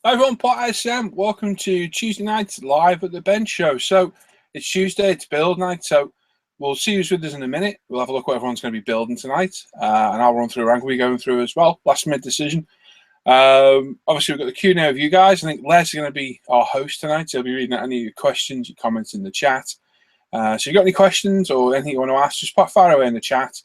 Hi everyone, Pot SM. Welcome to Tuesday night live at the bench show. So it's Tuesday, it's build night. So we'll see who's with us in a minute. We'll have a look what everyone's going to be building tonight, and I'll run through a rank we're going through as well. Last minute decision. Obviously we've got the Q&A of you guys. I think Les is going to be our host tonight. So he'll be reading out any of your questions, your comments in the chat. So if you've got any questions or anything you want to ask, just pop fire away in the chat,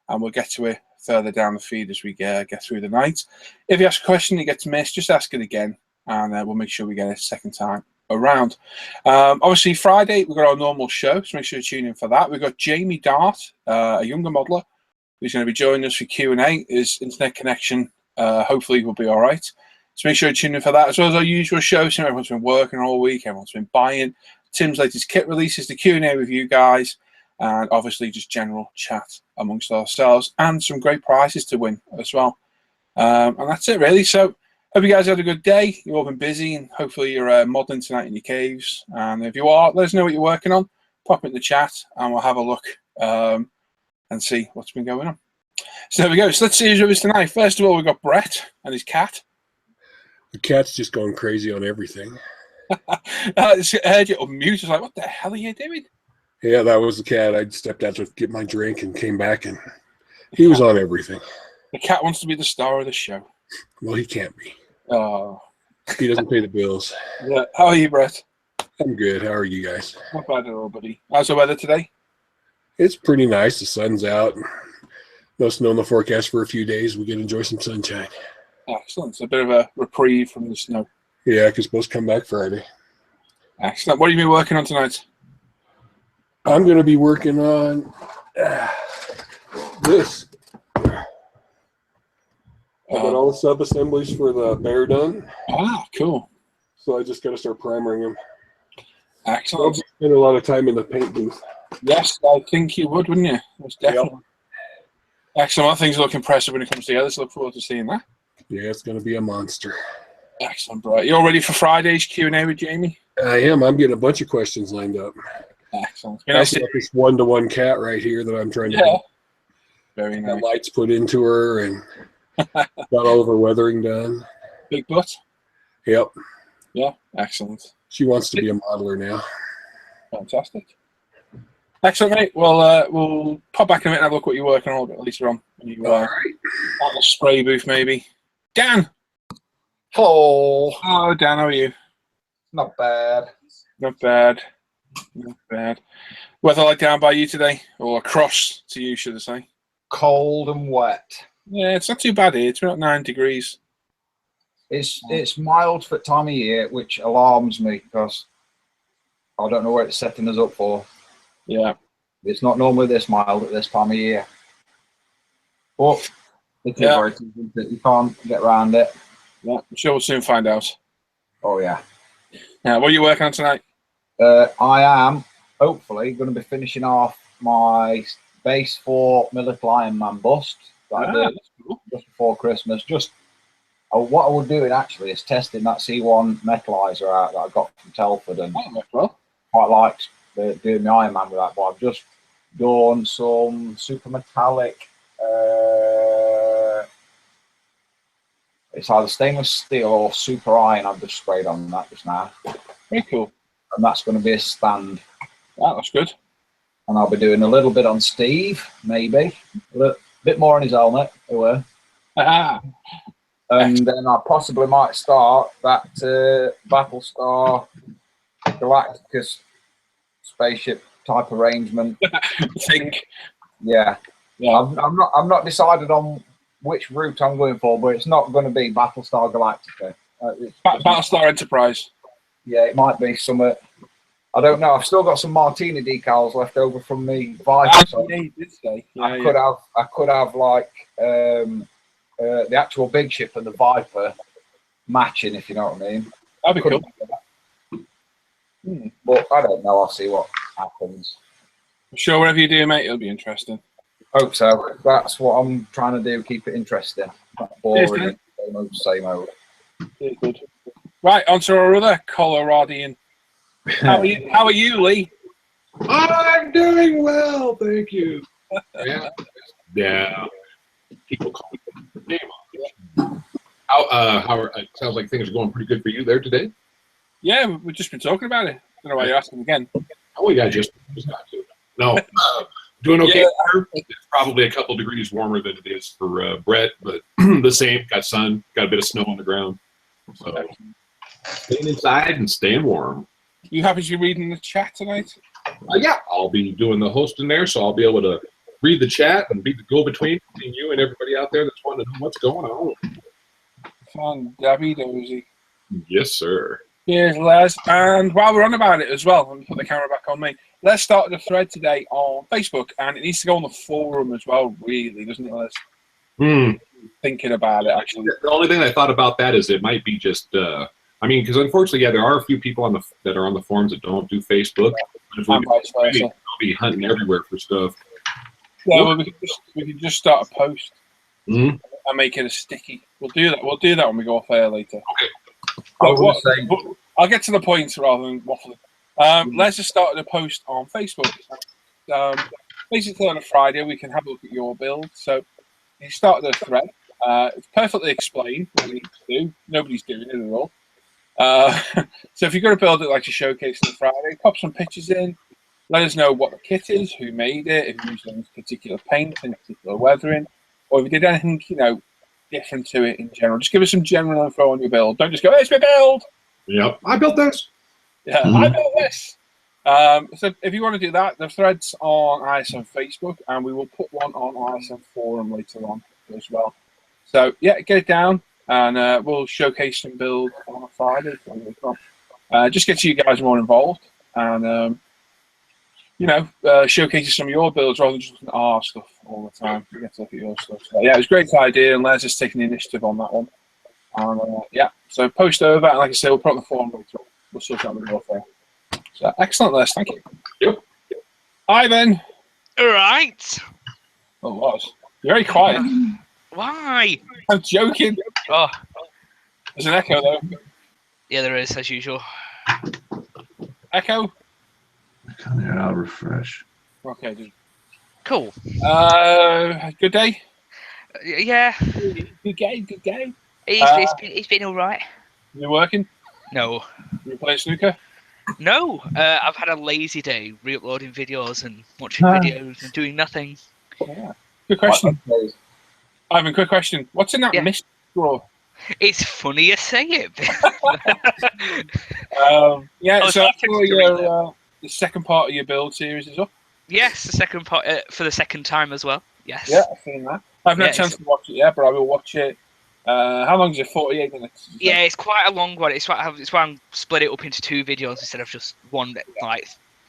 and we'll get to it further down the feed as we get through the night. If you ask a question you get to miss, just ask it again, and we'll make sure we get it a second time around. Obviously, Friday, we've got our normal show, so make sure you tune in for that. We've got Jamie Dart, a younger modeler, who's going to be joining us for Q&A. His internet connection hopefully will be all right. So make sure you tune in for that, as well as our usual show. So everyone's been working all week, everyone's been buying. Tim's latest kit releases, the Q&A with you guys, and obviously just general chat amongst ourselves, and some great prizes to win as well. And that's it, really. So hope you guys had a good day. You've all been busy, and hopefully you're modeling tonight in your caves. And if you are, let us know what you're working on. Pop it in the chat, and we'll have a look and see what's been going on. So there we go. So let's see who's with us tonight. First of all, we've got Brett and his cat. The cat's just going crazy on everything. I just heard you on mute. I was like, what the hell are you doing? Yeah, that was the cat. I stepped out to get my drink and came back, and he was on everything. The cat wants to be the star of the show. Well, he can't be. Oh. He doesn't pay the bills. Yeah. How are you, Brett? I'm good. How are you guys? Not bad at all, buddy. How's the weather today? It's pretty nice. The sun's out. No snow in the forecast for a few days. We can enjoy some sunshine. Excellent. It's a bit of a reprieve from the snow. Yeah, because supposed to come back Friday. Excellent. What are you been working on tonight? I'm going to be working on this. I got all the sub-assemblies for the bear done. Ah, cool. So I just got to start primering them. Excellent. I'll spend a lot of time in the paint booth. Yes, I think you would, wouldn't you? Most definitely. Yep. Excellent. That things look impressive when it comes together, so look forward to seeing that. Yeah, it's going to be a monster. Excellent, bro. You all ready for Friday's Q&A with Jamie? I am. I'm getting a bunch of questions lined up. Excellent. I've got this one-to-one cat right here that I'm trying to get very nice. lights put into her and got all of her weathering done. Big butt? Yep. Yeah, excellent. She wants to be a modeler now. Fantastic. Excellent, mate. Well, we'll pop back in a minute and have a look what you're working on a little bit later on. When you, all right. At the spray booth, maybe. Dan! Hello. Oh, Dan, how are you? Not bad. Not bad. Not bad. Weather like down by you today? Or across to you, should I say? Cold and wet. Yeah, it's not too bad here. It's about 9 degrees. It's mild for the time of year, which alarms me because I don't know what it's setting us up for. Yeah. It's not normally this mild at this time of year. But it's you can't get around it. Yeah, I'm sure we'll soon find out. Oh, yeah. Yeah, what are you working on tonight? I am hopefully going to be finishing off my base for my little Iron Man bust that I did just before Christmas. What I was doing actually is testing that C1 metalizer out that I got from Telford, and quite liked doing my Iron Man with that. But I've just done some super metallic. It's either stainless steel or super iron. I've just sprayed on that just now. Very cool. And that's going to be a stand. That's good. And I'll be doing a little bit on Steve, maybe. A bit more on his helmet. And then I possibly might start that Battlestar Galacticus spaceship type arrangement. Yeah. I'm not decided on which route I'm going for, but it's not going to be Battlestar Galactica. Battlestar Enterprise. Yeah, it might be some. I don't know. I've still got some Martini decals left over from me Viper. So yeah, you did say. I could have like the actual big ship and the Viper matching, if you know what I mean. That'd be cool. But I don't know. I'll see what happens. I'm sure whatever you do, mate, it'll be interesting. Hope so. That's what I'm trying to do. Keep it interesting. Not boring. Same old. Good. Right, on to our other Coloradian. How are you, Lee? I'm doing well, thank you. Yeah. People call me name. It sounds like things are going pretty good for you there today. Yeah, we've just been talking about it. I don't know why you're asking again. Oh, yeah, just got to. No, doing okay. Yeah. It's probably a couple degrees warmer than it is for Brett, but the same. Got sun, got a bit of snow on the ground. So staying inside and staying warm. You happen to be reading the chat tonight? Yeah, I'll be doing the hosting there, so I'll be able to read the chat and be the go-between between you and everybody out there that's wanting to know what's going on. Fun, Dabby Dozy. Yes, sir. Cheers, Les. And while we're on about it as well, let me put the camera back on me. Let's start the thread today on Facebook, and it needs to go on the forum as well, really, doesn't it, Les? Thinking about it, actually. The only thing I thought about that is it might be just, because unfortunately, yeah, there are a few people that are on the forums that don't do Facebook. But if we'll be hunting everywhere for stuff. Yeah, well, we can just start a post and make it a sticky. We'll do that. We'll do that when we go off air later. Okay. I'll get to the point rather than waffling. Let's just start a post on Facebook. Basically, on a Friday, we can have a look at your build. So you start the thread. It's perfectly explained what you need to do. Nobody's doing it at all. So if you're going to build it like a showcase on Friday, pop some pictures in. Let us know what the kit is, who made it, if you used any particular paint, any particular weathering, or if you did anything, different to it in general. Just give us some general info on your build. Don't just go, "It's my build." Yep, I built this. Yeah, I built this. So if you want to do that, the thread's on ISM Facebook, and we will put one on ISM forum later on as well. So yeah, get it down, and we'll showcase some builds on a Friday. Just get you guys more involved, and showcases some of your builds rather than just looking at our stuff all the time. We get to look at your stuff. So, yeah, it was a great idea, and Les is taking the initiative on that one. And so post over, and like I say, we'll put it on the forum later on. We'll sort out the warfare. So excellent, Les. Thank you. Yep. Ivan. All right. Oh, was. You're very quiet. Why? I'm joking. Oh, There's an echo, though. yeah, there is, as usual. Echo? I can't hear. I'll refresh. Okay, dude. Cool. Good day? Yeah. Good game. It's been all right. You working? No. You playing snooker? No. I've had a lazy day, re-uploading videos and watching videos and doing nothing. Yeah. Good question. Ivan, quick question. What's in that mist drawer? It's funny you say it. So the second part of your build series is up? Yes, the second part for the second time as well. Yes. Yeah, I've seen that. I haven't had a chance to watch it yet, but I will watch it. How long is it? 48 minutes? Yeah, it's quite a long one. It's why I'm split it up into 2 videos instead of just one,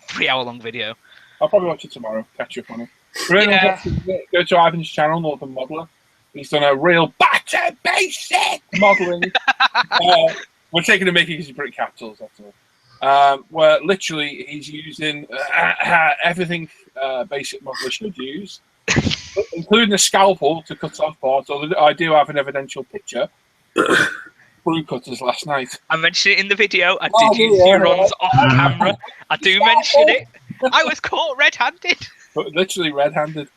3-hour-long video. I'll probably watch it tomorrow, catch up on it. Go to Ivan's channel, Northern Modeler. He's done a real batter basic modelling. We're taking a mickey because you put it capitals, that's all. Where literally he's using everything basic modeler should use, including a scalpel to cut off parts. Although I do have an evidential picture. Brew cutters last night. I mentioned it in the video. I did use few runs off camera. I do mention it. I was caught red-handed. But literally red-handed.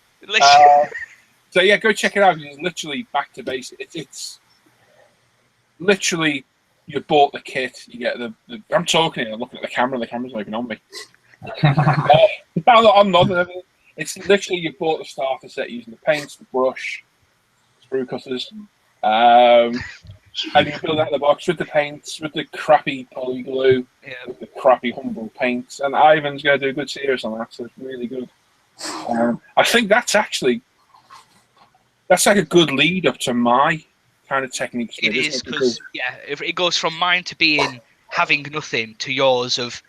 So yeah, go check it out. It's literally back to basics. It's literally you bought the kit. You get the I'm talking here. I'm looking at the camera. The camera's not even on me. I'm not. It's literally you bought the starter set using the paints, the brush, screw cutters, and you build out the box with the paints, with the crappy poly glue, with the crappy humble paints. And Ivan's going to do a good series on that, so it's really good. I think that's like a good lead up to my kind of techniques. It is because it goes from mine to being having nothing to yours of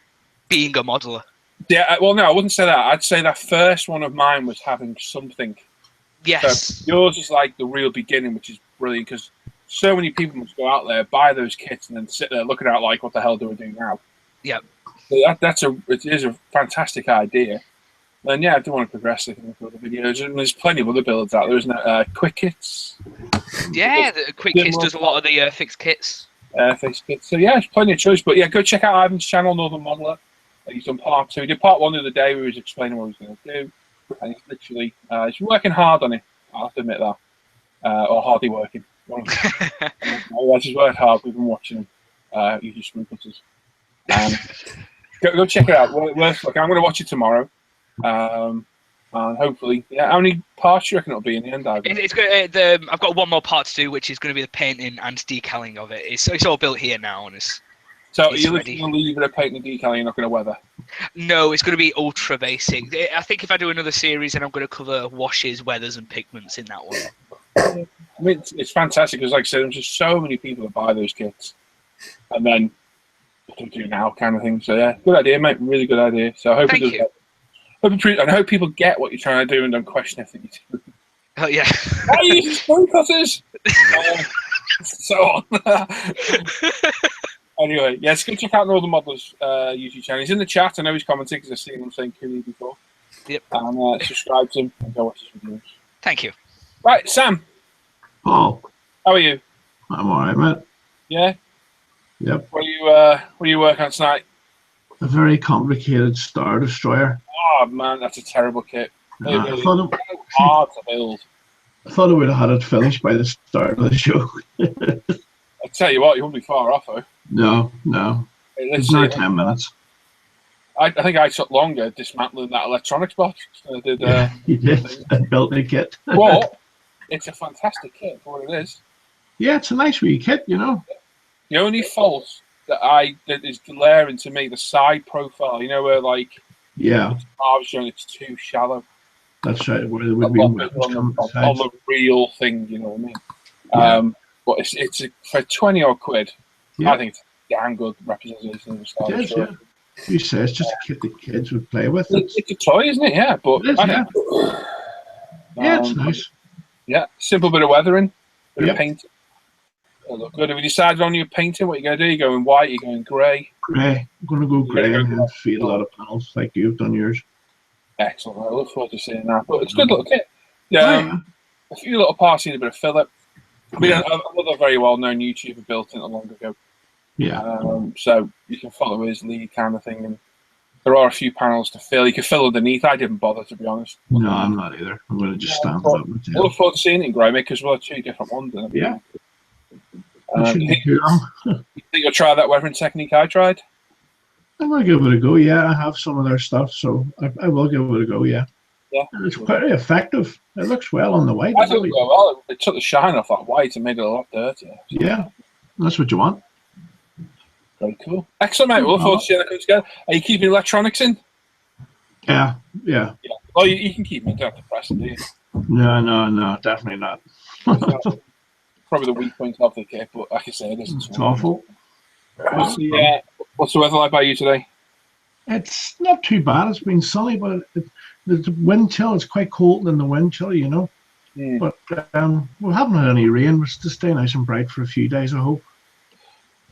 being a modeler. Yeah, well, no, I wouldn't say that. I'd say that first one of mine was having something. Yes. So yours is like the real beginning, which is brilliant because so many people must go out there, buy those kits, and then sit there looking at like, what the hell do I do now? Yep. So it is a fantastic idea. And yeah, I do want to progress it in the videos. And there's plenty of other builds out there, isn't there? Quick Kits. Yeah, the Quick Kits does a lot of the fixed kits. Fixed kits. So yeah, there's plenty of choice. But yeah, go check out Ivan's channel, Northern Modeler. He's done part 2. He did part 1 the other day where he was explaining what he was going to do. And he's literally he's working hard on it. I have to admit that. Or hardly working. He's worked hard. We've been watching him use his screw cutters. Go check it out. Worth look. I'm going to watch it tomorrow. And hopefully, how many parts do you reckon it'll be in the end, Ivan? It's good. I've got one more part to do, which is going to be the painting and decaling of it. It's all built here now, and so are you looking to leave it a paint and decal? You're not going to weather? No, it's going to be ultra basic. I think if I do another series, then I'm going to cover washes, weathers, and pigments in that one. I mean, it's fantastic because, like I said, there's just so many people that buy those kits, and then what do we do now, kind of thing. So yeah, good idea, mate. Really good idea. So I hope it does. And I hope people get what you're trying to do and don't question everything you do. Oh yeah. Why are you using screw cutters? So on. Anyway, yes, go check out Northern Modeler's YouTube channel. He's in the chat. I know he's commenting because I've seen him saying Cooney before. Yep. And subscribe to him and go watch his videos. Thank you. Right, Sam. Paul. How are you? I'm alright, mate. Yeah? Yep. What are you working on tonight? A very complicated Star Destroyer. Oh man, that's a terrible kit. I thought hard to build. I thought I would have had it finished by the start of the show. I tell you what, you won't be far off though. No. Hey, It's now 10 minutes. I think I took longer dismantling that electronics box than I did. You did. I built a kit. But it's a fantastic kit for what it is. Yeah, it's a nice wee kit, you know. The only fault that is glaring to me, the side profile. You know where like Yeah, it's too shallow. that's right. Where there A would be lot weapons bigger coming on besides. the real thing. You know what I mean? Yeah. But for 20 odd quid. Yeah. I think it's a damn good representation of the style. It is, yeah. You say it's just a kit that kids would play with. It's a toy, isn't it? Yeah, but It is, I yeah. think, Yeah, it's nice. yeah, simple bit of weathering, bit Yep. of paint. It'll look good. Have you decided on your painting? What you're going to do? You're going white? You're going grey? Grey. I'm going to go grey Yeah. and feed a lot of panels like you've done yours. Excellent. I look forward to seeing that. But it's a good little kit. Yeah. A few little parts need a bit of fill-up. I mean, another very well-known YouTuber built it not long ago. Yeah. So you can follow his lead kind of thing. And there are a few panels to fill. You can fill underneath. I didn't bother, to be honest. No, I'm not either. I'm going to just stand it up and I look forward to seeing it in grey because we'll have two different ones. Yeah. You Shouldn't be too long. think you'll try that weathering technique I tried? I'm going to give it a go. Yeah, I have some of their stuff, so I will give it a go. Yeah. Yeah. And it's quite effective. It looks well on the white. I thought well, it took the shine off that white and made it a lot dirtier. Yeah, that's what you want. Very cool. Excellent, mate. We'll look forward to seeing that come together. Are you keeping electronics in? Yeah. Yeah. Oh, you can keep them. You don't have to press it, do you? No, definitely not. Probably the weak point of the kit, but like I say, it isn't. It's awful. What's the weather like by you today? It's not too bad. It's been sunny, but the wind chill. It's quite cold in the wind chill, you know. Mm. But we haven't had any rain. We're to stay nice and bright for a few days, I hope.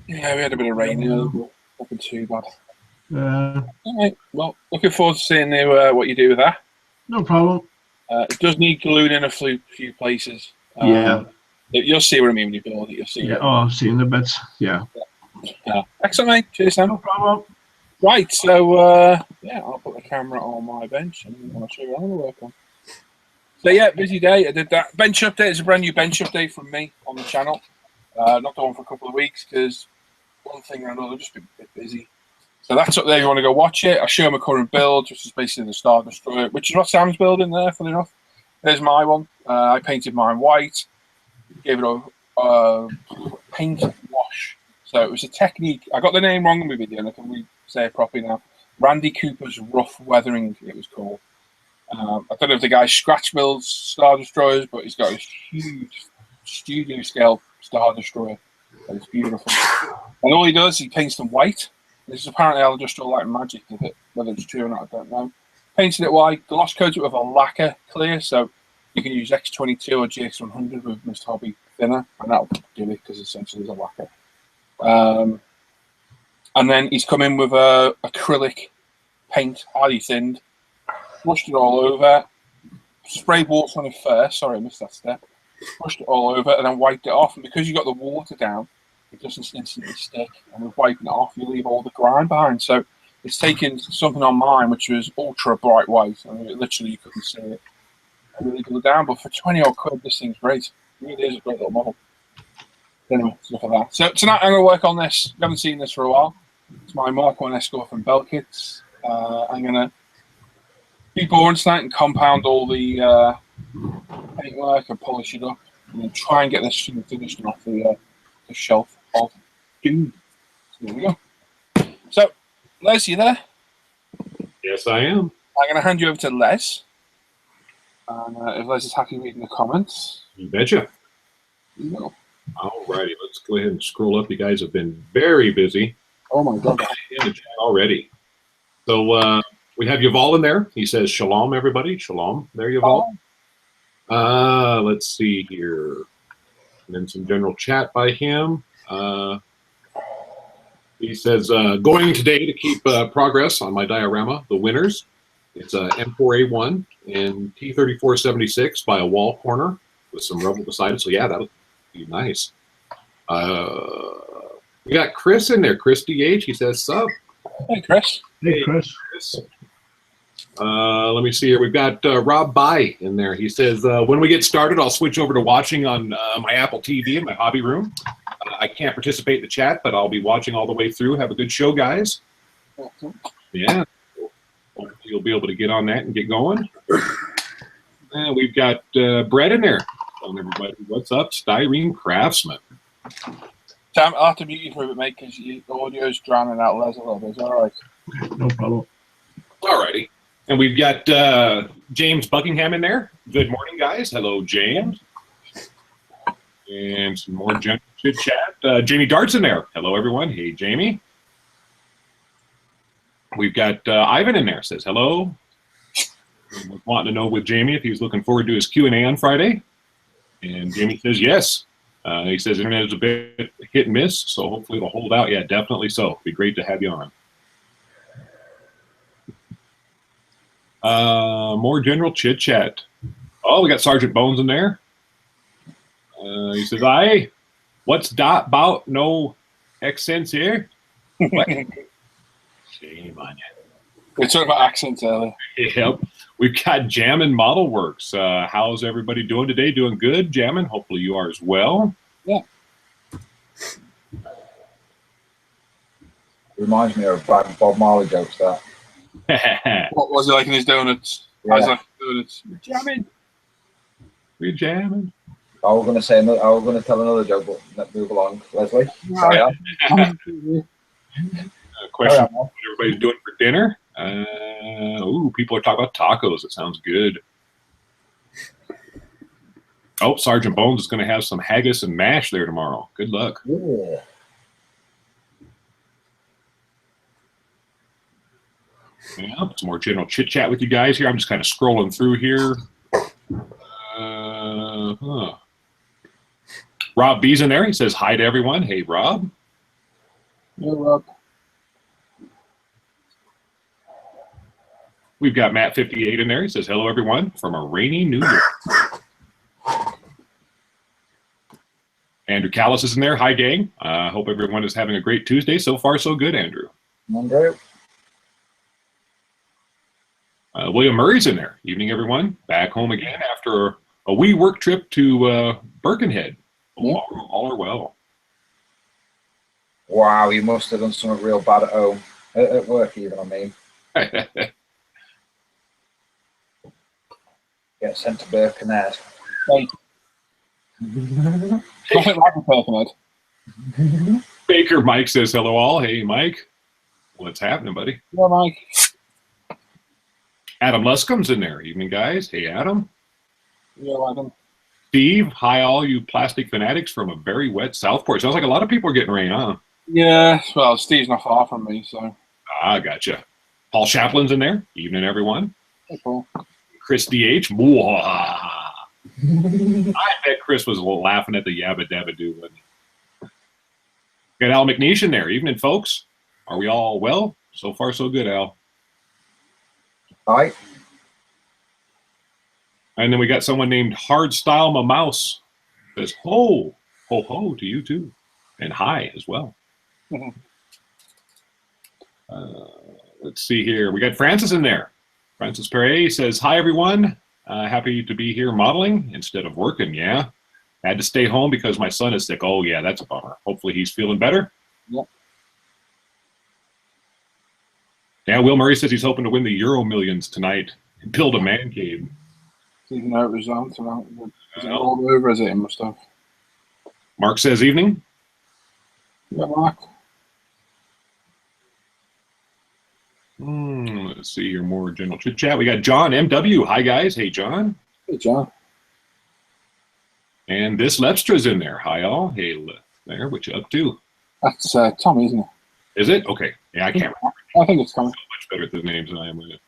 Yeah, we had a bit of rain here, but nothing too bad. All right. Well, looking forward to seeing what you do with that. No problem. It does need gluing in a few places. Yeah. You'll see what I mean when you build it. You'll see. Yeah. Oh, I've seen the bits. Yeah. Excellent, mate. Cheers, Sam. No problem. Right, so yeah, I'll put the camera on my bench and I'll show you what I'm going to work on. So yeah, busy day. I did that bench update. It's a brand new bench update from me on the channel. Not done for a couple of weeks because one thing or another, just been a bit busy. So that's up there. You want to go watch it? I show my current build, which is basically the Star Destroyer, which is what Sam's building there. Funny enough, there's my one. I painted mine white. Gave it a paint wash. So it was a technique. I got the name wrong in the video, and I can say it properly now. Randy Cooper's Rough Weathering, it was called. I don't know if the guy scratch builds Star Destroyers, but he's got this huge studio scale Star Destroyer. It's beautiful. And all he does, he paints them white. This is apparently how Industrial Light and Magic did it. Whether it's true or not, I don't know. Painted it white, gloss coated it with a lacquer clear, so you can use X22 or GX100 with Mr. Hobby thinner, and that'll do it because essentially it's a lacquer. And then he's come in with a acrylic paint, highly thinned, brushed it all over, sprayed water on it first. Sorry, I missed that step. Brushed it all over and then wiped it off. And because you got the water down, it doesn't instantly stick. And with wiping it off, you leave all the grime behind. So it's taken something on mine which was ultra bright white. I mean, literally you couldn't see it. I really glue it down. But for 20 odd quid, this thing's great. It really is a great little model. Anyway, enough of that. So tonight I'm going to work on this. You haven't seen this for a while. It's my Mark 1 Escort from Bell Kits. I'm going to be boring tonight and compound all the paintwork and polish it up and then try and get this thing finished off the shelf of doom. So there we go. So, Les, you there? Yes, I am. I'm going to hand you over to Les. And if Les is happy reading the comments, You betcha. you know. Alrighty, let's go ahead and scroll up. You guys have been very busy Oh my God. in the chat already. So we have Yuval in there. He says, Shalom, everybody. Shalom. There, Yuval. Let's see here. And then some general chat by him. He says, going today to keep progress on my diorama, the winners. It's M4A1 and T3476 by a wall corner with some rubble beside it. So yeah, that'll be nice. We got Chris in there. Chris DH. He says, sup. Hey, Chris. Hey, Chris. Let me see here. We've got Rob By in there. He says, when we get started, I'll switch over to watching on my Apple TV in my hobby room. I can't participate in the chat, but I'll be watching all the way through. Have a good show, guys. Yeah. Hopefully you'll be able to get on that and get going. And we've got Brett in there. Telling everybody what's up, Styrene Craftsman. Sam, I'll have to mute you for a bit, mate, because the audio's drowning out Les a little bit. Is that all right? No problem. All righty. And we've got James Buckingham in there. Good morning, guys. Hello, James. And some more general chit-chat. Jamie Dart's in there. Hello, everyone. Hey, Jamie. We've got Ivan in there. Says hello. Wanting to know with Jamie if he's looking forward to his Q&A on Friday. And Jamie says yes. He says internet is a bit hit and miss, so hopefully it'll hold out. Yeah, definitely so. It'd be great to have you on. More general chit chat. Oh, we got Sergeant Bones in there. He says, "Aye, what's that about? No accents here." What? Shame on you. We talked about accents earlier. Yep. We've got Jammin' Model Works. How's everybody doing today? Doing good, Jammin'? Hopefully you are as well. Yeah. Reminds me of Bob Marley jokes, that. What was he like in his donuts? Yeah. I was like, donuts. We're jamming. We're jamming. I was going to say, I was going to tell another joke, but let's move along. Leslie, sorry. Question: what everybody's doing for dinner? Ooh, people are talking about tacos. It sounds good. Oh, Sergeant Bones is going to have some haggis and mash there tomorrow. Good luck. Yeah. Yeah, some more general chit chat with you guys here. I'm just kind of scrolling through here. Rob B's in there. He says hi to everyone. Hey, Rob. Yeah, Rob. We've got Matt58 in there. He says hello, everyone, from a rainy New York. Andrew Callis is in there. Hi, gang. Hope everyone is having a great Tuesday. So far, so good, Andrew. Andrew. William Murray's in there. Evening, everyone. Back home again after a wee work trip to Birkenhead. All are well. Wow, you must have done something real bad at home. At work, even, I mean. Get sent to Birkenhead. Hey. Birkenhead. Baker Mike says hello, all. Hey, Mike. What's happening, buddy? Yeah, Mike. Adam Luscombe's in there. Evening, guys. Hey, Adam. Yeah, Adam. Steve, hi, all you plastic fanatics from a very wet Southport. Sounds like a lot of people are getting rain, huh? Yeah, well, Steve's not far from me, so. Ah, gotcha. Paul Chaplin's in there. Evening, everyone. Hey, Paul. Chris DH. I bet Chris was laughing at the yabba dabba doo. Got Al McNeish in there. Evening, folks. Are we all well? So far, so good, Al. Hi. And then we got someone named Hardstyle My Mouse. Says ho, ho, ho to you too. And hi as well. Let's see here. We got Francis in there. Francis Perret says, hi, everyone. Happy to be here modeling instead of working, yeah. Had to stay home because my son is sick. Oh, yeah, that's a bummer. Hopefully he's feeling better. Yep. Yeah, Will Murray says he's hoping to win the Euro Millions tonight and build a man cave. Even though it was on tonight. Is it all over, is it? It must have. Mark says evening. Yeah, Mark. Let's see here, more general chit chat. We got John MW. Hi, guys. Hey, John. Hey, John. And this Lepstra's in there. Hi, all. Hey, there. What you up to? That's Tommy, isn't it? Is it? Okay. Yeah, I can't remember. I think it's Tommy. Much better at the names than I am with it.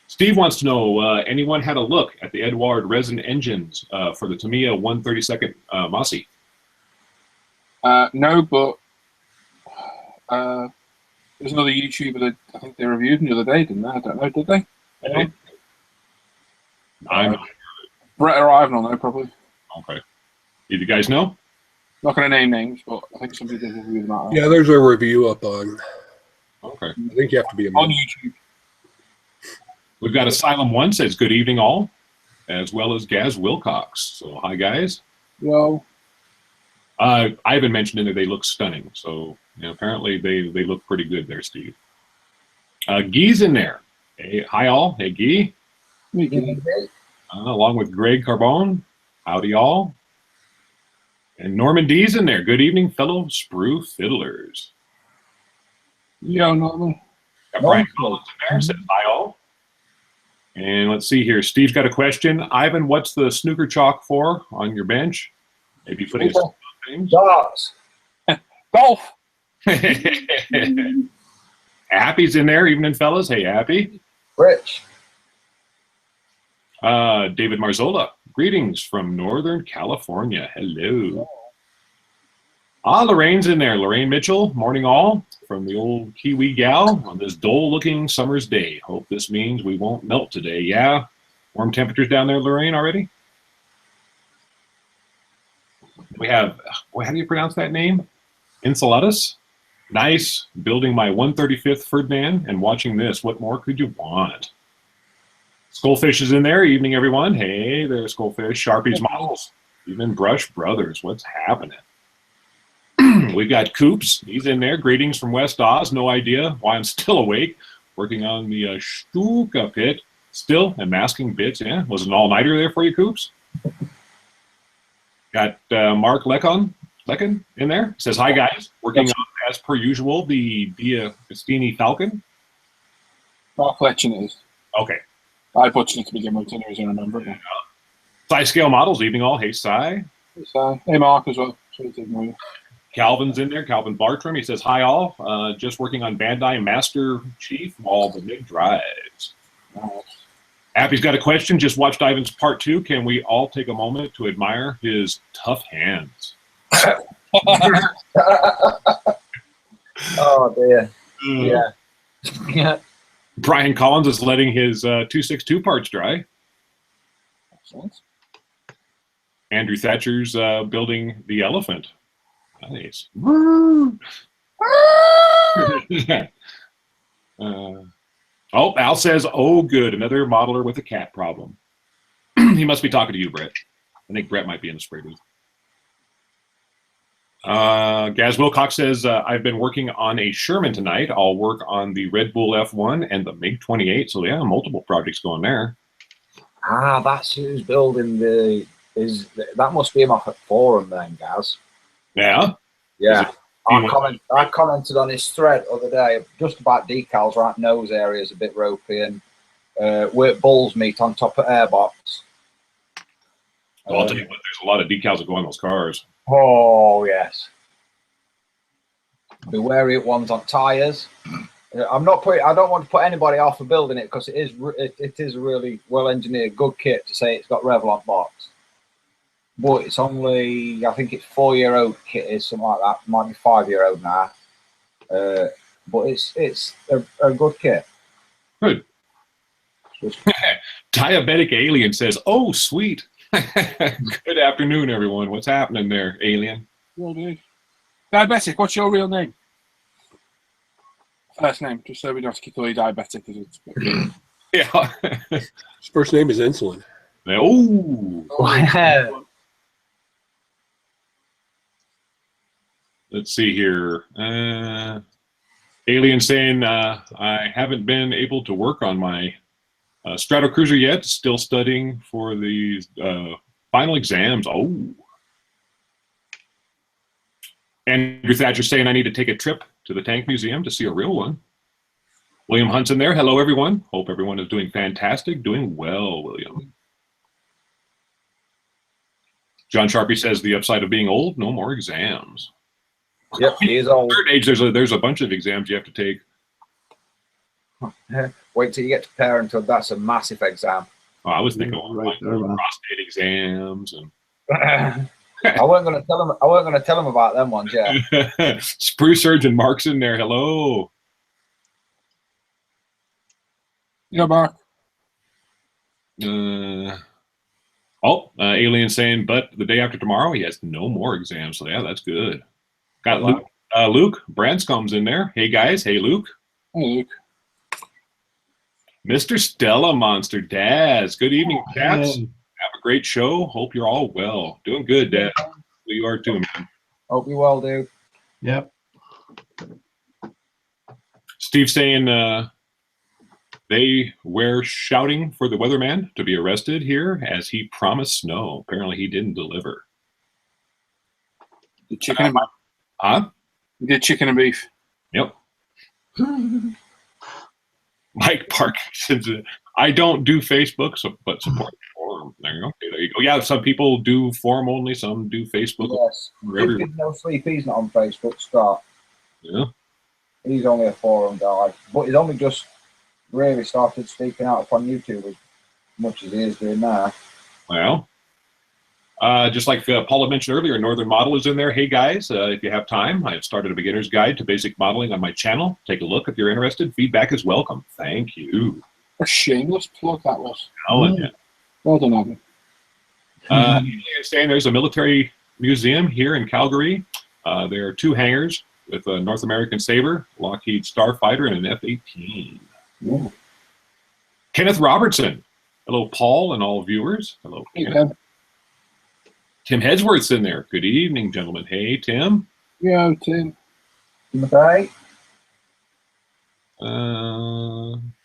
Steve wants to know, anyone had a look at the Edward Resin engines for the Tamiya 132nd Mossy? No, but there's another YouTuber that I think they reviewed the other day, didn't they? I don't know, did they? I'm Brett or Ivan will know, probably. okay. Did you guys know? Not going to name names, but I think somebody did review them out. Yeah, there's a review up on Oh. Okay. I think you have to be a On member. YouTube. We've got Asylum 1 says, good evening all, as well as Gaz Wilcox. So, hi, guys. Yo. Ivan mentioned in there they look stunning. So, apparently they look pretty good there, Steve. Guy's in there. Hey, hi, all. Hey, Guy. Along with Greg Carbone. Howdy, all. And Norman D's in there. Good evening, fellow sprue fiddlers. Yo, Norman. Got Brian Collins in there. Says hi, all. And let's see here. Steve's got a question. Ivan, what's the snooker chalk for on your bench? Maybe putting some things. Darts. Golf. Happy's in there. Evening, fellas. Hey, Happy. Rich. David Marzola. Greetings from Northern California. Hello. Lorraine's in there. Lorraine Mitchell. Morning, all. From the old Kiwi gal on this dull-looking summer's day. Hope this means we won't melt today. Yeah? Warm temperatures down there, Lorraine, already? We have, how do you pronounce that name? Enceladus? Nice. Building my 135th Ferdinand and watching this. What more could you want? Skullfish is in there. Evening, everyone. Hey there, Skullfish. Sharpie's Models. Even Brush Brothers. What's happening? We've got Coops. He's in there. Greetings from West Oz. No idea why I'm still awake. Working on the Stuka pit. Still, and masking bits. Yeah, was an all-nighter there for you, Coops? Got Mark Lecon in there. Says, hi, guys. Working on, as per usual, the Diastini Falcon. Mark Fletcher it is. Okay. I butchered it to begin with, anyways, I remember it. Sci-scale models. Evening, all. Hey, Sci. Hey, Mark, as well. Sorry to ignore you. Calvin's in there. Calvin Bartram. He says, hi, all. Just working on Bandai Master Chief, all the MIG drives. Happy's got a question. Just watched Ivan's part 2. Can we all take a moment to admire his tough hands? Oh, dear. Yeah. Yeah. Brian Collins is letting his 262 parts dry. Excellent. Andrew Thatcher's building the elephant. Nice. Al says, oh, good. Another modeler with a cat problem. He must be talking to you, Brett. I think Brett might be in the spray booth. Gaz Wilcox says, I've been working on a Sherman tonight. I'll work on the Red Bull F1 and the MiG-28. So, yeah, multiple projects going there. That's who's building that must be him off at Forum then, Gaz. Yeah? Yeah. I commented on his thread the other day just about decals, right? Nose area is a bit ropey and where bulls meet on top of airbox. Well, I'll tell you what, there's a lot of decals that go on those cars. Oh, yes. Be wary of ones on tyres. I don't want to put anybody off for building it because it is a really well engineered, good kit to say it's got Revlon box. But it's only, I think it's 4-year-old kit is something like that. Might be 5-year-old now. But it's a good kit. Good. Diabetic Alien says, oh, sweet. Good afternoon, everyone. What's happening there, Alien? Well, dude. Diabetic, what's your real name? First name, just so we don't have to call you Diabetic. Yeah. His first name is Insulin. Oh. Let's see here. Alien saying, I haven't been able to work on my Strato Cruiser yet. Still studying for the final exams. Oh. Andrew Thatcher saying I need to take a trip to the Tank Museum to see a real one. William Hunt's in there. Hello, everyone. Hope everyone is doing fantastic. Doing well, William. John Sharpie says the upside of being old, no more exams. Yep, he is old. Third age, there's a bunch of exams you have to take. Wait till you get to parenthood. That's a massive exam. Oh, I was thinking prostate exams and. I weren't going to tell him about them ones. Yeah. Sprue Surgeon Mark's in there. Hello. Yeah, Mark. Alien saying, but the day after tomorrow he has no more exams. So yeah, that's good. Got Luke. Luke Branscombe's in there. Hey guys. Hey Luke. Hey, Luke. Mr. Stella Monster Daz. Good evening, chaps. Hey. Have a great show. Hope you're all well. Doing good, Dad. You are too, man. Hope you well, dude. Yep. Steve saying they were shouting for the weatherman to be arrested here as he promised snow. Apparently, he didn't deliver. The chicken and beef. Huh? You did chicken and beef. Yep. Mike Parkinson's. I don't do Facebook, but support the forum. There you go. There you go. Yeah, some people do forum only. Some do Facebook. Yes. Wherever. No sleep. He's not on Facebook, Scott. Yeah. He's only a forum guy, but he's only just really started speaking out upon YouTube as much as he is doing now. Well, just like Paula mentioned earlier, Northern Model is in there. Hey guys, if you have time, I have started a beginner's guide to basic modeling on my channel. Take a look if you're interested. Feedback is welcome. Thank you. A shameless plug that was. Well done, Adam. Saying there's a military museum here in Calgary. There are 2 hangars with a North American Sabre, Lockheed Starfighter, and an F-18. Ooh. Kenneth Robertson. Hello, Paul, and all viewers. Hello, Kenneth. Tim Hedsworth's in there. Good evening, gentlemen. Hey, Tim. Yeah, Tim. Okay.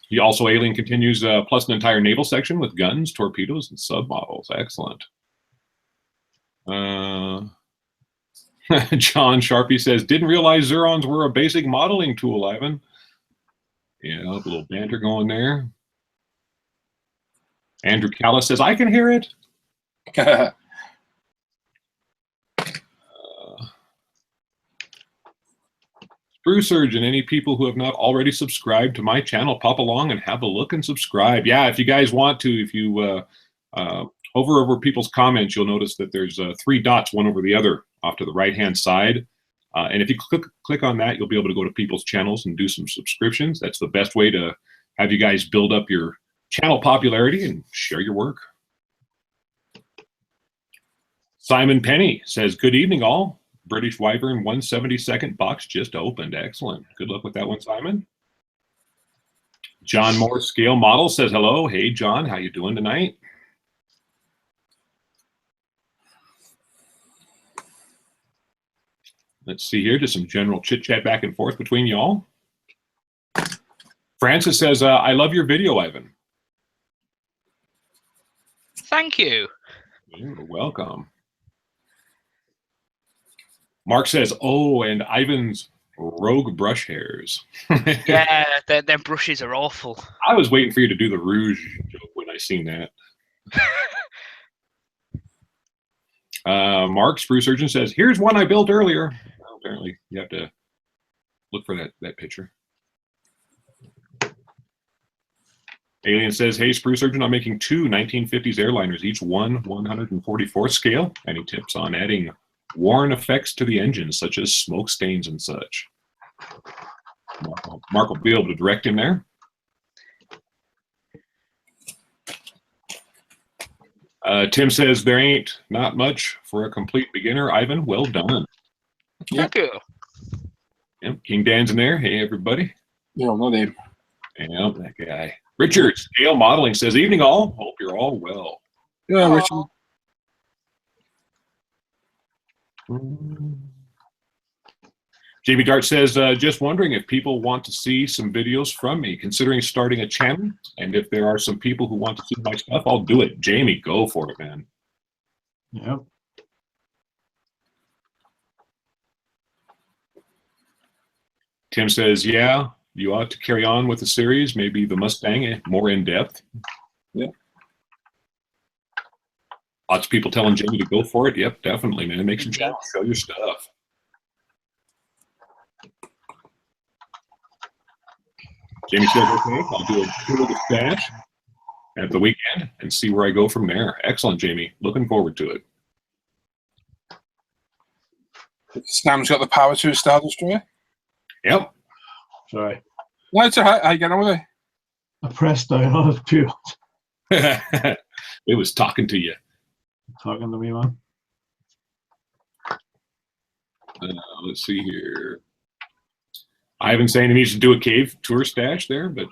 He also, Alien continues, plus an entire naval section with guns, torpedoes, and submodels. Excellent. John Sharpie says, didn't realize Zerons were a basic modeling tool, Ivan. Yeah, a little banter going there. Andrew Callis says, I can hear it. Brew Surgeon, any people who have not already subscribed to my channel, pop along and have a look and subscribe. Yeah, if you guys want to, if you hover over people's comments, you'll notice that there's 3 dots, one over the other, off to the right-hand side. And if you click on that, you'll be able to go to people's channels and do some subscriptions. That's the best way to have you guys build up your channel popularity and share your work. Simon Penny says, good evening, all. British Wyvern 172nd box just opened. Excellent. Good luck with that one, Simon. John Moore Scale Model says hello. Hey, John, how you doing tonight? Let's see here, just some general chit-chat back and forth between y'all. Francis says, I love your video, Ivan. Thank you. You're welcome. Mark says, oh, and Ivan's rogue brush hairs. Yeah, them brushes are awful. I was waiting for you to do the rouge joke when I seen that. Mark, Sprue Surgeon says, here's one I built earlier. Well, apparently, you have to look for that picture. Alien says, hey, Sprue Surgeon, I'm making 2 1950s airliners, each one 144 scale. Any tips on adding worn effects to the engine, such as smoke stains and such? Mark will be able to direct him there. Tim says, there ain't not much for a complete beginner. Ivan, well done. Thank you. Yep, King Dan's in there. Hey, everybody. Yeah, no name. Yep, that guy. Richard, Scale Modeling says, evening all. Hope you're all well. Yeah, Richard. Jamie Dart says, just wondering if people want to see some videos from me, considering starting a channel, and if there are some people who want to see my stuff, I'll do it. Jamie, go for it, man. Yep. Tim says, yeah, you ought to carry on with the series, maybe the Mustang, more in depth. Yeah. Lots of people telling Jamie to go for it. Yep, definitely, man. Make some channel, show your stuff. Jamie says, okay, I'll do a tour of the stash at the weekend and see where I go from there. Excellent, Jamie. Looking forward to it. Sam's got the power to a Star Destroyer. Yep. Sorry. No, it's all right. How you getting on with it? I pressed down on it too. It was talking to you. Talking to me, man. Let's see here. Ivan's saying he needs to do a cave tour stash there, but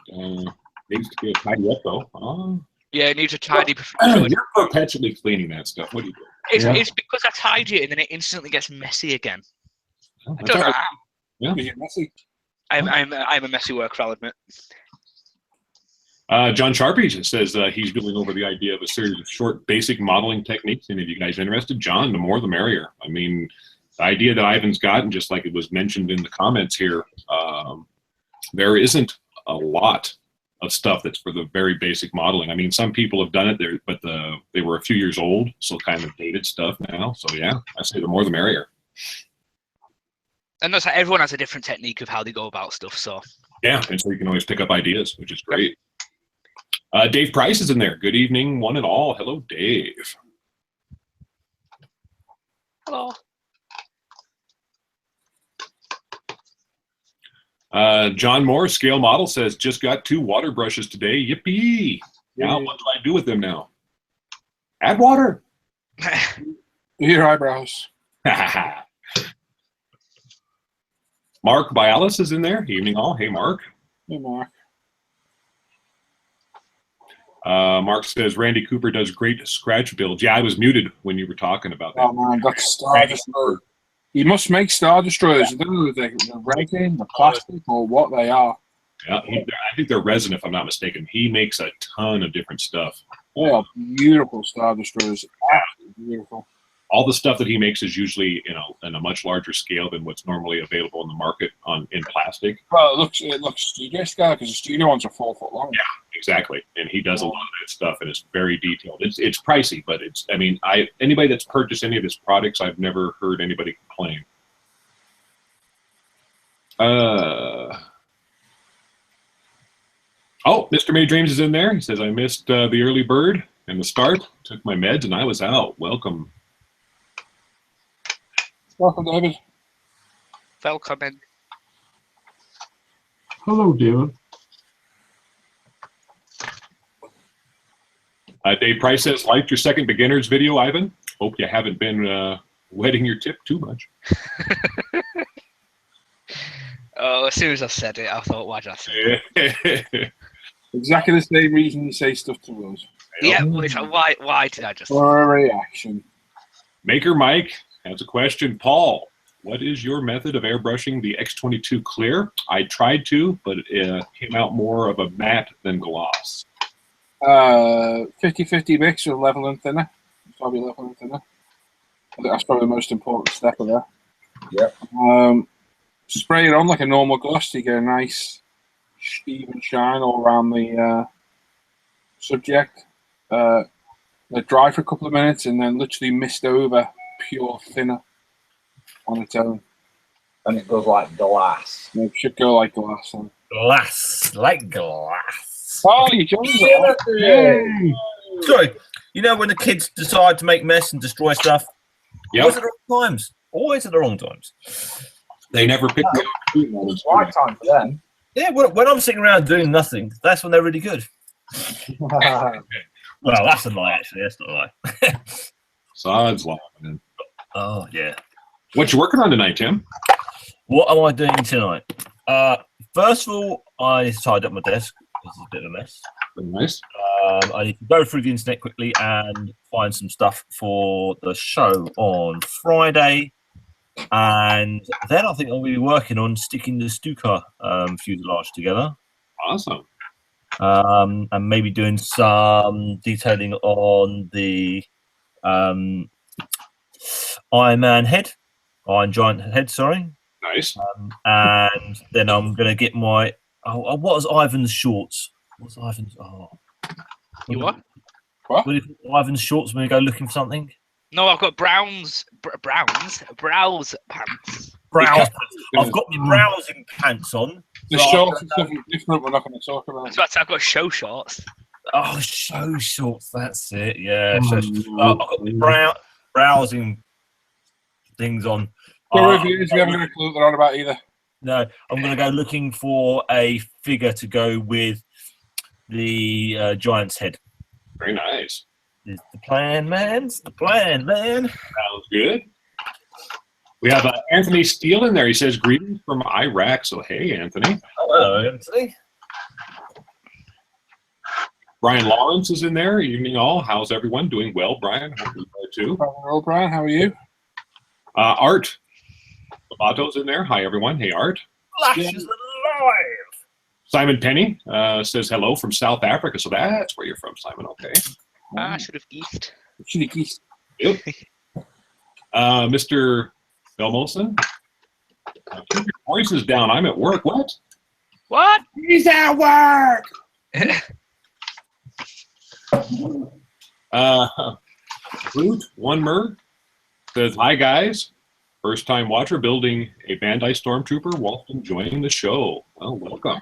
needs to get tidy up though. Yeah, it needs a tidy. You're perpetually cleaning that stuff. What do you do? It's because I tidy it and then it instantly gets messy again. I don't know how. Yeah. You get messy. I'm a messy worker, I'll admit. John Sharpie says he's going over the idea of a series of short, basic modeling techniques. Any of you guys interested? John, the more the merrier. I mean, the idea that Ivan's gotten, just like it was mentioned in the comments here, there isn't a lot of stuff that's for the very basic modeling. I mean, some people have done it there, but they were a few years old, so kind of dated stuff now. So yeah, I say the more the merrier. And that's like everyone has a different technique of how they go about stuff. So yeah, and so you can always pick up ideas, which is great. Dave Price is in there. Good evening, one and all. Hello, Dave. hello. John Moore, scale model, says, just got 2 water brushes today. Yippee. Now, what do I do with them now? Add water. Your eyebrows. Mark Bialis is in there. Evening all. Hey, Mark. Hey, Mark. Mark says, Randy Cooper does great scratch builds. Yeah, I was muted when you were talking about that. Oh, man, that's Star Destroyer. He must make Star Destroyers. I don't know if they're resin, the plastic, or what they are. Yeah, I think they're resin, if I'm not mistaken. He makes a ton of different stuff. They are beautiful Star Destroyers. Absolutely beautiful. All the stuff that he makes is usually, in a much larger scale than what's normally available in the market in plastic. Well, it looks studio scale because the studio ones are 4 foot long. Yeah, exactly. And he does a lot of that stuff, and it's very detailed. It's pricey, but anybody that's purchased any of his products, I've never heard anybody complain. Oh, Mr. May Dreams is in there. He says, I missed the early bird and the start. Took my meds and I was out. Welcome. Welcome, David. Welcome. Hello, David. Dave Price says, liked your second beginners video, Ivan. Hope you haven't been wetting your tip too much. Oh, as soon as I said it, I thought, why did I say it? Exactly the same reason you say stuff to us. Yeah, why did I just... For a reaction. Maker Mike has a question. Paul, what is your method of airbrushing the X22 clear? I tried to, but it came out more of a matte than gloss. 50-50 mix with level and thinner. Probably level and thinner. I think that's probably the most important step of that. Yep. Spray it on like a normal gloss to get a nice even shine all around the subject. Let dry for a couple of minutes and then literally mist over pure thinner on its own. And it goes like glass. It should go like glass. Glass, like glass. Oh, you joined it. Yay! Sorry, when the kids decide to make mess and destroy stuff, Yep. always at the wrong times. Always at the wrong times. They never pick up. It's right time for them. Yeah, when I'm sitting around doing nothing, that's when they're really good. Well, that's a lie, actually. That's not a lie. Sod's law, man. Oh, yeah. What you working on tonight, Tim? What am I doing tonight? First of all, I tied up my desk. This is a bit of a mess. Nice. I need to go through the internet quickly and find some stuff for the show on Friday. And then I think I'll be working on sticking the Stuka fuselage together. Awesome. And maybe doing some detailing on the Iron Giant head, sorry. Nice. And then I'm going to get my... what is Ivan's shorts? What's Ivan's... You what? What? What is Ivan's shorts when we go looking for something? No, I've got browse pants. Browse pants. I've got my browsing pants on. The shorts is something different we're not going to talk about. In fact, I've got show shorts. Oh, show shorts. That's it. Yeah. I've got my browsing things on. We haven't got a clue what they're on about either. No, I'm going to go looking for a figure to go with the Giant's head. Very nice. It's the plan, man. It's the plan, man. Sounds good. We have Anthony Steele in there. He says, greetings from Iraq. So, hey, Anthony. Hello, Anthony. Brian Lawrence is in there. Evening all. How's everyone? Doing well, Brian? Hope you're there too. Hello, Brian. How are you? Art Lavato's in there. Hi, everyone. Hey, Art. Flash is alive. Simon Penny says hello from South Africa. So that's where you're from, Simon. Okay. I should have geeked. Should have geeked. Yep. Mr. Belmosen. Keep your voices down. I'm at work. What? What? He's at work. Root One Mer says, hi guys. First time watcher building a Bandai Stormtrooper whilst enjoying the show. Well, welcome.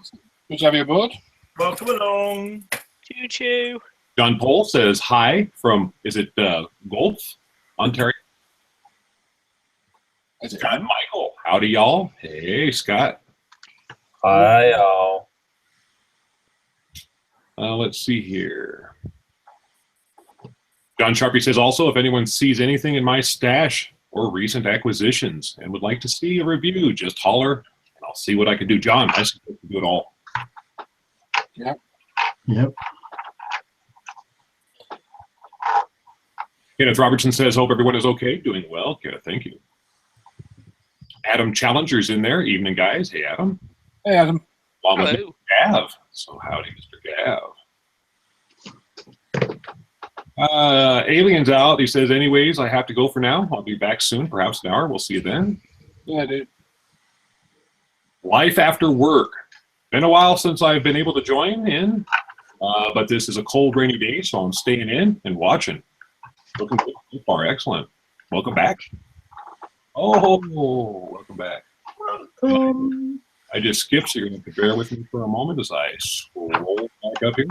Good to have you aboard. Welcome along. Choo choo. John Pohl says hi from, is it Gulf, Ontario? Scott Michael. Howdy, y'all. Hey, Scott. Hi, y'all. Let's see here. John Sharpie says also, if anyone sees anything in my stash or recent acquisitions and would like to see a review, just holler and I'll see what I can do. John, I can do it all. Yep. Yep. Kenneth Robertson says, hope everyone is okay. Doing well, Kenneth. Thank you. Adam Challenger's in there. Evening, guys. Hey, Adam. Hey, Adam. Along with Hello. Mr. Gav. So howdy, Mr. Gav. Alien's out. He says, anyways, I have to go for now. I'll be back soon, perhaps an hour. We'll see you then. Yeah, dude. Life after work. Been a while since I've been able to join in, but this is a cold, rainy day, so I'm staying in and watching. Looking good so far. Excellent. Welcome back. Oh, welcome back. Welcome. I just skipped, so you're going to have to bear with me for a moment as I scroll back up here.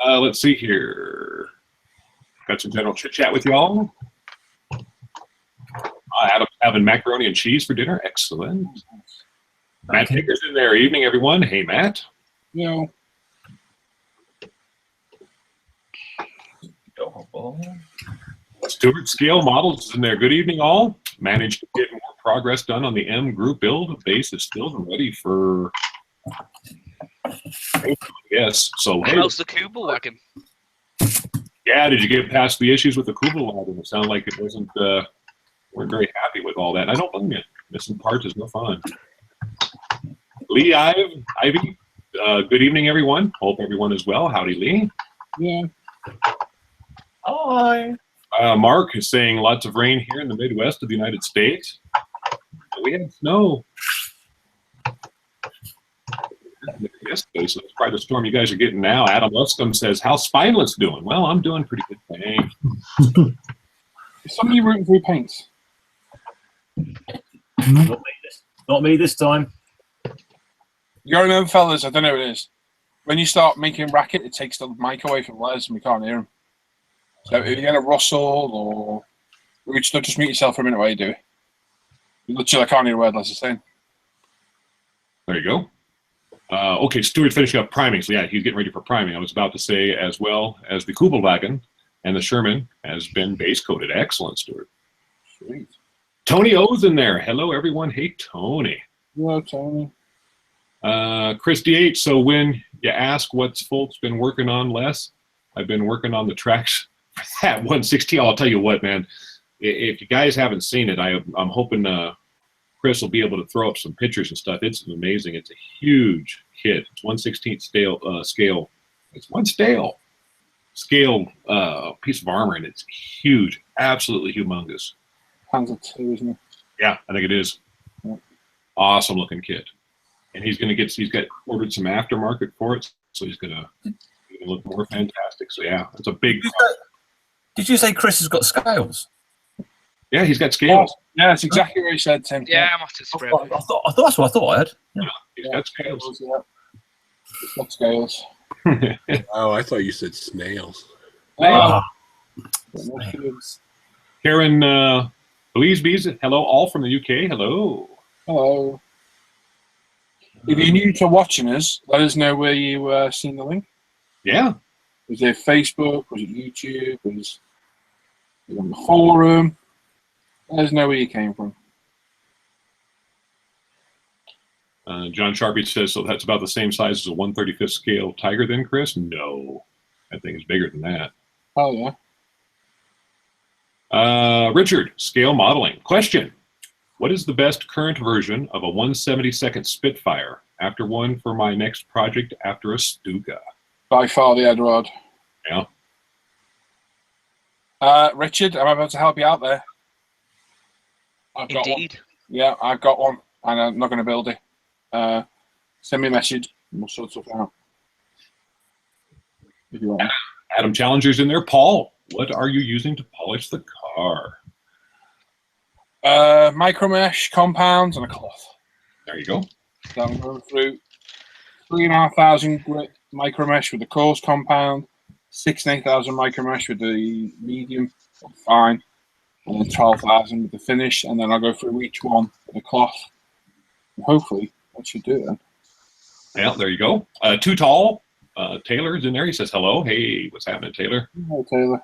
Let's see here. Got some general chit chat with y'all. Adam's having macaroni and cheese for dinner. Excellent. Matt Hicker's in there. Evening, everyone. Hey, Matt. Yeah. Stuart Scale Models is in there. Good evening, all. Managed to get more progress done on the M group build. The base is still ready for. Yes. So hey. How's the Kubel wagon? Yeah, did you get past the issues with the Kubel wagon? It sounded like it wasn't. Weren't very happy with all that. I don't blame you. Missing parts is no fun. Lee Ivy. Good evening, everyone. Hope everyone is well. Howdy, Lee. Yeah. Hi. Mark is saying lots of rain here in the Midwest of the United States. We had snow. Yesterday, so it's probably the storm you guys are getting now. Adam Luscombe says, how's Spineless doing? Well, I'm doing pretty good, thanks. Is somebody rooting through paints? Not me this time. You gotta know, fellas, I don't know what it is. When you start making racket, it takes the mic away from Les and we can't hear him. So if you get a rustle or just mute yourself for a minute while you do it. Literally, I can't hear a word Les is saying. There you go. Okay, Stuart finishing up priming. So yeah, he's getting ready for priming. I was about to say, as well as the Kubelwagen and the Sherman has been base coated. Excellent, Stuart. Sweet. Tony O's in there. Hello, everyone. Hey, Tony. Hello, Tony. Chris D8. So when you ask what's folks been working on, Les, I've been working on the tracks for that 116. I'll tell you what, man. If you guys haven't seen it, I'm hoping Chris will be able to throw up some pictures and stuff. It's amazing. It's a huge kit. It's 1/16 scale. It's one scale piece of armor, and it's huge, absolutely humongous. Panzer II, isn't it? Yeah, I think it is. Yeah. Awesome looking kit, and he's got ordered some aftermarket for it, so he's gonna look more fantastic. So yeah, it's a big. Did you say Chris has got scales? Yeah, he's got scales. Yeah, that's exactly what he said, Tim. Yeah, I'm off to I spread. thought that's what I thought I had. Yeah, he's got scales. Yeah. He's got scales. Oh, I thought you said snails. Ah. Karen Bleasbees, hello, all from the UK. Hello. Hello. If you're new to watching us, let us know where you seen the link. Yeah. Was it Facebook? Was it YouTube? Was it on the forum? There's no where you came from. John Sharpie says, so that's about the same size as a 1/35th scale Tiger then, Chris? No. That thing is bigger than that. Oh, yeah. Richard, scale modeling. Question. What is the best current version of a 1/72nd Spitfire after one for my next project after a Stuka? By far the Edward. Yeah. Richard, am I able to help you out there? I've got one. Indeed. Yeah, I've got one, and I'm not going to build it. Send me a message, and we'll sort stuff out. If you want. Adam Challenger's in there. Paul, what are you using to polish the car? Micro mesh, compounds, and a cloth. There you go. So I'm going through 3,500 grit micro mesh with the coarse compound, 6,000 and 8,000 micro mesh with the medium, fine, and then 12,000 with the finish, and then I'll go through each one with the cloth. And hopefully, that should do it then. Yeah, there you go. Too Tall. Taylor's in there. He says hello. Hey, what's happening, Taylor? Hey, Taylor.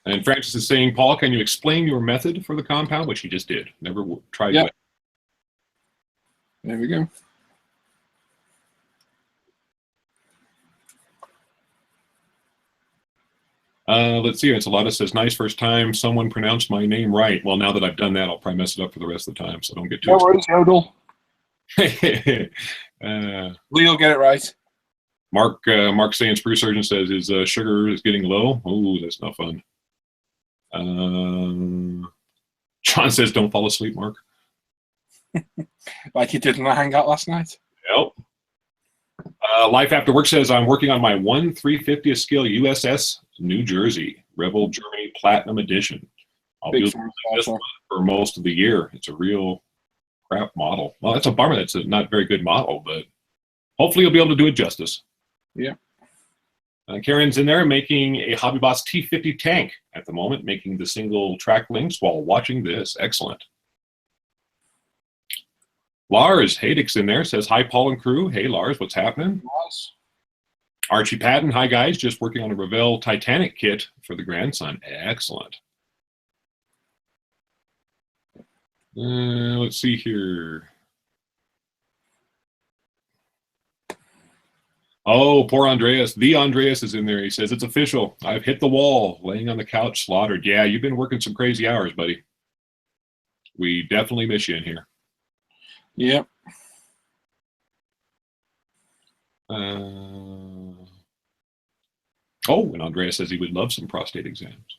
And Francis is saying, Paul, can you explain your method for the compound? Which he just did. Never tried Yep. yet. There we go. Let's see. Enchilada says, nice first time someone pronounced my name right. Well, now that I've done that, I'll probably mess it up for the rest of the time, so don't get too No worries, Yodel. excited. Lee'll get it right. Mark saying Spruce Surgeon says his sugar is getting low. Oh, that's not fun. John says, don't fall asleep, Mark. Like you did in the hangout last night. Yep. Life After Work says, I'm working on my 1/350th scale USS New Jersey, Rebel Germany Platinum Edition. I'll Big be fan this of one for most of the year. It's a real crap model. Well, that's a bummer. That's a not very good model, but hopefully you'll be able to do it justice. Yeah. Karen's in there making a Hobby Boss T50 tank at the moment, making the single track links while watching this. Excellent. Lars Haydick's in there, says, hi, Paul and crew. Hey, Lars, what's happening? Nice. Archie Patton, hi, guys. Just working on a Revell Titanic kit for the grandson. Excellent. Let's see here. Oh, poor Andreas. The Andreas is in there. He says, it's official. I've hit the wall, laying on the couch, slaughtered. Yeah, you've been working some crazy hours, buddy. We definitely miss you in here. Yep. Oh, and Andreas says he would love some prostate exams.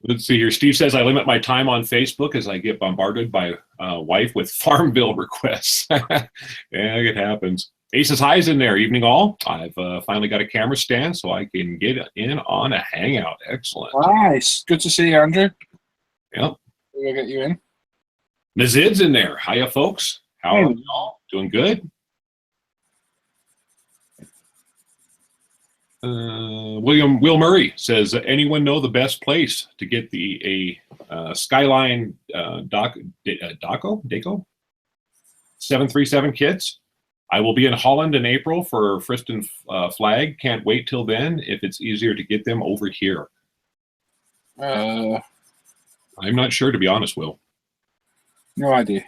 Let's see here. Steve says, I limit my time on Facebook as I get bombarded by wife with farm bill requests. Yeah, it happens. Aces High's in there. Evening all. I've finally got a camera stand so I can get in on a hangout. Excellent. Nice. Good to see you, Andrew. Yep. We'll get you in. Nazid's in there. Hiya, folks. How are y'all? Doing good? Will Murray says, anyone know the best place to get a Skyline Daco 737 kits? I will be in Holland in April for Friston Flag. Can't wait till then if it's easier to get them over here. I'm not sure, to be honest, Will. No idea.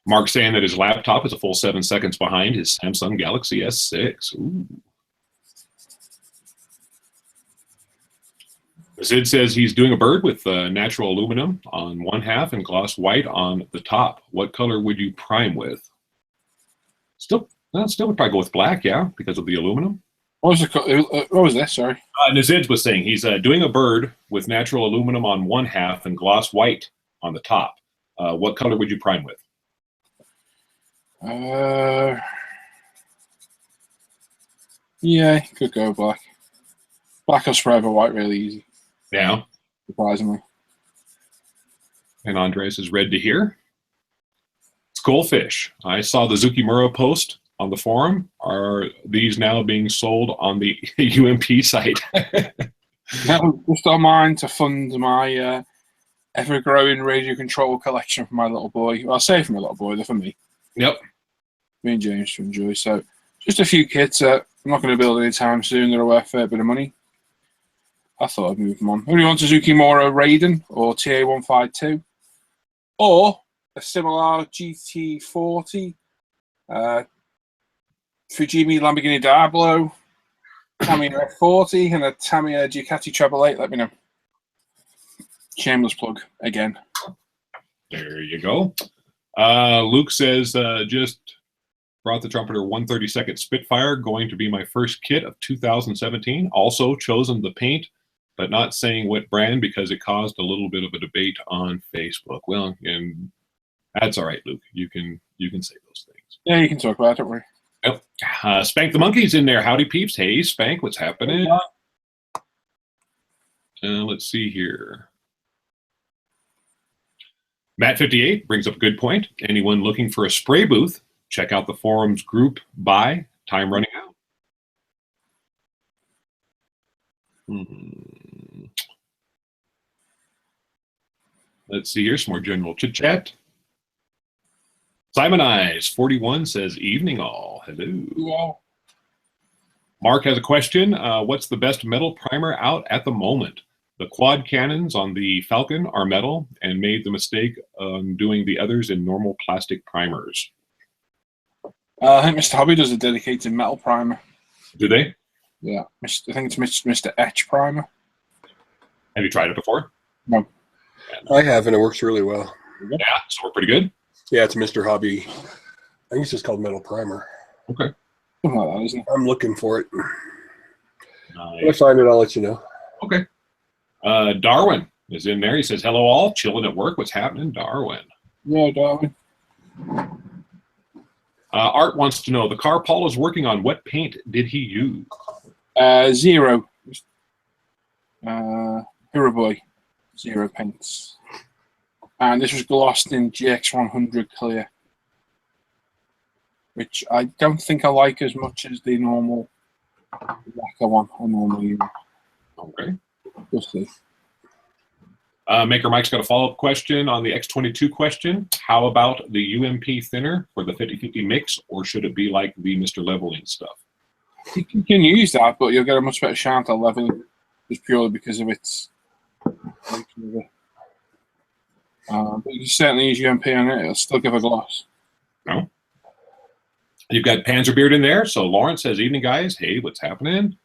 Mark saying that his laptop is a full 7 seconds behind his Samsung Galaxy S6. Ooh. Sid says he's doing a bird with natural aluminum on one half and gloss white on the top. What color would you prime with? Still would probably go with black, yeah, because of the aluminum. What was this? Sorry. Nazid was saying he's doing a bird with natural aluminum on one half and gloss white on the top. What color would you prime with? Yeah, could go black. Black or spray over white really easy. Yeah. Surprisingly. And Andres is red to hear. Skullfish. I saw the Zukimura post on the forum. Are these now being sold on the UMP site? No, just on mine to fund my ever-growing radio control collection for my little boy. Well, I say for my little boy, they're for me. Yep. Me and James to enjoy. So just a few kits. I'm not going to build anytime soon. They're worth a fair bit of money. I thought I'd move them on. Who do you want, Suzuki Moro Raiden or TA152? Or a similar GT40, Fujimi Lamborghini Diablo, Tamiya F40, and a Tamiya Ducati Treble 8? Let me know. Shameless plug again. There you go. Luke says, just brought the Trumpeter 132nd Spitfire, going to be my first kit of 2017. Also chosen the paint, but not saying what brand because it caused a little bit of a debate on Facebook. Well, and that's all right, Luke. You can say those things. Yeah, you can talk about it, don't worry. Yep. Spank the Monkey's in there. Howdy, peeps. Hey, Spank, what's happening? Let's see here. Matt58 brings up a good point. Anyone looking for a spray booth, check out the forums group by time running out. Let's see here, some more general chit chat. Simon Eyes 41 says, evening all. Hello. Yeah. Mark has a question. What's the best metal primer out at the moment? The quad cannons on the Falcon are metal and made the mistake on doing the others in normal plastic primers. I think Mr. Hobby does a dedicated metal primer. Do they? Yeah. I think it's Mr. Etch primer. Have you tried it before? No. I have, and it works really well. Yeah, so we're pretty good. Yeah, it's Mr. Hobby. I think it's just called Metal Primer. Okay. Something like that, isn't it? I'm looking for it. Nice. When I find it, I'll let you know. Okay. Darwin is in there. He says, hello all, chilling at work. What's happening, Darwin? Yeah, Darwin. Art wants to know, the car Paul is working on, what paint did he use? Zero. Hero Boy. Zero paints. And this was glossed in GX100 clear, which I don't think I like as much as the normal lacquer one I normally use. Okay. We'll see. Maker Mike's got a follow-up question on the X22 question. How about the UMP thinner for the 50-50 mix, or should it be like the Mr. Leveling stuff? You can use that, but you'll get a much better chance at leveling just purely because of its. But you can certainly use UMP on it. It'll still give a gloss. No. You've got Panzerbeard in there. So Lawrence says, evening, guys. Hey, what's happening?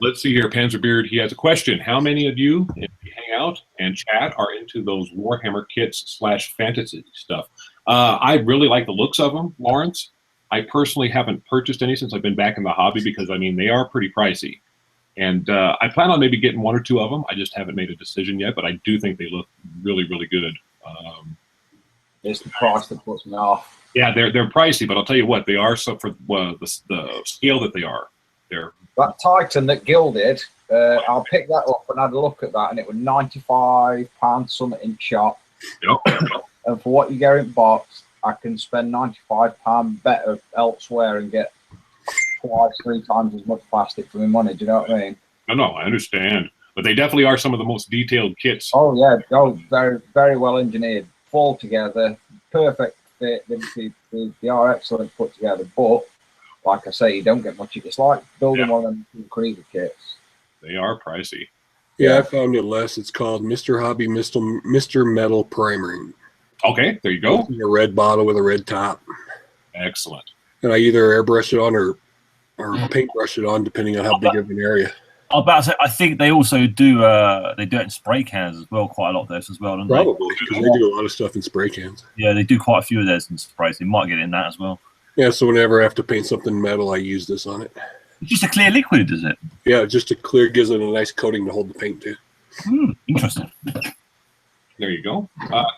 Let's see here, Panzerbeard. He has a question. How many of you, if you hang out and chat, are into those Warhammer kits / fantasy stuff? I really like the looks of them, Lawrence. I personally haven't purchased any since I've been back in the hobby because, I mean, they are pretty pricey. And I plan on maybe getting one or two of them. I just haven't made a decision yet, but I do think they look really, really good. It's the price that puts me off. Yeah, they're pricey, but I'll tell you what, they are so for the scale that they are. They're That Titan that Gil did, I picked that up and had a look at that, and it was £95 something in shop. Yep. And for what you get in box, I can spend £95 better elsewhere and get twice, 3 times as much plastic for my money. Do you know what I mean? No, I understand, but they definitely are some of the most detailed kits. Oh yeah, very, very well engineered, fall together, perfect fit. They are excellent put together, but like I say, you don't get much. It's like building one of them Krieger kits. They are pricey. Yeah, I found it less. It's called Mr. Hobby Mr. Metal Primering. Okay, there you go. It's in a red bottle with a red top. Excellent. And I either airbrush it on or paintbrush it on, depending on how big of an area. I'm about to say, I think they also do they do it in spray cans as well, quite a lot of those as well, don't Probably, because they do a lot of stuff in spray cans. Yeah, they do quite a few of those in sprays. They might get in that as well. Yeah, so whenever I have to paint something metal, I use this on it. It's just a clear liquid, is it? Yeah, just a clear gives it a nice coating to hold the paint to. Interesting. There you go.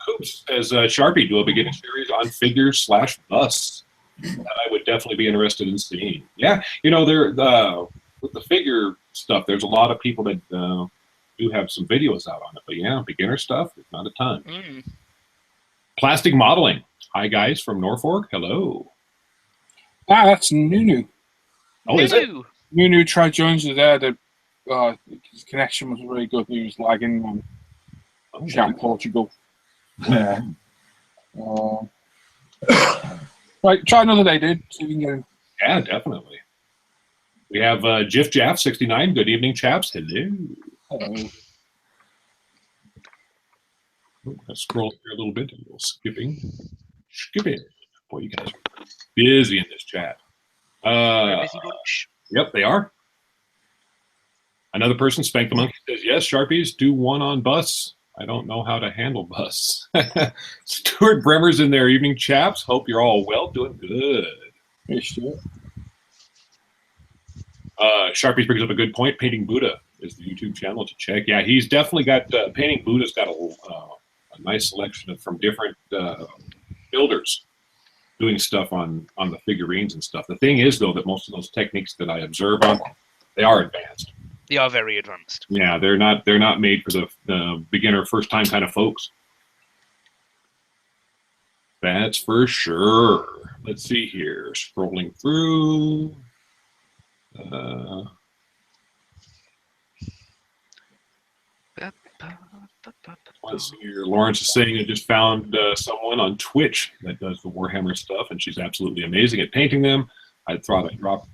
Coops says, Sharpie, do a beginning series on figures / busts. That I would definitely be interested in seeing. Yeah, you know, with the figure stuff, there's a lot of people that do have some videos out on it. But yeah, beginner stuff, there's not a ton. Plastic modeling. Hi, guys from Norfolk. Hello. Ah, that's Nunu. Oh, is it? Nunu tried joins us there. His connection was really good. He was lagging on chat in Portugal. Yeah. Right, try another day, dude. See if you can get him. Yeah, definitely. We have Jiff Jaff 69. Good evening, chaps. Hello. Hello. Let's scroll here a little bit. A little skipping. Boy, you guys are busy in this chat. Busy bunch. Yep, they are. Another person, Spank the Monkey, says, yes, Sharpies, do one on bus. I don't know how to handle bus. Stuart Bremer's in there. Evening, chaps. Hope you're all well. Doing good. Hey, Stuart. Sharpies brings up a good point. Painting Buddha is the YouTube channel to check. Yeah, he's definitely got, Painting Buddha's got a nice selection from different builders doing stuff on the figurines and stuff. The thing is, though, that most of those techniques that I observe on, they are advanced. They are very advanced. Yeah, they're not made for the beginner, first time kind of folks. That's for sure. Let's see here. Scrolling through. Let's see here. Lawrence is saying I just found someone on Twitch that does the Warhammer stuff, and she's absolutely amazing at painting them. I thought I'd drop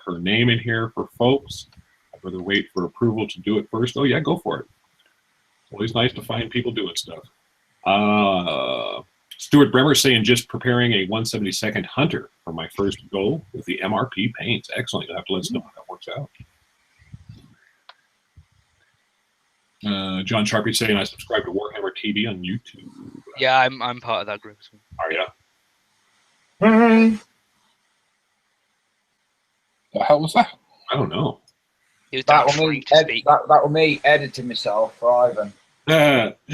her name in here for folks. I'd rather wait for approval to do it first. Oh, yeah, go for it. It's always nice to find people doing stuff. Stuart Bremer saying just preparing a 1/72 Hunter for my first go with the MRP paints. Excellent. You'll have to let us know how that works out. John Sharpie saying I subscribe to Warhammer TV on YouTube. Yeah, I'm part of that group. Are you? The hell was that? I don't know. He was That down was trying me. to speak. That was me editing myself for Ivan.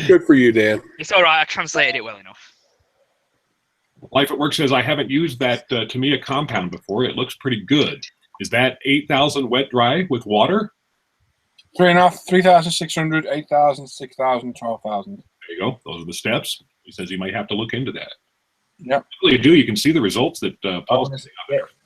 Good for you, Dan. It's all right. I translated it well enough. Life at Work says I haven't used that Tamiya compound before. It looks pretty good. Is that 8,000 wet dry with water? 3.5, 3,600, 8,000, 6,000, 12,000. There you go. Those are the steps. He says you might have to look into that. Yep. Well, you do. You can see the results that Paul's Honestly,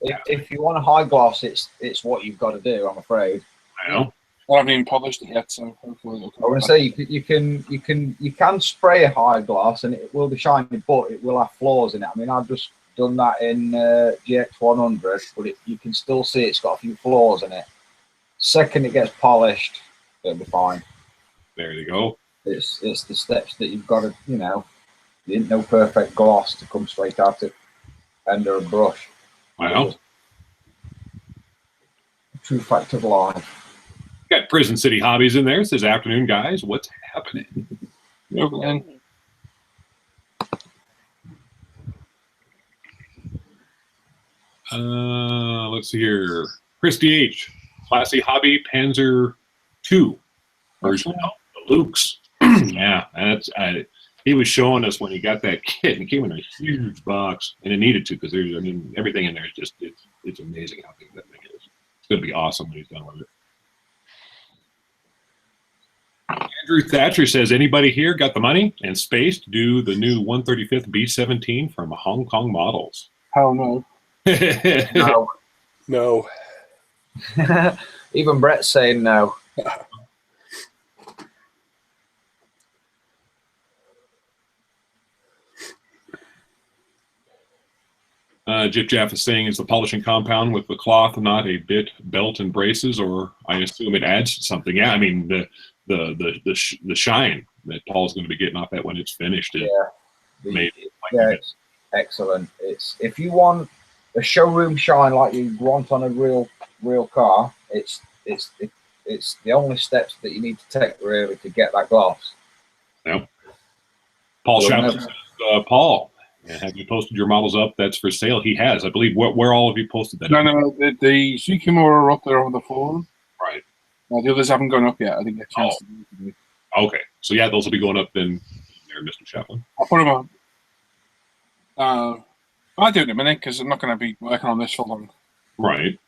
if you want a high gloss, it's what you've got to do. I'm afraid. I know. I haven't even polished it yet, so hopefully it'll come I want to say you can spray a high gloss and it will be shiny, but it will have flaws in it. I mean, I've just done that in GX100, but you can still see it's got a few flaws in it. Second it gets polished, it'll be fine. There you go. It's the steps that you've got to, you ain't no perfect gloss to come straight out it under a brush. Wow. True fact of life. Got Prison City Hobbies in there. It says, afternoon, guys. What's happening? Let's see here. Christy H. Classy Hobby Panzer 2 version of the Lukes. Yeah, that's he was showing us when he got that kit, and it came in a huge box, and it needed to because everything in there is just it's amazing how big that thing is. It's going to be awesome when he's done with it. Andrew Thatcher says, anybody here got the money and space to do the new 135th B-17 from Hong Kong models? Hell no. No. No. Even Brett's saying no. Jip Jaff is saying, is the polishing compound with the cloth not a bit belt and braces, or I assume it adds something? Yeah, I mean the shine that Paul's going to be getting off that when it's finished is amazing. It's excellent. It's if you want a showroom shine like you want on a real car, it's the only steps that you need to take really to get that gloss. Yep. Paul Schaff says, Paul, have you posted your models up? That's for sale. He has, I believe. Where all of you posted that? No. The Sukimura are up there on the forum. Right. The others haven't gone up yet. I didn't get a chance to do it. Okay. So yeah, those will be going up then there, Mr. Chaplin. I'll put them on. I'll do it in a minute because I'm not going to be working on this for long. Right.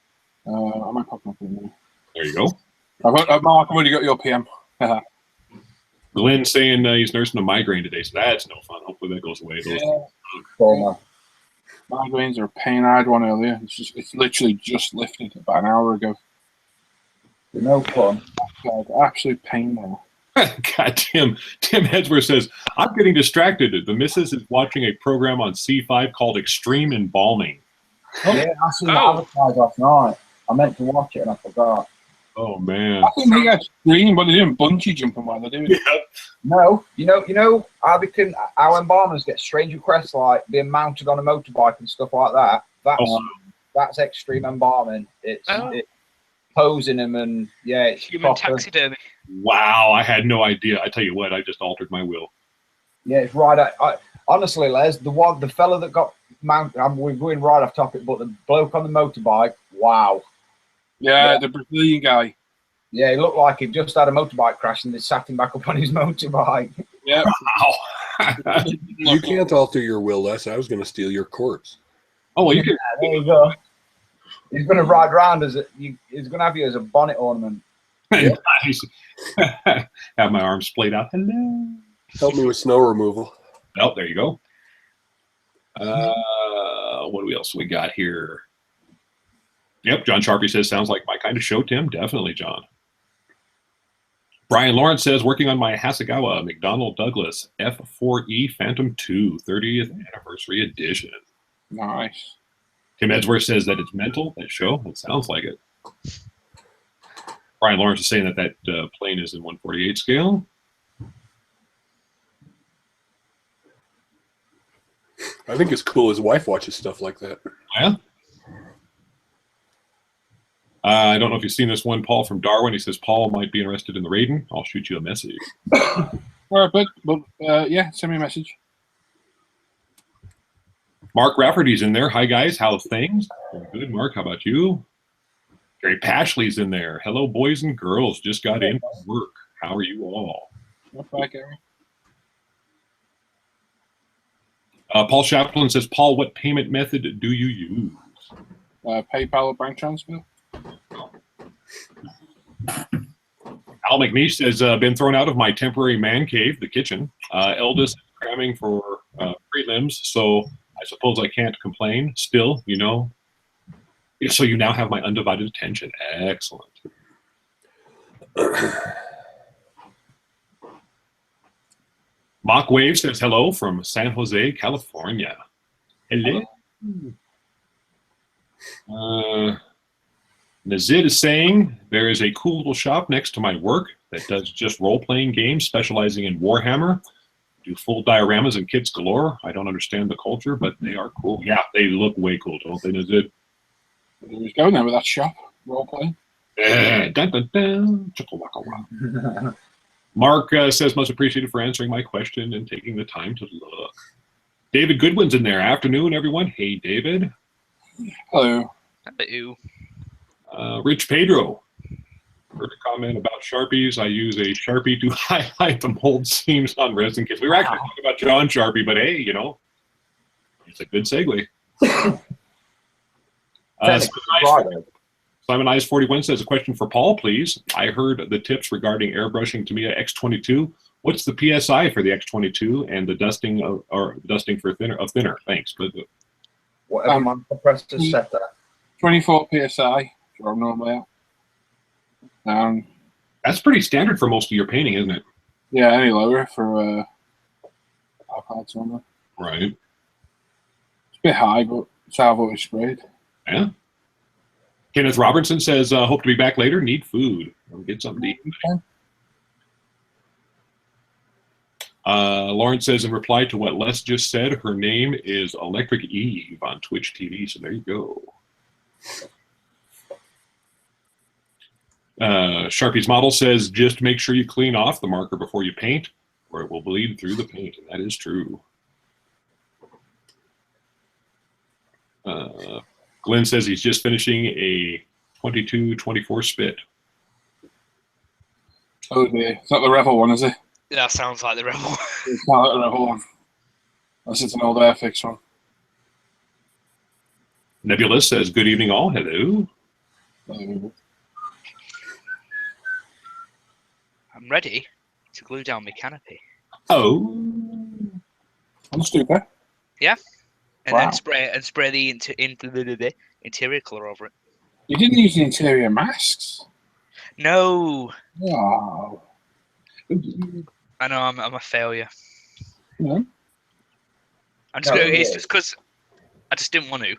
I might pop them up in a minute. There you go. Mark, I've already got your PM. Glenn saying he's nursing a migraine today, so that's no fun. Hopefully that goes away. Former. Migraines are a pain. I had one earlier. It's literally just lifted about an hour ago. No fun. God, absolute pain now. God, Tim Hedsworth says, I'm getting distracted. The missus is watching a program on C5 called Extreme Embalming. Yeah, I seen that advertised last night. I meant to watch it and I forgot. Oh, man. I think they got Extreme, but they're doing bungee jumping while they're doing it. Yeah. No, you know, our embalmers get strange requests like being mounted on a motorbike and stuff like that. That's extreme embalming. It's posing them and it's human proper. taxidermy. Wow, I had no idea. I tell you what, I just altered my will. Yeah, it's right. Honestly, Les, the fella that got mounted. We're going right off topic, but the bloke on the motorbike. Wow. Yeah, the Brazilian guy. Yeah, he looked like he just had a motorbike crash and they sat him back up on his motorbike. Yeah. Wow. You can't alter your will, Les. I was going to steal your corpse. Oh, well, you can. There you go. He's going to ride around he's going to have you as a bonnet ornament. Nice. Have my arms splayed out. Hello. Help me with snow removal. Oh, there you go. What else we got here? Yep, John Sharpie says, sounds like my kind of show, Tim. Definitely, John. Brian Lawrence says, working on my Hasegawa McDonnell Douglas F4E Phantom 2 30th Anniversary Edition. Nice. Tim Edgeworth says that it's mental, that show. It sounds like it. Brian Lawrence is saying that plane is in 1/48 scale. I think it's cool his wife watches stuff like that. Yeah. I don't know if you've seen this one, Paul from Darwin. He says, Paul might be interested in the Raiden. I'll shoot you a message. All right, but yeah, send me a message. Mark Rafferty's in there. Hi, guys. How's things? Good, Mark. How about you? Gary Pashley's in there. Hello, boys and girls. Just got in from work. How are you all? Not bad, Gary. Paul Chaplin says, Paul, what payment method do you use? PayPal or bank transfer. Al McNeish says, been thrown out of my temporary man cave, the kitchen. Eldest is cramming for prelims, so I suppose I can't complain. Still, you know. So you now have my undivided attention. Excellent. Mock Wave says hello from San Jose, California. Hello. Nazid is saying there is a cool little shop next to my work that does just role-playing games specializing in Warhammer. Do full dioramas and kits galore. I don't understand the culture, but they are cool. Yeah, they look way cool, don't they, Nazid? Who's going there with that shop? Role-playing. Dun, dun, dun. Chicka-wacka-wah. Mark says, much appreciated for answering my question and taking the time to look. David Goodwin's in there. Afternoon, everyone. Hey, David. Hello. Hello. Rich Pedro. Heard a comment about Sharpies. I use a Sharpie to highlight the mold seams on resin kits. We were actually talking about John Sharpie, but hey, you know, it's a good segue. Simon Eyes 41 says, a question for Paul, please. I heard the tips regarding airbrushing Tamiya X22. What's the PSI for the X22 and the dusting or dusting for thinner? Thanks. But whatever my compressor set that. 24 psi. Sure, I'm normally out. That's pretty standard for most of your painting, isn't it? Yeah, any lower for iPads on Right. It's a bit high, but it's how I've always sprayed. Yeah. Kenneth Robertson says, hope to be back later. Need food. I'll get something to eat. Okay. Lauren says, in reply to what Les just said, her name is Electric Eve on Twitch TV. So there you go. Sharpie's model says, just make sure you clean off the marker before you paint, or it will bleed through the paint. And that is true. Glenn says he's just finishing a 22-24 spit. Oh dear. It's not the Revel one, is it? That sounds like the Rebel. It's not the Revel one. Unless it's an old Airfix one. Nebula says, good evening all. Hello. I'm ready to glue down my canopy. Oh. I'm stupid. Yeah. and Wow. then spray the interior color over it. You didn't use the interior masks. No, Oh. I know I'm a failure. Yeah. It's just because I just didn't want to.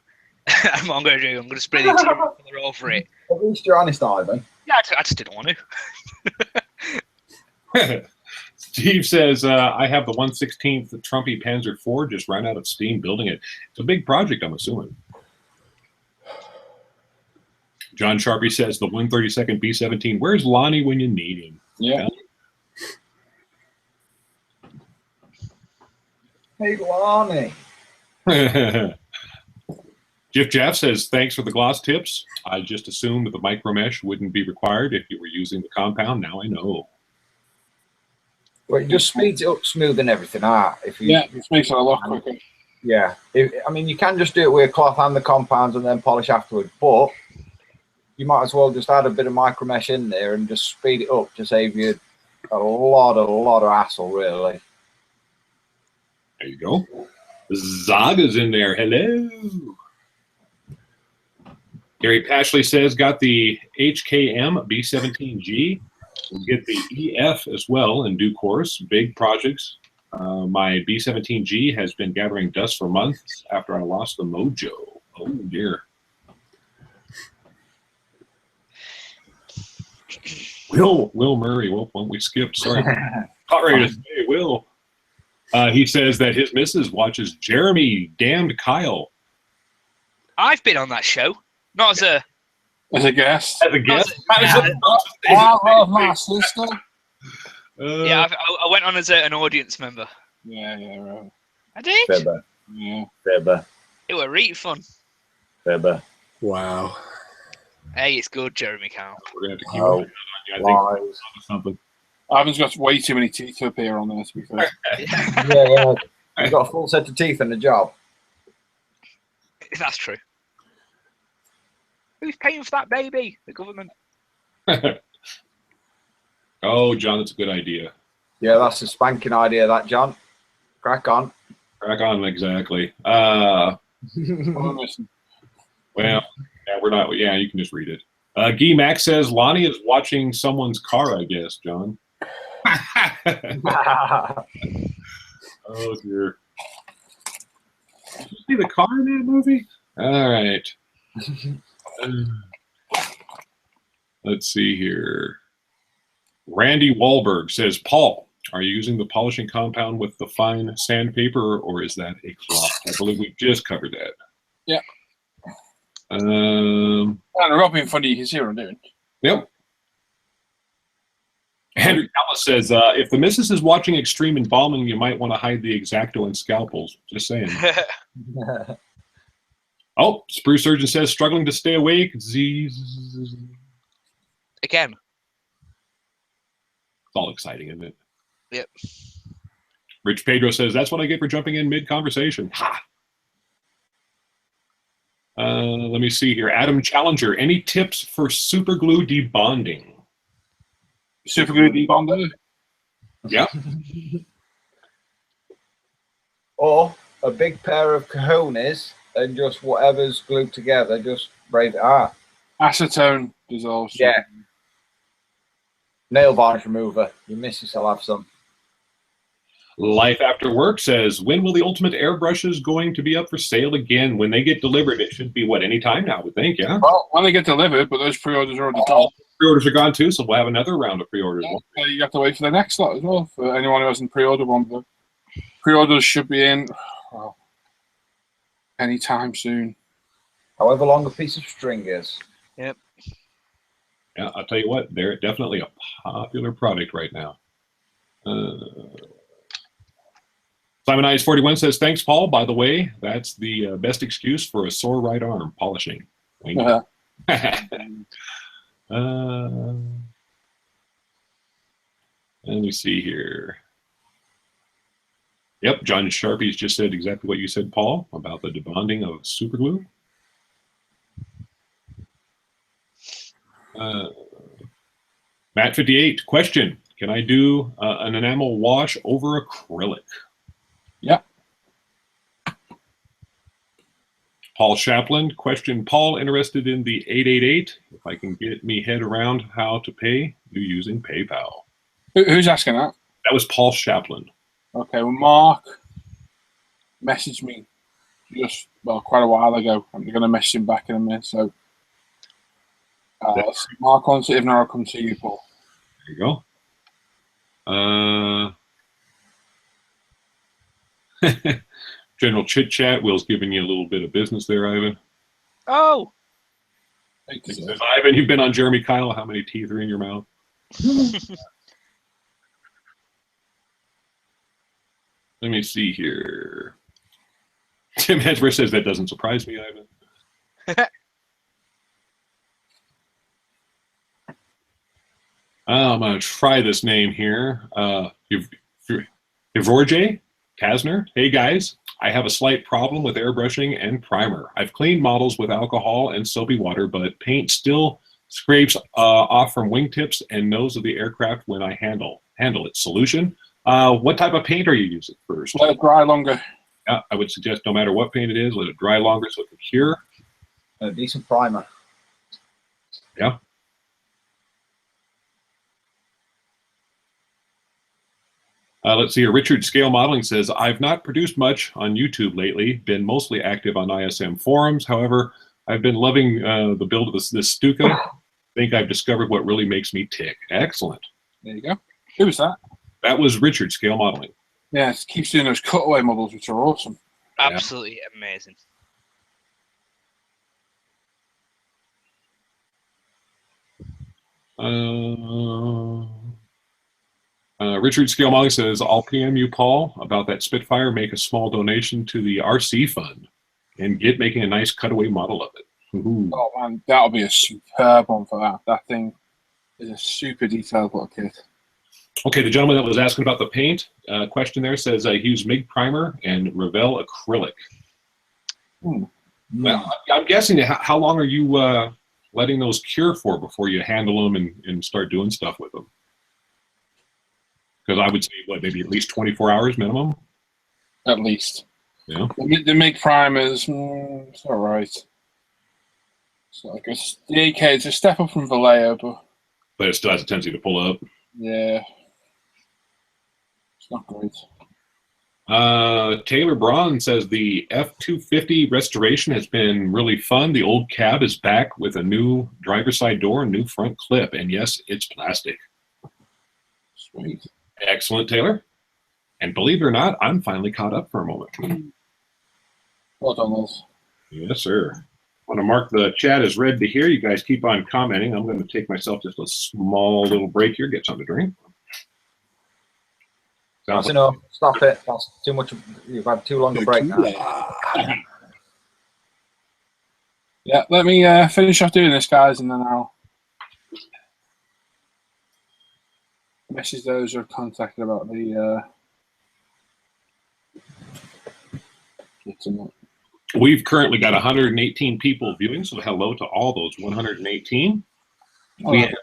I'm going to do. I'm going to spray the interior color over it. At least you're honest, Ivan. Yeah, I just didn't want to. Steve says, I have the 1/16th Trumpy Panzer IV, just ran out of steam building it. It's a big project, I'm assuming. John Sharpie says, the 132nd B-17, where's Lonnie when you need him? Yeah. Hey, Lonnie. Jeff Jaff says, thanks for the gloss tips. I just assumed that the micro mesh wouldn't be required if you were using the compound. Now I know. Well, it just speeds it up, smoothing everything out. If you, It makes it a lot quicker. Yeah. I mean, you can just do it with a cloth and the compounds and then polish afterward, but you might as well just add a bit of micro mesh in there and just speed it up to save you a lot of hassle, really. There you go. Zaga's in there. Hello. Gary Pashley says, got the HKM B-17G. We'll get the EF as well in due course. Big projects. My B-17G has been gathering dust for months after I lost the mojo. Oh, dear. Will Murray. Well, one we skipped. Sorry. Not ready to say Will. He says that his missus watches Jeremy Damned Kyle. I've been on that show, not as a guest. As a guest? I love my sister. Yeah, I went on as an audience member. Yeah, right. I did. Fibber. Yeah. Fibber. It was really fun. Fibber. Wow. Hey, it's good, Jeremy Kyle. We're going to have to keep Oh, working on it. I think lies. something. Ivan's got way too many teeth up here on there, to be fair. Yeah. You've got a full set of teeth in the job. That's true. Who's paying for that baby? The government. Oh, John, that's a good idea. Yeah, that's a spanking idea, that, John. Crack on. Crack on, exactly. Well, yeah, we're not. Yeah, you can just read it. Guy Max says Lonnie is watching someone's car, I guess, John. Oh, dear. Did you see the car in that movie? All right. Let's see here. Randy Wahlberg says, Paul, are you using the polishing compound with the fine sandpaper, or is that a cloth? I believe we just covered that. Yeah. Um, Rob being funny, you can see what I'm doing. Yep. Andrew Callis says, if the missus is watching Extreme Embalming, you might want to hide the X-Acto and scalpels. Just saying. Oh, Spruce Surgeon says, struggling to stay awake. Again. It's all exciting, isn't it? Yep. Rich Pedro says, that's what I get for jumping in mid-conversation. Ha! Let me see here. Adam Challenger, any tips for super glue debonding? Super glue debonder? Yeah. Or a big pair of cojones and just whatever's glued together, just braid it out. Acetone dissolves. Yeah. Nail varnish remover. Your missus will have some. Life After Work says, when will the Ultimate airbrushes going to be up for sale again? When they get delivered, it should be, what, any time now, I would think, yeah? Well, when they get delivered, but those pre-orders are already gone. Pre-orders are gone too, so we'll have another round of pre-orders. Yeah, you have to wait for the next lot as well, for anyone who hasn't pre-ordered one. But pre-orders should be in anytime soon. However long a piece of string is. Yep. Yeah, I'll tell you what, they're definitely a popular product right now. Simon Eyes 41 says, thanks, Paul. By the way, that's the best excuse for a sore right arm polishing. Thank you. Let me see here. Yep, John Sharpie's just said exactly what you said, Paul, about the debonding of super glue. Matt 58, question. Can I do an enamel wash over acrylic? Yeah. Paul Chaplin, question, Paul, interested in the 888, if I can get me head around how to pay you using PayPal. Who's asking that? That was Paul Chaplin. Okay, well, Mark messaged me just, quite a while ago. I'm going to message him back in a minute. So, Mark wants it. If not, I'll come to you, Paul. There you go. General chit chat. Will's giving you a little bit of business there, Ivan. Oh, He says, Ivan, you've been on Jeremy Kyle. How many teeth are in your mouth? Let me see here. Tim Hedgeworth says that doesn't surprise me, Ivan. I'm going to try this name here. Ivorje Kasner. Hey, guys. I have a slight problem with airbrushing and primer. I've cleaned models with alcohol and soapy water, but paint still scrapes off from wingtips and nose of the aircraft when I handle it. Solution? What type of paint are you using first? Let it dry longer. Yeah, I would suggest no matter what paint it is, let it dry longer so it can cure. A decent primer. Yeah. Let's see here. Richard Scale Modeling says, I've not produced much on YouTube lately, been mostly active on ISM forums. However, I've been loving the build of this Stuka. I think I've discovered what really makes me tick. Excellent. There you go. Who was that? That was Richard Scale Modeling. Yeah, it keeps doing those cutaway models, which are awesome. absolutely amazing. Richard Scale Modeling says, I'll PM you, Paul, about that Spitfire. Make a small donation to the RC fund and get making a nice cutaway model of it. Ooh. Oh, man, that'll be a superb one for that. That thing is a super detailed little kit. Okay, the gentleman that was asking about the paint question there says he used MIG primer and Revell acrylic. Well, I'm guessing, how long are you letting those cure for before you handle them and start doing stuff with them? Because I would say, what, maybe at least 24 hours minimum? At least. Yeah. The MIG primers, it's all right. It's like the AK, it's a step up from Vallejo, But it still has a tendency to pull up. yeah, it's not great. Taylor Braun says the F-250 restoration has been really fun. The old cab is back with a new driver's side door and new front clip. And yes, it's plastic. Sweet. Excellent, Taylor. And believe it or not, I'm finally caught up for a moment. Well done, Liz. Yes, sir. I want to mark the chat as read to hear. You guys keep on commenting. I'm going to take myself just a small little break here, get something to drink. That's enough. Stop it. That's too much. You've had too long a break now. Yeah, let me finish off doing this, guys, and then I'll message those who are contacted about the We've currently got 118 people viewing, so hello to all those 118. We have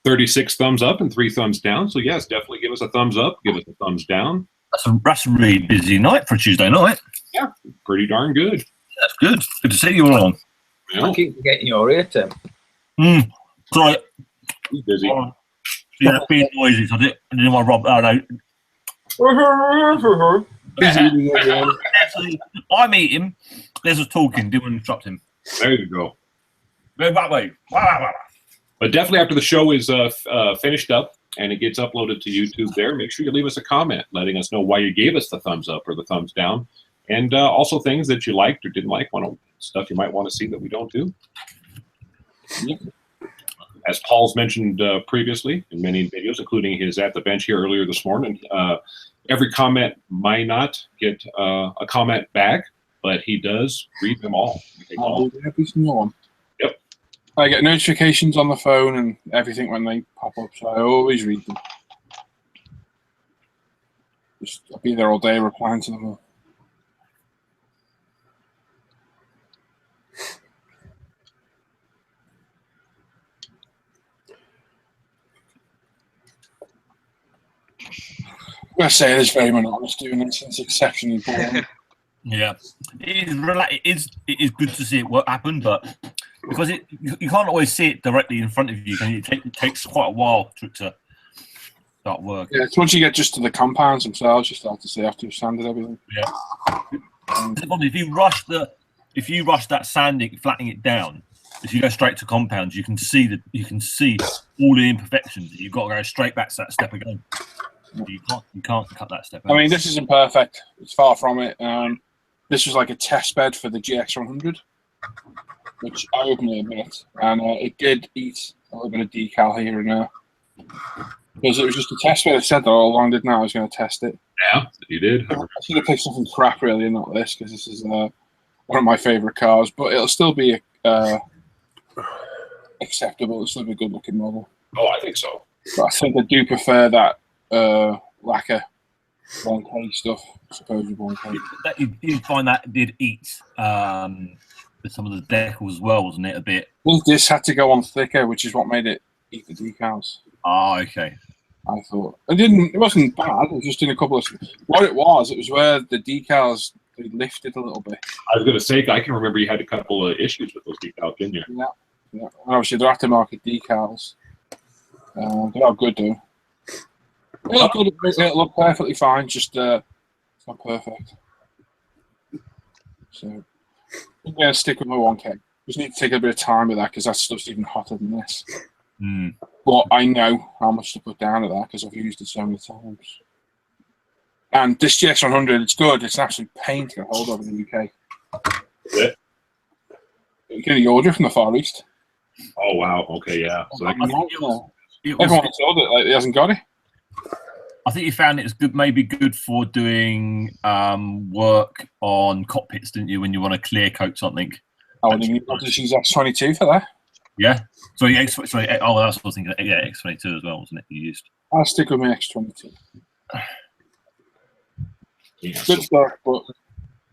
36 thumbs up and 3 thumbs down, so yes, definitely give us a thumbs up, give us a thumbs down. That's a really busy night for a Tuesday night. Yeah, pretty darn good. That's good. Good to see you all on. Yeah. I keep forgetting your ear, Tim. Sorry. He's busy. Yeah, being noisy. So I didn't want to rob. Actually, I'm eating. There's us talking. Didn't want to interrupt him. There you go. Go that way. But definitely after the show is finished up and it gets uploaded to YouTube there, make sure you leave us a comment letting us know why you gave us the thumbs up or the thumbs down. And also things that you liked or didn't like, stuff you might want to see that we don't do. Yep. As Paul's mentioned previously in many videos, including his At the Bench here earlier this morning, every comment might not get a comment back, but he does read them all. Every single one. Yep. I get notifications on the phone and everything when they pop up, so I always read them. I'll be there all day replying to them all. I'm going to say it is very monotonous doing this. It's exceptionally boring. Yeah, it is good to see it happen, but because you can't always see it directly in front of you, and it takes quite a while to start working. Yeah, it's once you get just to the compounds themselves, you start to see after you've sanded everything. Yeah. If you rush that sanding, flattening it down, if you go straight to compounds, you can see all the imperfections. You've got to go straight back to that step again. You can't cut that step out. I mean, this isn't perfect. It's far from it. This was like a test bed for the GX100, which I openly admit, and it did eat a little bit of decal here and there. Because it was just a test bed. I said that all along, didn't I? I was going to test it. Yeah, you did. I should have picked something crap, really, and not this, because this is one of my favourite cars. But it'll still be acceptable. It'll still be a good-looking model. Oh, I think so. But I think I do prefer that lacquer 1K stuff, supposed 1K. You find that did eat some of the decals as well, wasn't it? A bit. Well, this had to go on thicker, which is what made it eat the decals. Oh, okay. I thought it wasn't bad. It was just in a couple of. What it was where the decals they lifted a little bit. I was going to say, I can remember you had a couple of issues with those decals, didn't you? Yeah. And obviously they're aftermarket decals. They are good though. They look good. They look perfectly fine. Just it's not perfect. So I'm gonna stick with my 1K. Just need to take a bit of time with that because that stuff's even hotter than this. Mm. But I know how much to put down at that because I've used it so many times. And this GX100, it's good. It's an absolute pain to get hold of in the UK. Yeah. You can order from the Far East. Oh, wow. Okay, yeah. So Everyone that's ordered it, like, he hasn't got it. I think you found it was good, maybe good for doing work on cockpits, didn't you, when you want to clear coat something? I would need to use X22 for that. Yeah. Sorry, that's what I was thinking. Yeah, X22 as well, wasn't it? You used. I'll stick with my X22. yeah, Good stuff, but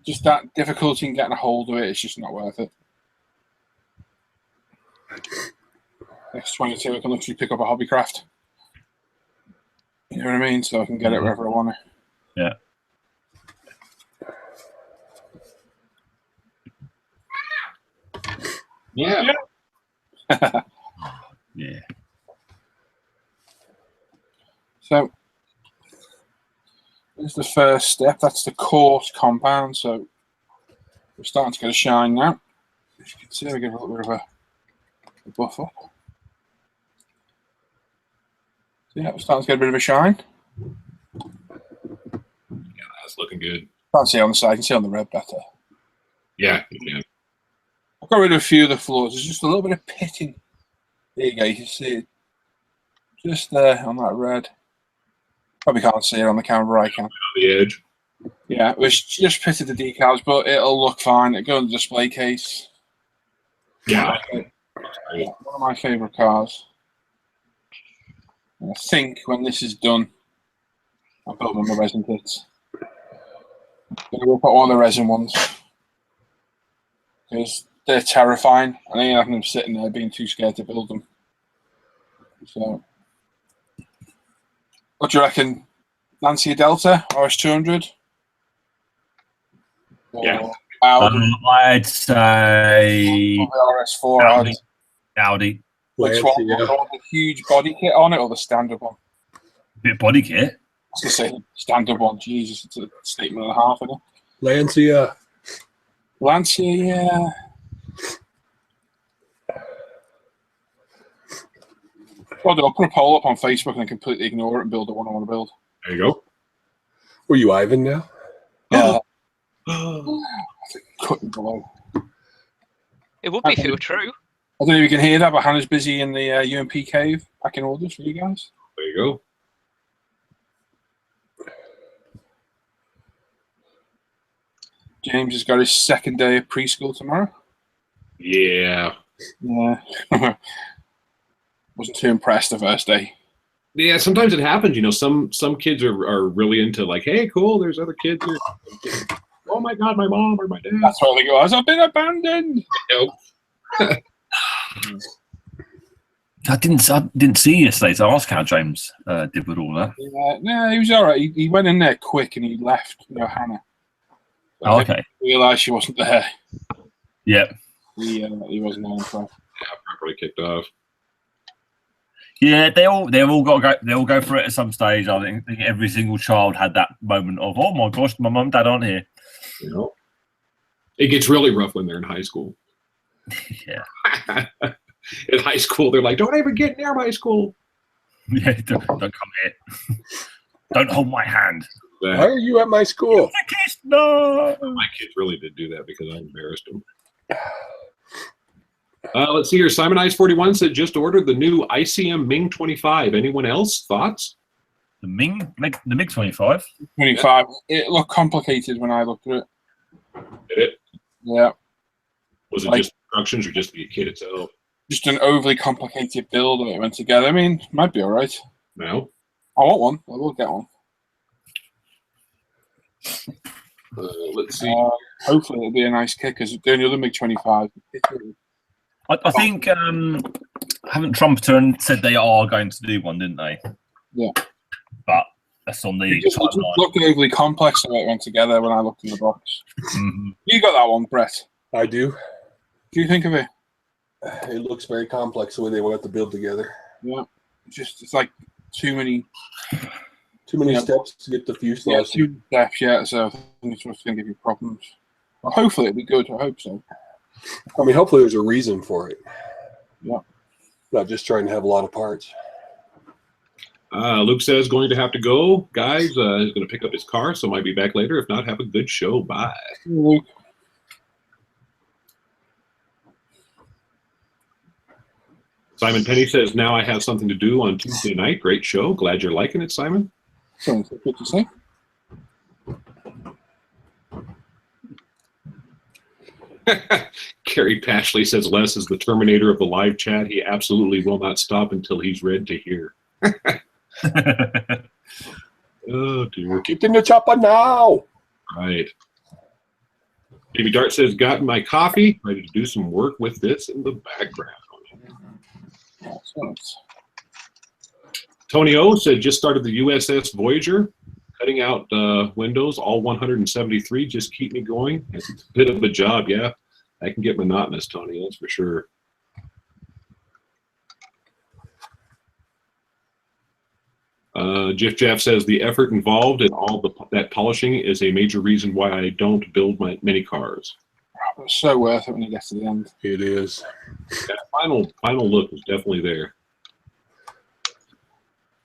just that difficulty in getting a hold of it, it's just not worth it. X22, I can literally pick up a hobbycraft. You know what I mean? So I can get it wherever I want it. Yeah. Yeah. Yeah. So there's the first step. That's the coarse compound. So we're starting to get a shine now. As you can see, we get a little bit of a buff up. So yeah, we're starting to get a bit of a shine. Yeah, that's looking good. Can't see on the side. I can see on the red better. Yeah, you can. I've got rid of a few of the floors. There's just a little bit of pitting. There you go. You can see it just there on that red. Probably can't see it on the camera. I can. On the edge. Yeah, it's just pitted the decals, but it'll look fine. It'll go in the display case. Yeah. One of my favourite cars. And I think when this is done, I'll build them the resin kits. We'll put one of the resin ones. Because they're terrifying. I ain't having them sitting there being too scared to build them. So, what do you reckon? Lancia Delta, RS200? Yeah. I'd say RS4 Audi. Which one? Yeah. The huge body kit on it or the standard one? Bit of body kit. I was going to say standard one. Jesus, it's a statement and a half, isn't it? Lancia. Lancia, yeah. Well, I'll put a poll up on Facebook and completely ignore it and build the one I want to build. There you go. Were you Ivan now? Yeah. Cutting below. It would be if it were true. I don't know if you can hear that, but Hannah's busy in the UMP cave packing orders for you guys. There you go. James has got his second day of preschool tomorrow. Yeah. Yeah. Wasn't too impressed the first day. Yeah, sometimes it happens. You know, some kids are really into like, hey, cool, there's other kids here. Oh my God, my mom or my dad. That's where they go, I've been abandoned. I didn't see you yesterday, so I asked how James did with all that. Yeah, no, he was all right. He went in there quick and he left, Hannah. Oh, okay. Realised she wasn't there. Yeah. He wasn't there. So. Yeah, properly kicked off. Yeah, they've all got to go. They all go through it at some stage. I think every single child had that moment of, oh my gosh, my mum and dad aren't here. You know, it gets really rough when they're in high school. Yeah. In high school, they're like, "Don't ever get near my school." Yeah, don't come here. Don't hold my hand. Why are you at my school? Kiss, no. My kids really did do that because I embarrassed them. Let's see here. Simon Ice 41 said just ordered the new ICM Ming 25. Anyone else? Thoughts? The MiG 25. 25. It looked complicated when I looked at it. Did it? Yeah. Was it Like- just instructions or just the kit itself? Just an overly complicated build of it went together. I mean, it might be all right. No. I want one. I will get one. Let's see. Hopefully it'll be a nice kick because the only other MiG-25. I think haven't Trumpeter and said they are going to do one, didn't they? Yeah. But that's on the It just timeline. looked overly complex the way it went together when I looked in the box. Mhm. You got that one, Brett. I do. What do you think of it? It looks very complex the way they want it to build together. Yeah. It's like too many steps to get the fuselage. too steps, yeah, so I think it's just going to give you problems. But hopefully it'll be good. I hope so. I mean, hopefully there's a reason for it. Yeah. Not just trying to have a lot of parts. Luke says going to have to go. Guys, he's going to pick up his car, so might be back later. If not, have a good show. Bye. Luke. Simon Penny says, now I have something to do on Tuesday night. Great show. Glad you're liking it, Simon. Something good to say. Carrie Pashley says, Les is the Terminator of the live chat. He absolutely will not stop until he's read to hear. Oh, dear. Get in the chopper now. Right. Jamie Dart says, gotten my coffee. Ready to do some work with this in the background. Excellent. Tony O said, just started the USS Voyager. Cutting out windows, all 173. Just keep me going. It's a bit of a job, yeah. I can get monotonous, Tony, that's for sure. Jiff Jaff says, the effort involved in all that polishing is a major reason why I don't build many cars. It's so worth it when you get to the end. It is. That final look was definitely there.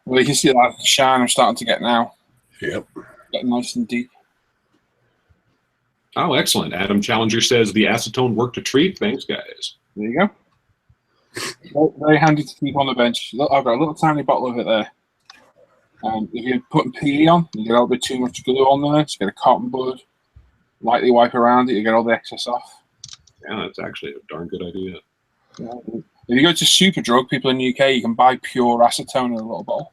Well, you can see that shine I'm starting to get now. Yep. Getting nice and deep. Oh, excellent. Adam Challenger says, the acetone worked a treat. Thanks, guys. There you go. Very handy to keep on the bench. Look, I've got a little tiny bottle of it there. If you're putting PE on, you get a little bit too much glue on there. Just get a cotton bud, lightly wipe around it, you get all the excess off. Yeah, that's actually a darn good idea. Yeah. If you go to Superdrug, people in the UK, you can buy pure acetone in a little bottle.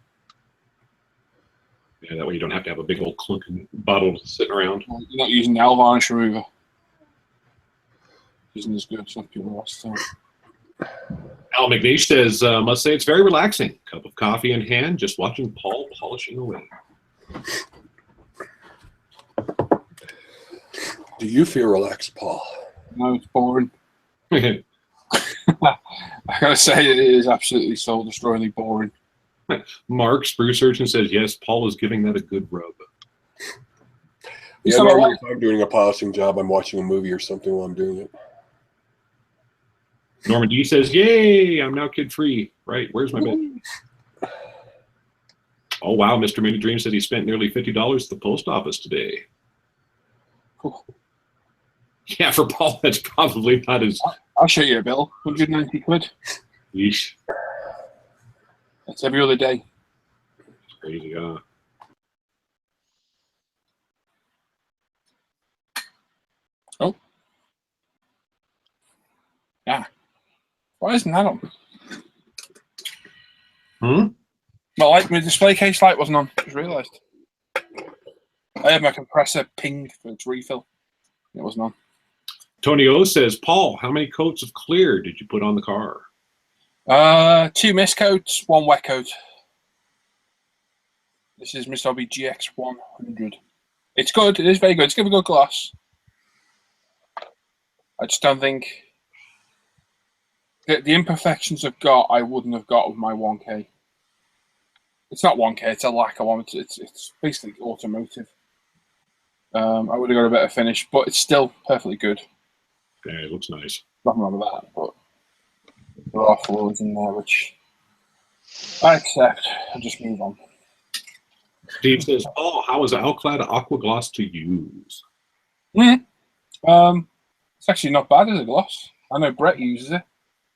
Yeah, that way you don't have to have a big old clunking bottle sitting around. You're not using nail varnish remover. Using as good, it's not pure acetone. Al McNeish says, must say it's very relaxing. Cup of coffee in hand, just watching Paul polishing away. Do you feel relaxed, Paul? No, it's boring. I gotta say, it is absolutely soul-destroyingly boring. Mark Spruce Urchin says, yes, Paul is giving that a good rub. Yeah, normally if I'm doing a polishing job, I'm watching a movie or something while I'm doing it. Norman D says, yay, I'm now kid-free. Right, where's my bed? Oh, wow, Mr. Mini Dream said he spent nearly $50 at the post office today. Cool. Yeah, for Paul, that's probably not as... I'll show you a bill. 190 quid. Yeesh. That's every other day. It's crazy, huh? Oh. Yeah. Why isn't that on? My light, my display case light wasn't on. I just realised. I had my compressor pinged for its refill. It wasn't on. Tony O says, Paul, how many coats of clear did you put on the car? 2 mist coats, 1 wet coat. This is Miss Hobby GX100. It's good. It is very good. It's got a good gloss. I just don't think the imperfections I've got, I wouldn't have got with my 1K. It's not 1K, it's a lack of one. It's basically automotive. I would have got a better finish, but it's still perfectly good. Yeah, it looks nice. Nothing wrong with that, but there are flaws in there which I accept and just move on. Steve says, "Oh, how is Alclad Aqua Gloss to use?" It's actually not bad as a gloss. I know Brett uses it.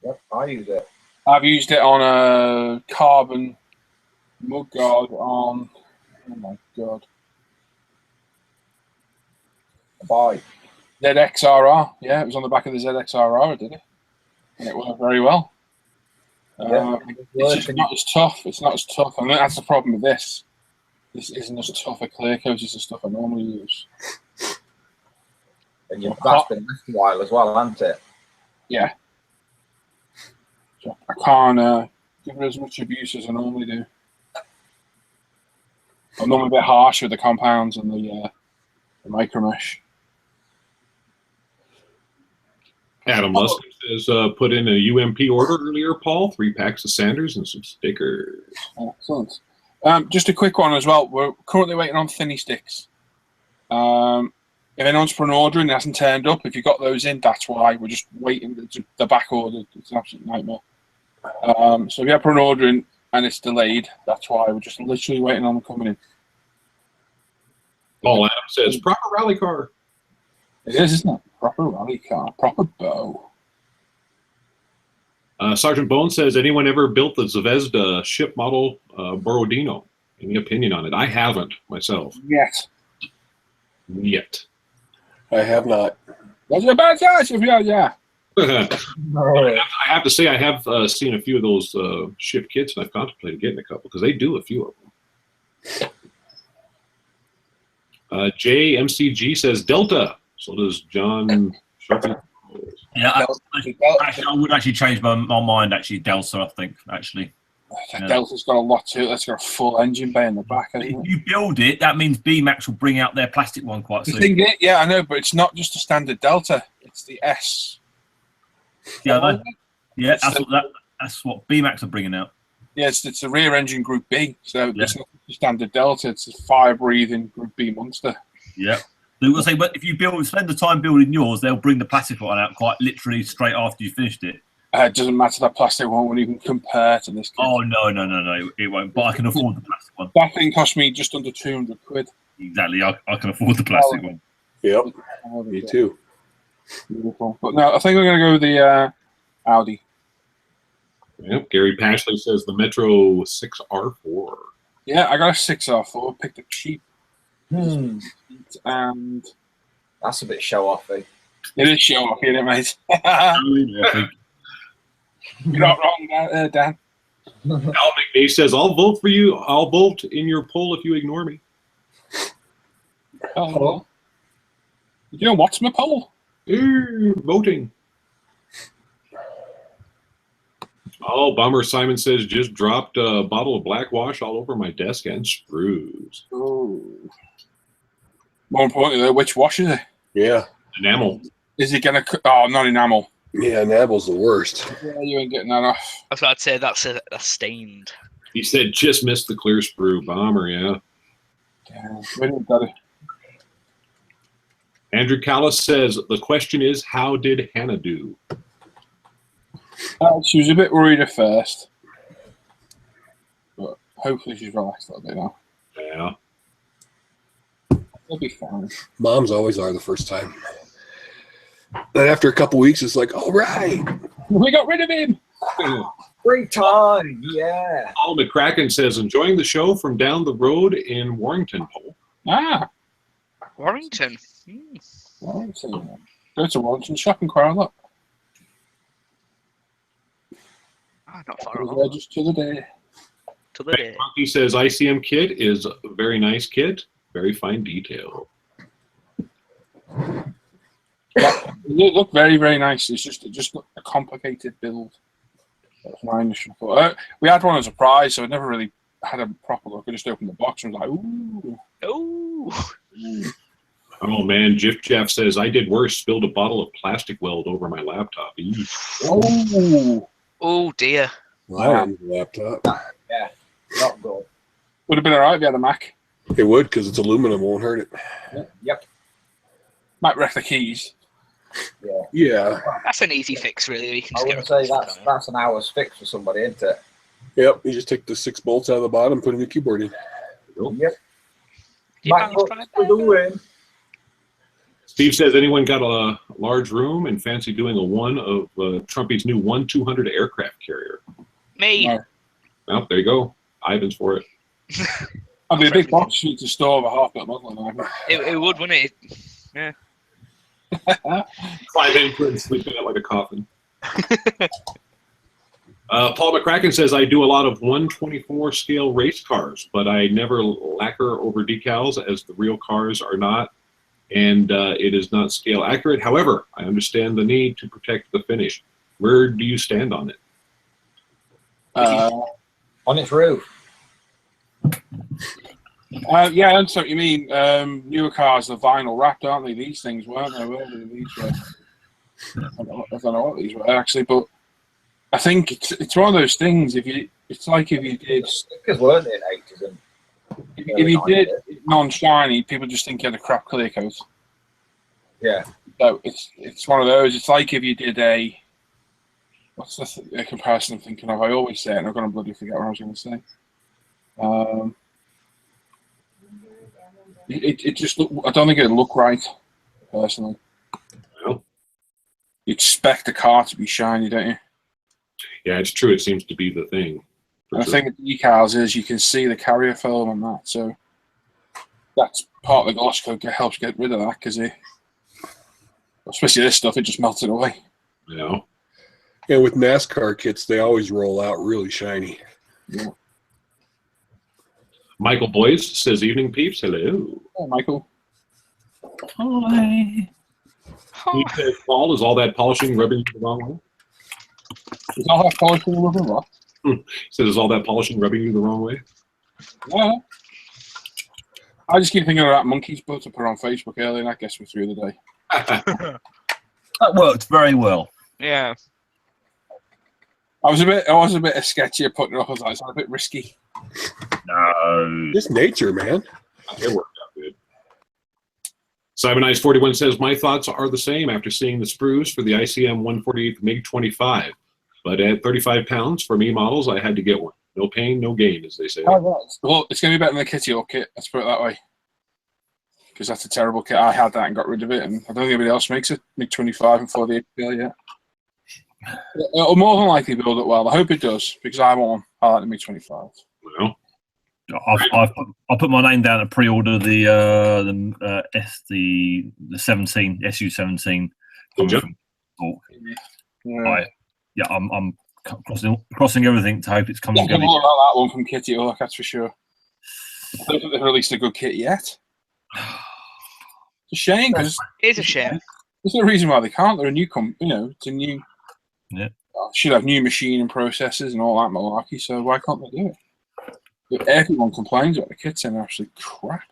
Yep, I use it. I've used it on a carbon mud guard on, oh my god, A bike. ZXRR. Yeah, it was on the back of the ZXRR, I did it. And it worked very well. It's just not as tough. It's not as tough. I mean, that's the problem with this. This isn't as tough a clear coat as the stuff I normally use. And that's been a while as well, hasn't it? Yeah. So I can't give it as much abuse as I normally do. I'm normally a bit harsh with the compounds and the micro mesh. Adam Luskin says, "Put in a UMP order earlier, Paul. 3 packs of sanders and some stickers." Excellent. Just a quick one as well. We're currently waiting on thinny sticks. If anyone's put an order and it hasn't turned up, if you got those in, that's why. We're just waiting. The back order. It's an absolute nightmare. So if you have put an order in and it's delayed, that's why. We're just literally waiting on them coming in. Paul Adam says, "Proper rally car." It is, isn't it? Proper rally car, proper bow. Sergeant Bone says, "Anyone ever built the Zvezda ship model Borodino? Any opinion on it?" I haven't myself. Yes. Yet. I have not. That's a bad choice. Yeah. I have to say, I have seen a few of those ship kits, and I've contemplated getting a couple because they do a few of them. JMCG says Delta. So does John Sharpie. Yeah, actually, I would actually change my mind. Actually, Delta, I think. Actually, Delta's got a lot to it. It's got a full engine bay in the back. If you build it, that means BMAX will bring out their plastic one quite soon. Yeah, I know, but it's not just a standard Delta. It's the S. Yeah, that's what BMAX are bringing out. Yeah, it's a rear engine Group B. So it's not a standard Delta. It's a fire-breathing Group B monster. Yeah. So say, but if you spend the time building yours, they'll bring the plastic one out quite literally straight after you finished it. It doesn't matter, that plastic one won't even compare to this kit. Oh, no, it won't. But I can afford the plastic one. That thing cost me just under 200 quid. Exactly, I can afford the plastic one. Yep, me too. Beautiful. But no, I think we're going to go with the Audi. Yep. Gary Pashley says the Metro 6R4. Yeah, I got a 6R4, picked it cheap. Hmm. And That's a bit show-offy. it is show off, isn't it, mate? You're not wrong, Dan. Al McNee says, "I'll vote for you. I'll vote in your poll if you ignore me." Oh. You know what's my poll? Voting. Oh, bummer. Simon says, "Just dropped a bottle of black wash all over my desk and screws." Ooh. More importantly, though, which wash is it? Yeah. Enamel. Is it going to... Oh, not enamel. Yeah, enamel's the worst. Yeah, you ain't getting that off. That's what I'd say. That's a stained. He said, "Just missed the clear sprue." Bummer, yeah. Yeah, we didn't get it. Andrew Callis says, "The question is, how did Hannah do?" She was a bit worried at first. But hopefully she's relaxed a little bit now. Yeah. It'll be fine. Moms always are the first time. Then after a couple weeks, it's like, all right. We got rid of him! Free time, yeah. Paul McCracken says, "Enjoying the show from down the road in Warrington, Paul." Warrington. Warrington. Go to Warrington, shop and cry a lot. Not far off. Just to the day. To the day. Monkey says, "ICM kit is a very nice kit. Very fine detail." Yeah, they look very, very nice. It's just a complicated build. That's my initial thought. We had one as a prize, so I never really had a proper look. I just opened the box and was like, ooh. Ooh. Oh man, Jif Jeff says I did worse. Spilled a bottle of plastic weld over my laptop. Eesh. Oh, Oh dear. Wow. Laptop. Yeah, not good. would have been all right if you had a Mac. It would, because it's aluminum, won't hurt it. Yep. Might wreck the keys. Yeah. Yeah. That's an easy fix, really. You can I just wouldn't get say that's an hour's fix for somebody, isn't it? Yep. You just take the 6 bolts out of the bottom, put a new keyboard in. Yep. You found this MacBook for the win. Steve says, anyone got a large room and fancy doing a one of Trumpy's new 1-200 aircraft carrier? Me. No. Well, there you go. Ivan's for it. I'd be a big box sheet to store over half that model. It would, wouldn't it? Yeah. 5 inputs, sleep in it like a coffin. Paul McCracken says, I do a lot of 124 scale race cars, but I never lacquer over decals as the real cars are not, and it is not scale accurate. However, I understand the need to protect the finish. Where do you stand on it? On its roof. Yeah, I understand what you mean. Newer cars are vinyl wrapped, aren't they? These things weren't they? Were they? These were. I don't know what these were actually, but I think it's one of those things. It's like if you did Stickers weren't in the 80s and if you did non-shiny, people just think you had a crap clear coat. yeah. So it's one of those. It's like if you did a what's the comparison I'm thinking of? I always say it, and I'm gonna bloody forget what I was going to say. It just look. I don't think it'd look right, personally. Well, You expect the car to be shiny, don't you? yeah, it's true. It seems to be the thing. And the thing with decals is you can see the carrier film on that, so that's part of the gloss coat helps get rid of that because especially this stuff, it just melts it away. You know? And with NASCAR kits, they always roll out really shiny. Yeah. Michael Boyce says, evening peeps. Hello. Oh, Michael. Hi. He says, Paul, is all that polishing rubbing you the wrong way? Is all that polishing a little rough? He says, is all that polishing rubbing you the wrong way? Yeah. I just keep thinking of that monkey's butt I put on Facebook earlier, and that gets me through the day. That worked very well. Yeah. I was a bit sketchy at putting it up. I was like, it's a bit risky. No. Just nature, man. It worked out good. Simon Ice 41 says, my thoughts are the same after seeing the sprues for the ICM 148 MiG-25. But at 35 pounds for me models, I had to get one. No pain, no gain, as they say. Well, it's going to be better than the Kitty Hawk kit. Let's put it that way. Because that's a terrible kit. I had that and got rid of it, and I don't think anybody else makes it. MiG-25 and 48 scale yet. It'll more than likely build it well. I hope it does because I want one. I like the MiG-25. Well, I've put my name down to pre-order the 17 SU-17. Good job. Yeah. I'm crossing everything to hope it's coming. Yeah, more about that one from Kitty Hawk, that's for sure. I don't think they've released a good kit yet. It's a shame because It is a shame. there's no reason why they can't. They're a new it's a new. Yeah. Should have new machine and processors and all that malarkey. So why can't they do it? But everyone complains about the kits and they're actually crap.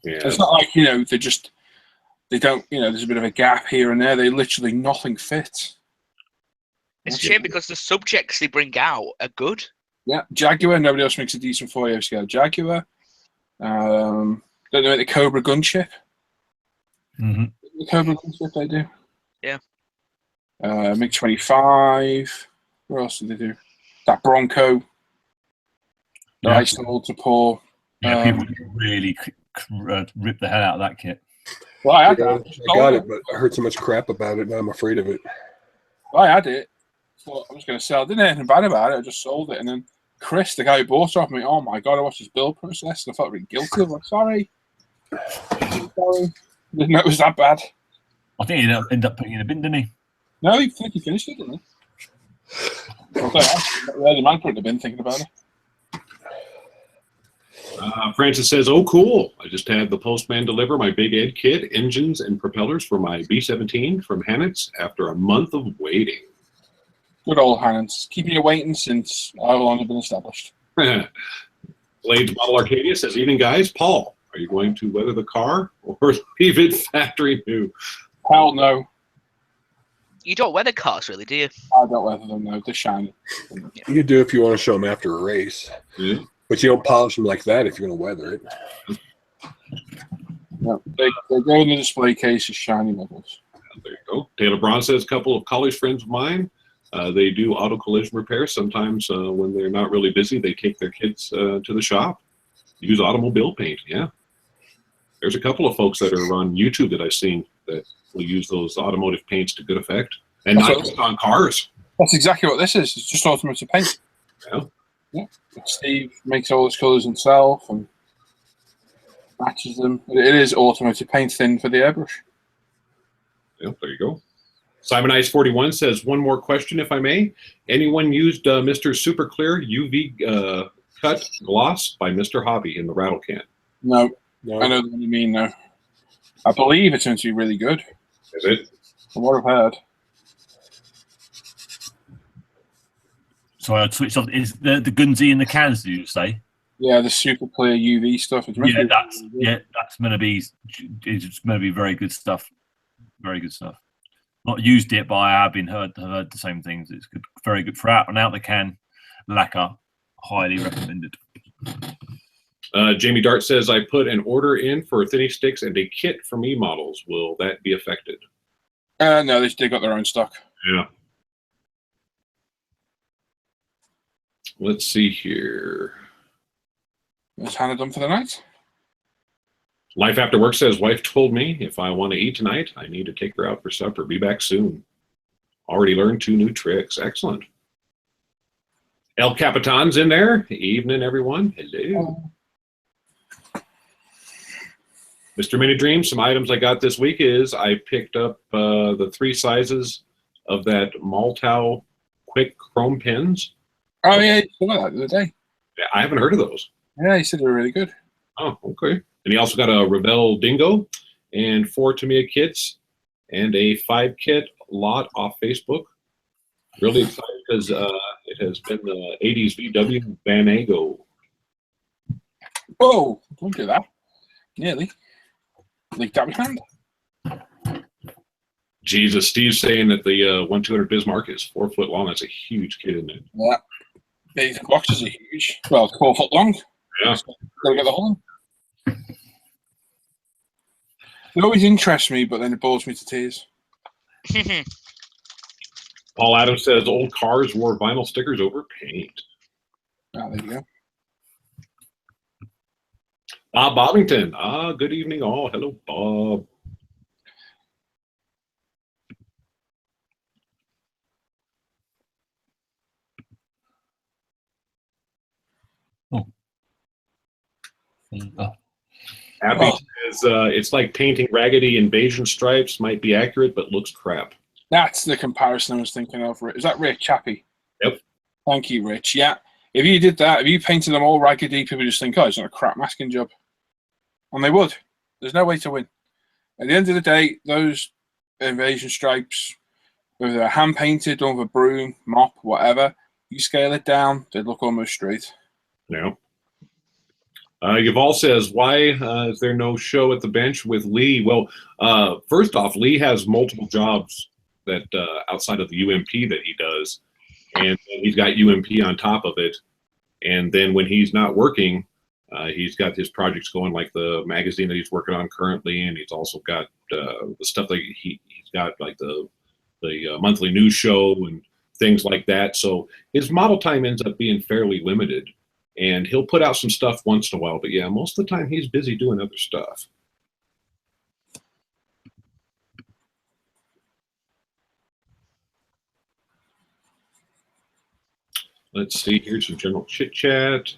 yeah. It's not like they don't. There's a bit of a gap here and there. They literally nothing fits. It's a shame because the subjects they bring out are good. Yeah, Jaguar. Nobody else makes a decent 4 scale Jaguar. Don't they make the Cobra gunship? Mm-hmm. The Cobra gunship they do. Yeah. MiG-25. What else did they do? That Bronco. Yeah. I sold to Paul. Yeah, people really rip the hell out of that kit. Well, I had Yeah, that. I got it, but I heard so much crap about it, now I'm afraid of it. I had it. Thought I was going to sell. Didn't know anything bad about it. I just sold it, and then Chris, the guy who bought it off me, oh my god, I watched his build process, and I felt really guilty. I'm like, sorry. Didn't know it was that bad. I think he ended up putting it in a bin, didn't he? No, he finished it, didn't he? The man put it in the bin thinking about it. Francis says, oh, cool. I just had the postman deliver my Big Ed kit, engines, and propellers for my B-17 from Hannitz after a month of waiting. Good old Hannons. Keeping you waiting since I've only been established. Blades Model Arcadia says, evening, guys. Paul, Are you going to weather the car or leave it factory new? Hell no. You don't weather cars, really, do you? I don't weather them, no. They're shiny. You do if you want to show them after a race. Yeah. But you don't polish them like that if you're going to weather it. No, they go in the display case as shiny models. There you go. Taylor Braun says, a couple of college friends of mine, they do auto collision repair. Sometimes when they're not really busy, they take their kids to the shop, use automobile paint. Yeah. There's a couple of folks that are on YouTube that I've seen that will use those automotive paints to good effect. And That's not what- just on cars. That's exactly what this is. It's just automotive paint. Yeah. Yeah. Steve makes all his colours himself and matches them. It is automotive paint thin for the airbrush. Yeah, there you go. Simon Ice 41 says, one more question, if I may. Anyone used Mr. Super Clear UV cut gloss by Mr. Hobby in the rattle can? No, No. I know what you mean though. I believe it's going to be really good, Is it? from what I've heard. So I switched off. Is the Gunzi in the cans? Do you say? Yeah, the super clear UV stuff. It's meant to be That's gonna be. It's gonna be very good stuff. Very good stuff. Not used it, but I have been heard the same things. It's good, very good for out the can lacquer. Highly recommended. Jamie Dart says, I put an order in for thinning sticks and a kit for me models. Will that be affected? No, they got their own stock. Yeah. Let's see here. Is Hannah done for the night? Life After Work says, wife told me if I want to eat tonight, I need to take her out for supper. Be back soon. Already learned 2 new tricks. Excellent. El Capitan's in there. Evening, everyone. Hello. Mr. Mini Dreams, some items I got this week is I picked up the 3 sizes of that Maltau Quick Chrome pins. Oh, yeah, you saw that the other day. Yeah, I haven't heard of those. Yeah, he said they were really good. Oh, okay. And he also got a Revell Dingo and 4 Tamiya kits and a 5 kit lot off Facebook. Really excited because it has been the 80s VW Banago. Oh, don't do that. Nearly. Leaked out my hand. Jesus, Steve's saying that the 1200 Bismarck is 4 foot long. That's a huge kit, isn't it? Yeah. These boxes are huge. Well, it's 4 foot long. Yeah. Gotta get the whole. It always interests me, but then it bores me to tears. Paul Adams says old cars wore vinyl stickers over paint. Ah, there you go. Bob Bobbington. Good evening all. Hello, Bob. Abby says it's like painting raggedy invasion stripes. Might be accurate, but looks crap. That's the comparison I was thinking of. Is that Rich Chappie? Yep. Thank you, Rich. Yeah. If you did that, if you painted them all raggedy, people just think, oh, it's not a crap masking job. And they would. There's no way to win. At the end of the day, those invasion stripes, whether they're hand painted, done with a broom, mop, whatever, you scale it down, they'd look almost straight. Yeah. Yuval says, why is there no show at the bench with Lee? Well, first off, Lee has multiple jobs that outside of the UMP that he does, and he's got UMP on top of it. And then when he's not working, he's got his projects going, like the magazine that he's working on currently, and he's also got the stuff that he's got, like the monthly news show and things like that. So his model time ends up being fairly limited. And he'll put out some stuff once in a while, but yeah, most of the time he's busy doing other stuff. Let's see, here's some general chit chat.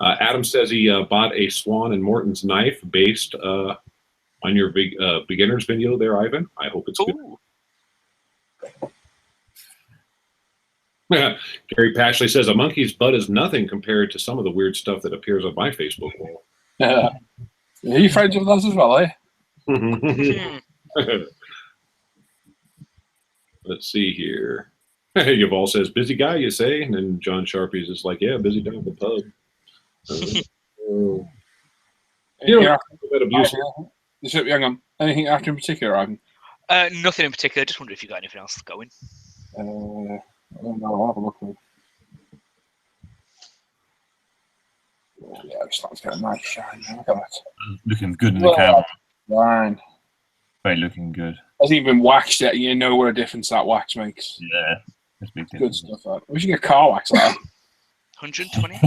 Adam says he bought a Swan and Morton's knife based on your beginner's video there, Ivan. I hope it's good. Gary Pashley says a monkey's butt is nothing compared to some of the weird stuff that appears on my Facebook wall. Are you friends with us as well, eh? Let's see here. Yuval says, busy guy, you say? And then John Sharpie's is like, yeah, busy down at the pub. You Anything know, after- a bit abusive. Hang on. Anything after in particular, Ivan? Nothing in particular. Just wonder if you got anything else going. I don't know. I'll have a look. Oh, yeah, it's starting to get a nice shine. Look at that. Looking good in the camera. Fine. Very looking good. Hasn't even been waxed yet. You know what a difference that wax makes. Yeah. That's big Good stuff. We should get car wax like that. 120.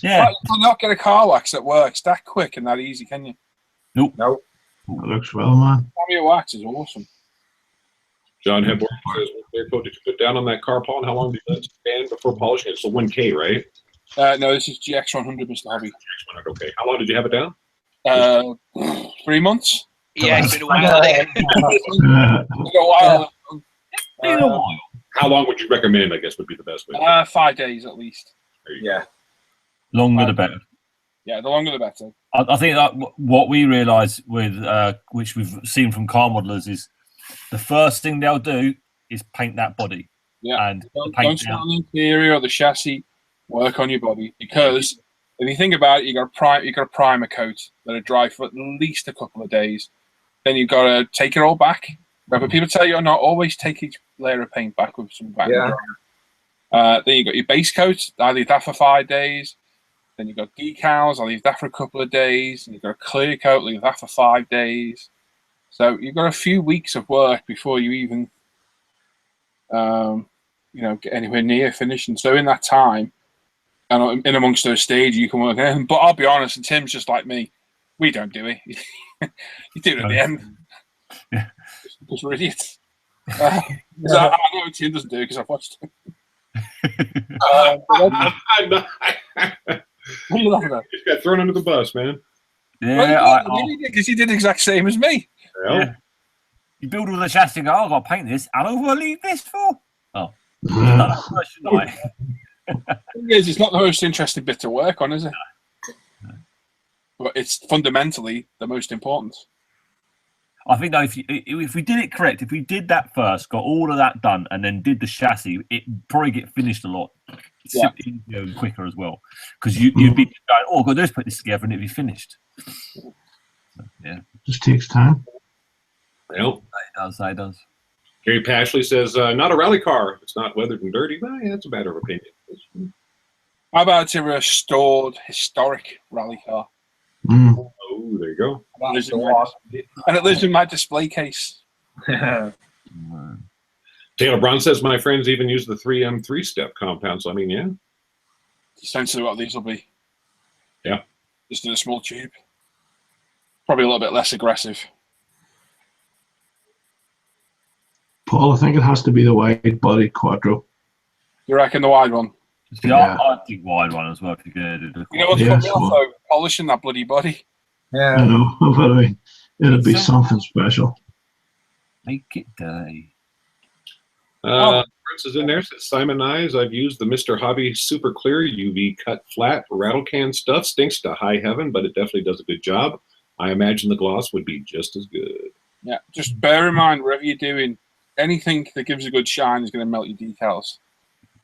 Yeah. You cannot get a car wax that works that quick and that easy, can you? Nope. That looks well, man. Your wax is awesome. John Hepburn says, what clear coat did you put down on that car, Paul? And how long did you let it stand before polishing it? It's a 1K, right? No, this is GX100, Mr. Hobby. GX100, okay. How long did you have it down? 3 months. Yeah, it's been a while. It's a while. Been a while. How long would you recommend, I guess, would be the best way? 5 days at least. There you go. Yeah. Longer the better. Yeah, the longer the better. I think that what we realise with which we've seen from car modelers is the first thing they'll do is paint that body. Yeah. And the Don't paint start down. on the interior or the chassis. Work on your body, because if you think about it, you got a primer coat that'll dry for at least a couple of days. Then you've got to take it all back. But people tell you not always take each layer of paint back with some back. Yeah. Then you got your base coat. I leave that for 5 days. Then you've got decals. I leave that for a couple of days. And you've got a clear coat. Leave that for 5 days. So you've got a few weeks of work before you even, get anywhere near finishing. So in that time, and in amongst those stages, you can work in. But I'll be honest, and Tim's just like me. We don't do it. You do it at the end. Yeah. Because we're idiots. So I know Tim doesn't do it because I've watched him. What are you laughing at? You got thrown under the bus, man. Yeah, Because he did the exact same as me. Well, yeah. You build all the chassis and go, oh, I've got to paint this. How long will I leave this for? Oh. Should I? It's not the most interesting bit to work on, is it? But it's fundamentally the most important. I think though, if we did it correct, if we did that first, got all of that done, and then did the chassis, it'd probably get finished a lot easier and quicker as well. Because you'd be going, oh, I've got to do is put this together, and it'd be finished. So, yeah, Just takes time. well, it does. Gary Pashley says, not a rally car. It's not weathered and dirty. Well, yeah, that's a matter of opinion. How about a restored historic rally car? Mm. Oh, there you go. And it lives in my display case. Taylor Brown says, my friends even use the 3M three-step compound. So, I mean, yeah. Essentially what these will be. Yeah. Just in a small tube. Probably a little bit less aggressive. Paul, I think it has to be the wide body quattro. You reckon the wide one? See, Yeah. I think wide one as well. If you could do the You know what's Yeah, put me so- off though? Polishing that bloody body. I Yeah. know, but I mean, it'll be something special. make it day. Prince is in there. Says Simon Nyes, I've used the Mr. Hobby Super Clear UV cut flat rattle can stuff. Stinks to high heaven, but it definitely does a good job. I imagine the gloss would be just as good. Yeah. Just bear in mind, whatever you're doing, anything that gives a good shine is going to melt your decals.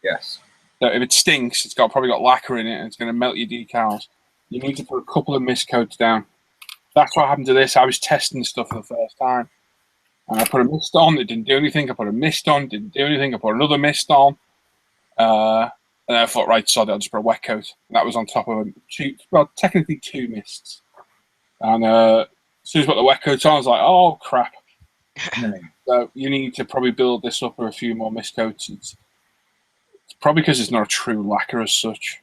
Yes. So if it stinks, it's probably got lacquer in it, and it's going to melt your decals. You need to put a couple of mist coats down. That's what happened to this. I was testing stuff for the first time, and I put a mist on. It didn't do anything. I put a mist on. Didn't do anything. I put another mist on, and then I thought, right, sod it, I'll just put a wet coat. And that was on top of technically two mists. And as soon as I put the wet coat on, I was like, oh crap. So you need to probably build this up with a few more mist coats. It's probably because it's not a true lacquer as such.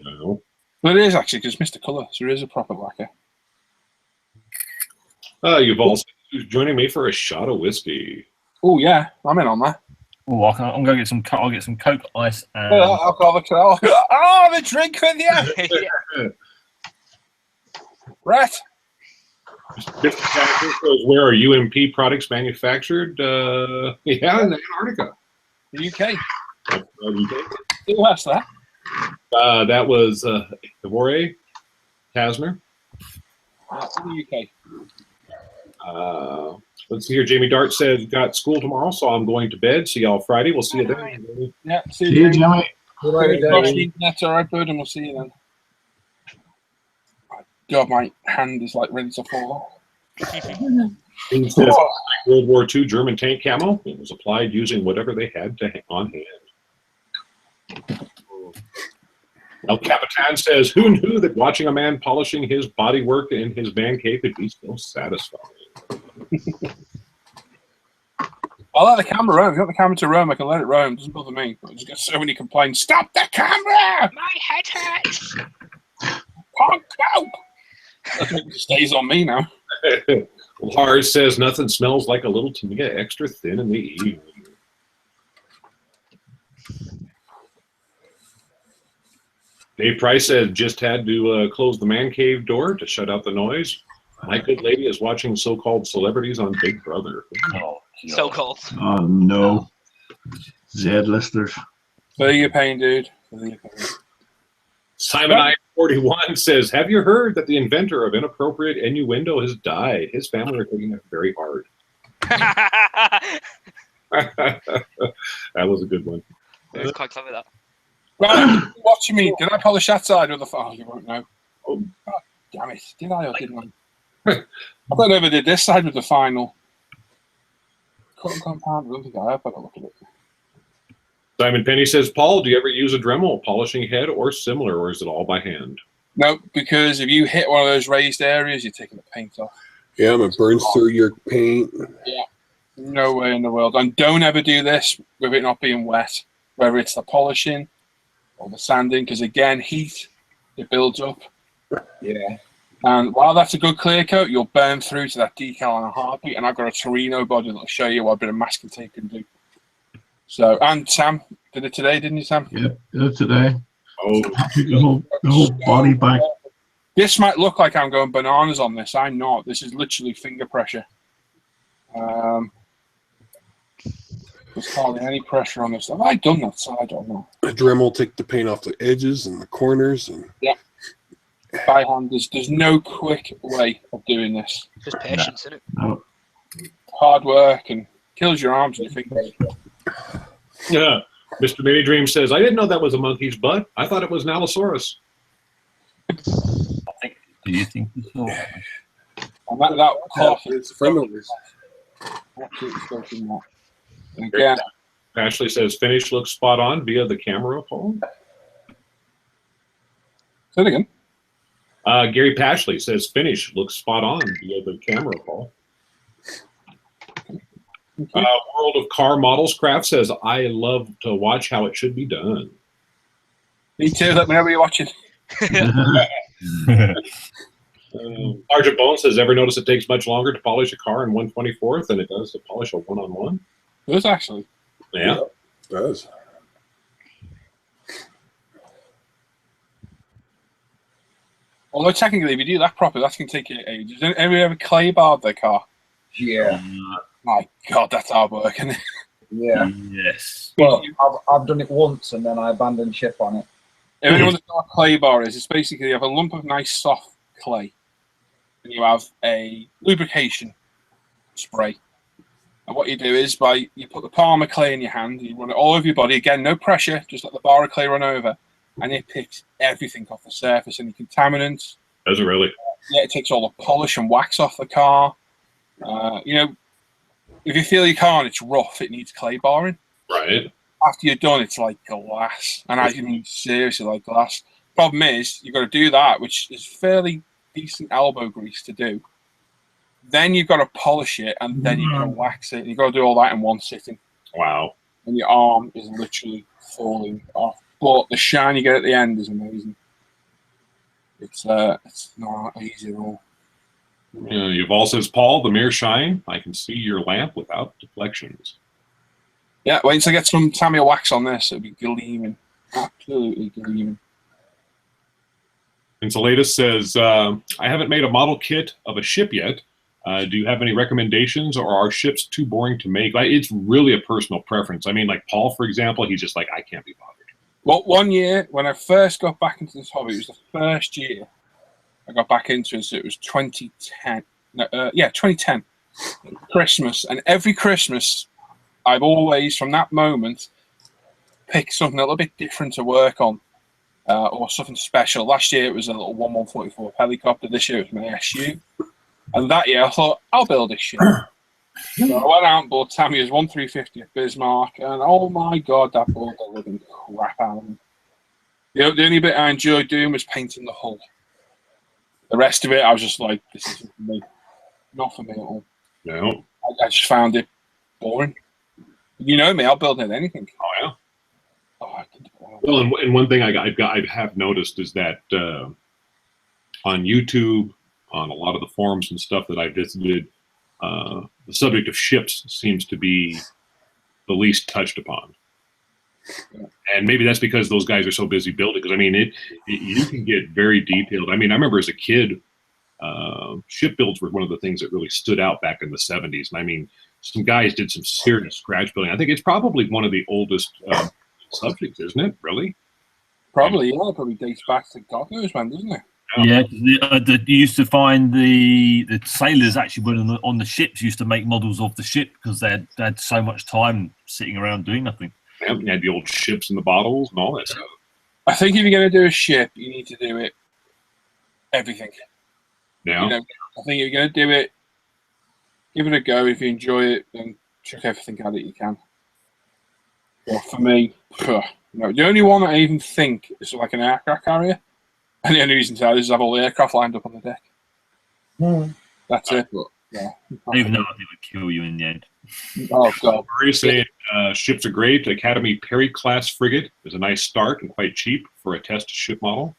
No. But it is actually because it's Mr. Colour, so it is a proper lacquer. You've also joining me for a shot of whiskey. Oh yeah, I'm in on that. Oh, I'm going to get some. I'll get some Coke Ice and Alcoholic. Oh, the drink with you. Yeah. Right. Different category says, where are UMP products manufactured? Yeah, in Antarctica. The UK. UK. Who asked that? That was Devore Tasner. The UK. Let's see here. Jamie Dart says, got school tomorrow, so I'm going to bed. See y'all Friday. We'll see you then. Yeah. See you, Jimmy. Across the internet, all right, bud, and we'll see you then. God, my hand is like ready to fall off. It says, like World War II German tank camo. It was applied using whatever they had on hand. El Capitan says, who knew that watching a man polishing his bodywork in his man cave could be so satisfying? I let the camera roam. If you want the camera to roam, I can let it roam. It doesn't bother me. But I just get so many complaints. Stop the camera! My head hurts. Can't cope! It stays on me now. Lars says, nothing smells like a little Tamiya extra thin in the evening. Dave Price said, just had to close the man cave door to shut out the noise. My good lady is watching so-called celebrities on Big Brother. Oh, So cold. Oh no, Z-listers. Feel your pain, dude. Feel your pain. Simon I-41 says, have you heard that the inventor of inappropriate innuendo has died? His family are taking it very hard. That was a good one. It was quite clever, that. Right, watching me. Did I polish that side or the Oh, you won't know. Oh, God damn it. Did I or didn't I? I don't know if I did this side with the final. Cut and compound. I don't think I have. Better look at it. Simon Penny says, Paul, do you ever use a Dremel polishing head or similar, or is it all by hand? No, because if you hit one of those raised areas, you're taking the paint off. Yeah, it burns through your paint. Yeah. No way in the world. And don't ever do this with it not being wet, whether it's the polishing or the sanding, because again, heat, it builds up. Yeah. And while that's a good clear coat, you'll burn through to that decal in a heartbeat. And I've got a Torino body that'll show you what a bit of masking tape can do. So, and Sam did it today, didn't you, Sam? Yep, did it today. Oh, Took the whole body back. This might look like I'm going bananas on this. I'm not. This is literally finger pressure. There's hardly any pressure on this. Have I done that side or not? A Dremel will take the paint off the edges and the corners. And Yeah. By hand, there's no quick way of doing this. Just patience, isn't it? No. Hard work and kills your arms and your fingers. yeah. Mr. Mini Dream says, I didn't know that was a monkey's butt. I thought it was an Allosaurus. Do you think so? And that cloth it's a friend of his. absolutely soaking that. And again, Ashley says, finish looks spot on via the camera, Paul. say it again. Gary Pashley says, finish looks spot on via the camera, Paul. World of Car Models Craft says, I love to watch how it should be done. Me too. Let me know what you're watching. Sergeant Bone says, ever notice it takes much longer to polish a car in 1/24th than it does to polish a one-on-one? It was actually. Yeah. It does. Although technically, if you do that properly, that's going to take you ages. Have you ever clay barred their car? Yeah. My God, that's hard work, isn't it? Yeah. Yes. Well, I've done it once and then I abandoned ship on it. If anyone doesn't know what a clay bar is, it's basically you have a lump of nice soft clay and you have a lubrication spray. And what you do is you put the palm of clay in your hand, you run it all over your body. Again, no pressure, just let the bar of clay run over, and it picks everything off the surface, any contaminants. Does it really? Yeah, it takes all the polish and wax off the car. You know, if you feel your car and it's rough, it needs clay barring. Right. After you're done, it's like glass. And I mean, seriously, like glass. Problem is, you've got to do that, which is fairly decent elbow grease to do. Then you've got to polish it, and then you've got to wax it. And you've got to do all that in one sitting. Wow. And your arm is literally falling off. But the shine you get at the end is amazing. It's not easy at all. Yuval says, Paul, the mere shine, I can see your lamp without deflections. Yeah, wait until I get some Tamiya wax on this. It'll be gleaming. Absolutely gleaming. Insulatus says, I haven't made a model kit of a ship yet. Do you have any recommendations, or are ships too boring to make? It's really a personal preference. I mean, like Paul, for example, he's just like, I can't be bothered. Well, one year, when I first got back into this hobby, it was the first year I got back into it, so it was 2010. 2010. Christmas. And every Christmas, I've always, from that moment, picked something a little bit different to work on. or something special. Last year it was a little 1144 helicopter. This year it was my SU. And that year I thought, I'll build this shit. So I went out and bought Tamiya's 1350 at Bismarck, and oh my god, that bought the living crap out of me. The only bit I enjoyed doing was painting the hull. The rest of it, I was just like, this isn't for me. Not for me at all. No. I just found it boring. You know me, I'll build anything. Oh yeah. Oh, Well, and one thing I have noticed is that on YouTube, on a lot of the forums and stuff that I visited, the subject of ships seems to be the least touched upon. And maybe that's because those guys are so busy building. Because I mean, you can get very detailed. I mean, I remember as a kid, ship builds were one of the things that really stood out back in the 70s. And I mean, some guys did some serious scratch building. I think it's probably one of the oldest subjects, isn't it? Really? Probably, yeah. It probably dates back to God knows when, doesn't it? Yeah, you used to find the sailors actually on the ships used to make models of the ship because they had so much time sitting around doing nothing. Yeah, you had the old ships in the bottles and all that stuff. I think if you're going to do a ship, you need to do it everything. Yeah. You know, I think if you're going to do it, give it a go. If you enjoy it, then chuck everything at it you can. But for me, the only one that I even think is like an aircraft carrier, and the only reason to is have all the aircraft lined up on the deck. That's it. But, yeah. Even though I think it would kill you in the end. Oh god. Murray saying ships are great. Academy Perry class frigate is a nice start and quite cheap for a test ship model.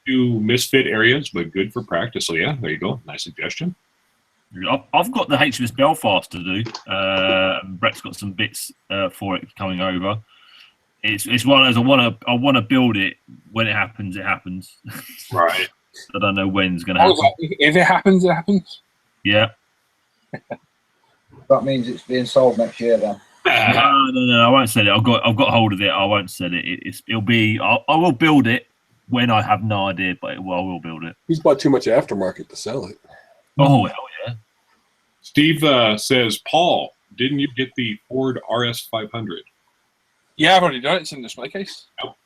Few misfit areas, but good for practice. So yeah, there you go. Nice suggestion. I've got the HMS Belfast to do. Brett's got some bits for it coming over. It's one of those I want to build it. When it happens, it happens. Right. I don't know when it's going to happen. If it happens, it happens. Yeah. That means it's being sold next year then. No, I won't sell it. I've got hold of it. I won't sell it. It'll be. I will build it when I have no idea, but I will build it. He's bought too much aftermarket to sell it. Oh hell yeah! Steve says, Paul, didn't you get the Ford RS 500? Yeah, I've already done it. It's in the display case. Yep.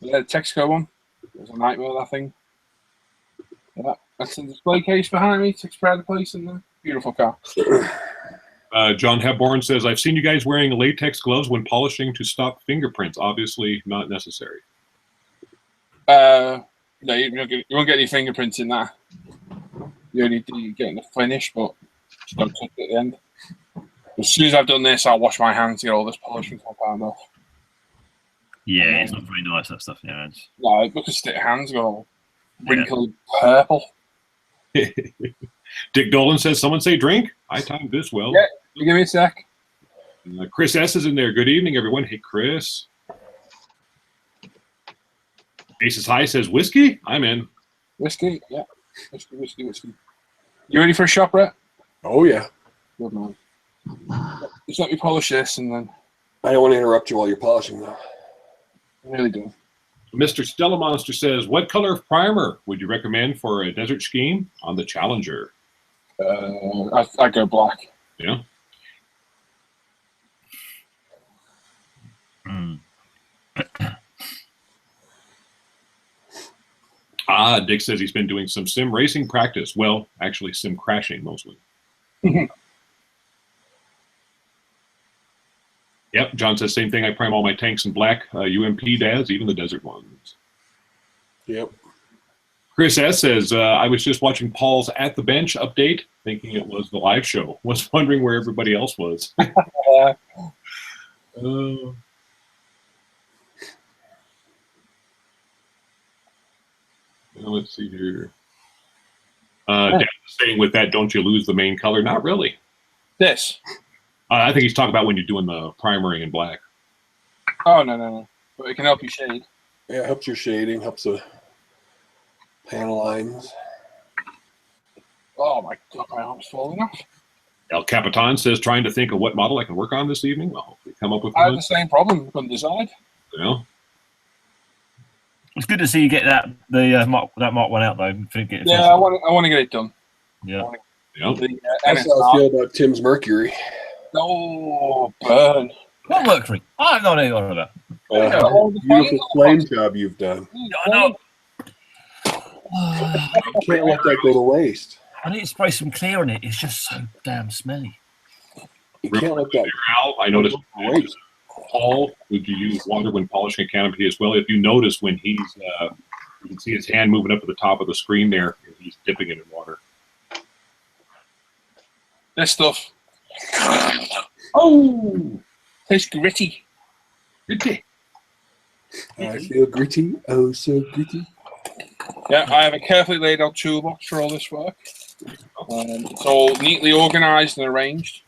Yeah, the Texaco one. It was a nightmare, that thing. Yeah, that's in the display case behind me. Takes pride of place in there. Beautiful car. John Hepburn says, I've seen you guys wearing latex gloves when polishing to stop fingerprints. Obviously not necessary. No, you won't get any fingerprints in that. You only do get in the finish, but just don't touch it at the end. As soon as I've done this, I'll wash my hands to get all this polishing compound off. Yeah, it's not very nice, that stuff. Yeah, no, look at stick hands go all wrinkled purple. Dick Dolan says, someone say drink. I timed this well. Yeah, give me a sec. Chris S is in there. Good evening, everyone. Hey, Chris. Aces High says, whiskey? I'm in. Whiskey, yeah. Whiskey. You ready for a shot, Brett? Oh, yeah. Good man. Just let me polish this and then... I don't want to interrupt you while you're polishing, though. I really do. Mr. Stella Monster says, what color of primer would you recommend for a desert scheme on the Challenger? I go black. Yeah. Dick says he's been doing some sim racing practice. Well, actually, sim crashing mostly. Yep, John says same thing. I prime all my tanks in black, UMP dads, even the desert ones. Yep. Chris S says, I was just watching Paul's At the Bench update, thinking it was the live show. Was wondering where everybody else was. Let's see here. Dan saying with that, don't you lose the main color? Not really. This? I think he's talking about when you're doing the primering in black. Oh, no. But it can help you shade. Yeah, it helps your shading, helps the panel lines. Oh, my God, my arm's falling off. El Capitan says, trying to think of what model I can work on this evening. Well, hopefully come up with I have one. the same problem. Couldn't decide. Yeah. It's good to see you get that Mark 1 out though. Yeah, I want to get it done. Yeah. That's how I feel about Tim's Mercury. Oh, burn. What Mercury? I have no idea what about. Beautiful flame job you've done. I know. You can't let that go to waste. I need to spray some clear on it. It's just so damn smelly. You can't let that Al, I noticed. go to waste. Paul, would you use water when polishing a canopy as well? If you notice when he's, you can see his hand moving up at the top of the screen there, and he's dipping it in water. This stuff. Oh, Tastes gritty. gritty. I feel gritty. Oh, so gritty. Yeah, I have a carefully laid out toolbox for all this work. It's all neatly organised and arranged.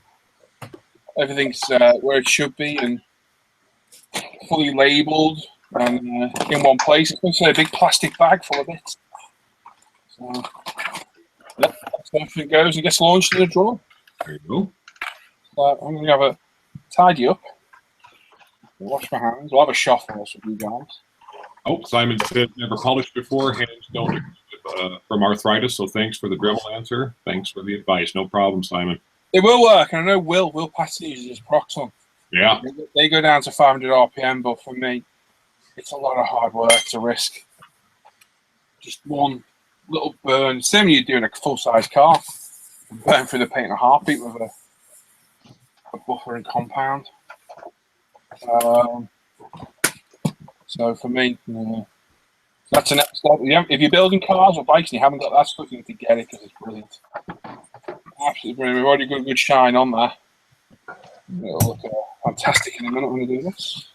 Everything's where it should be and fully labelled and in one place. It's also a big plastic bag full of it. So, yeah, that's where everything goes and gets launched in a drawer. There you go. So I'm going to have a tidy up. Wash my hands. We'll have a shot for us with you guys. Oh, Simon said never polished before. Hands don't from arthritis. So thanks for the Dremel answer. Thanks for the advice. No problem, Simon. It will work, and I know Will Patsy uses his procs on. Yeah. They go down to 500 RPM, but for me, it's a lot of hard work to risk. Just one little burn. Same when you're doing a full-size car. Burn through the paint in a heartbeat with a buffer and compound. So for me, that's the next step. If you're building cars or bikes and you haven't got that stuff, you need to get it because it's brilliant. Absolutely brilliant. We've already got a good shine on there. It'll look fantastic in a minute when we do this.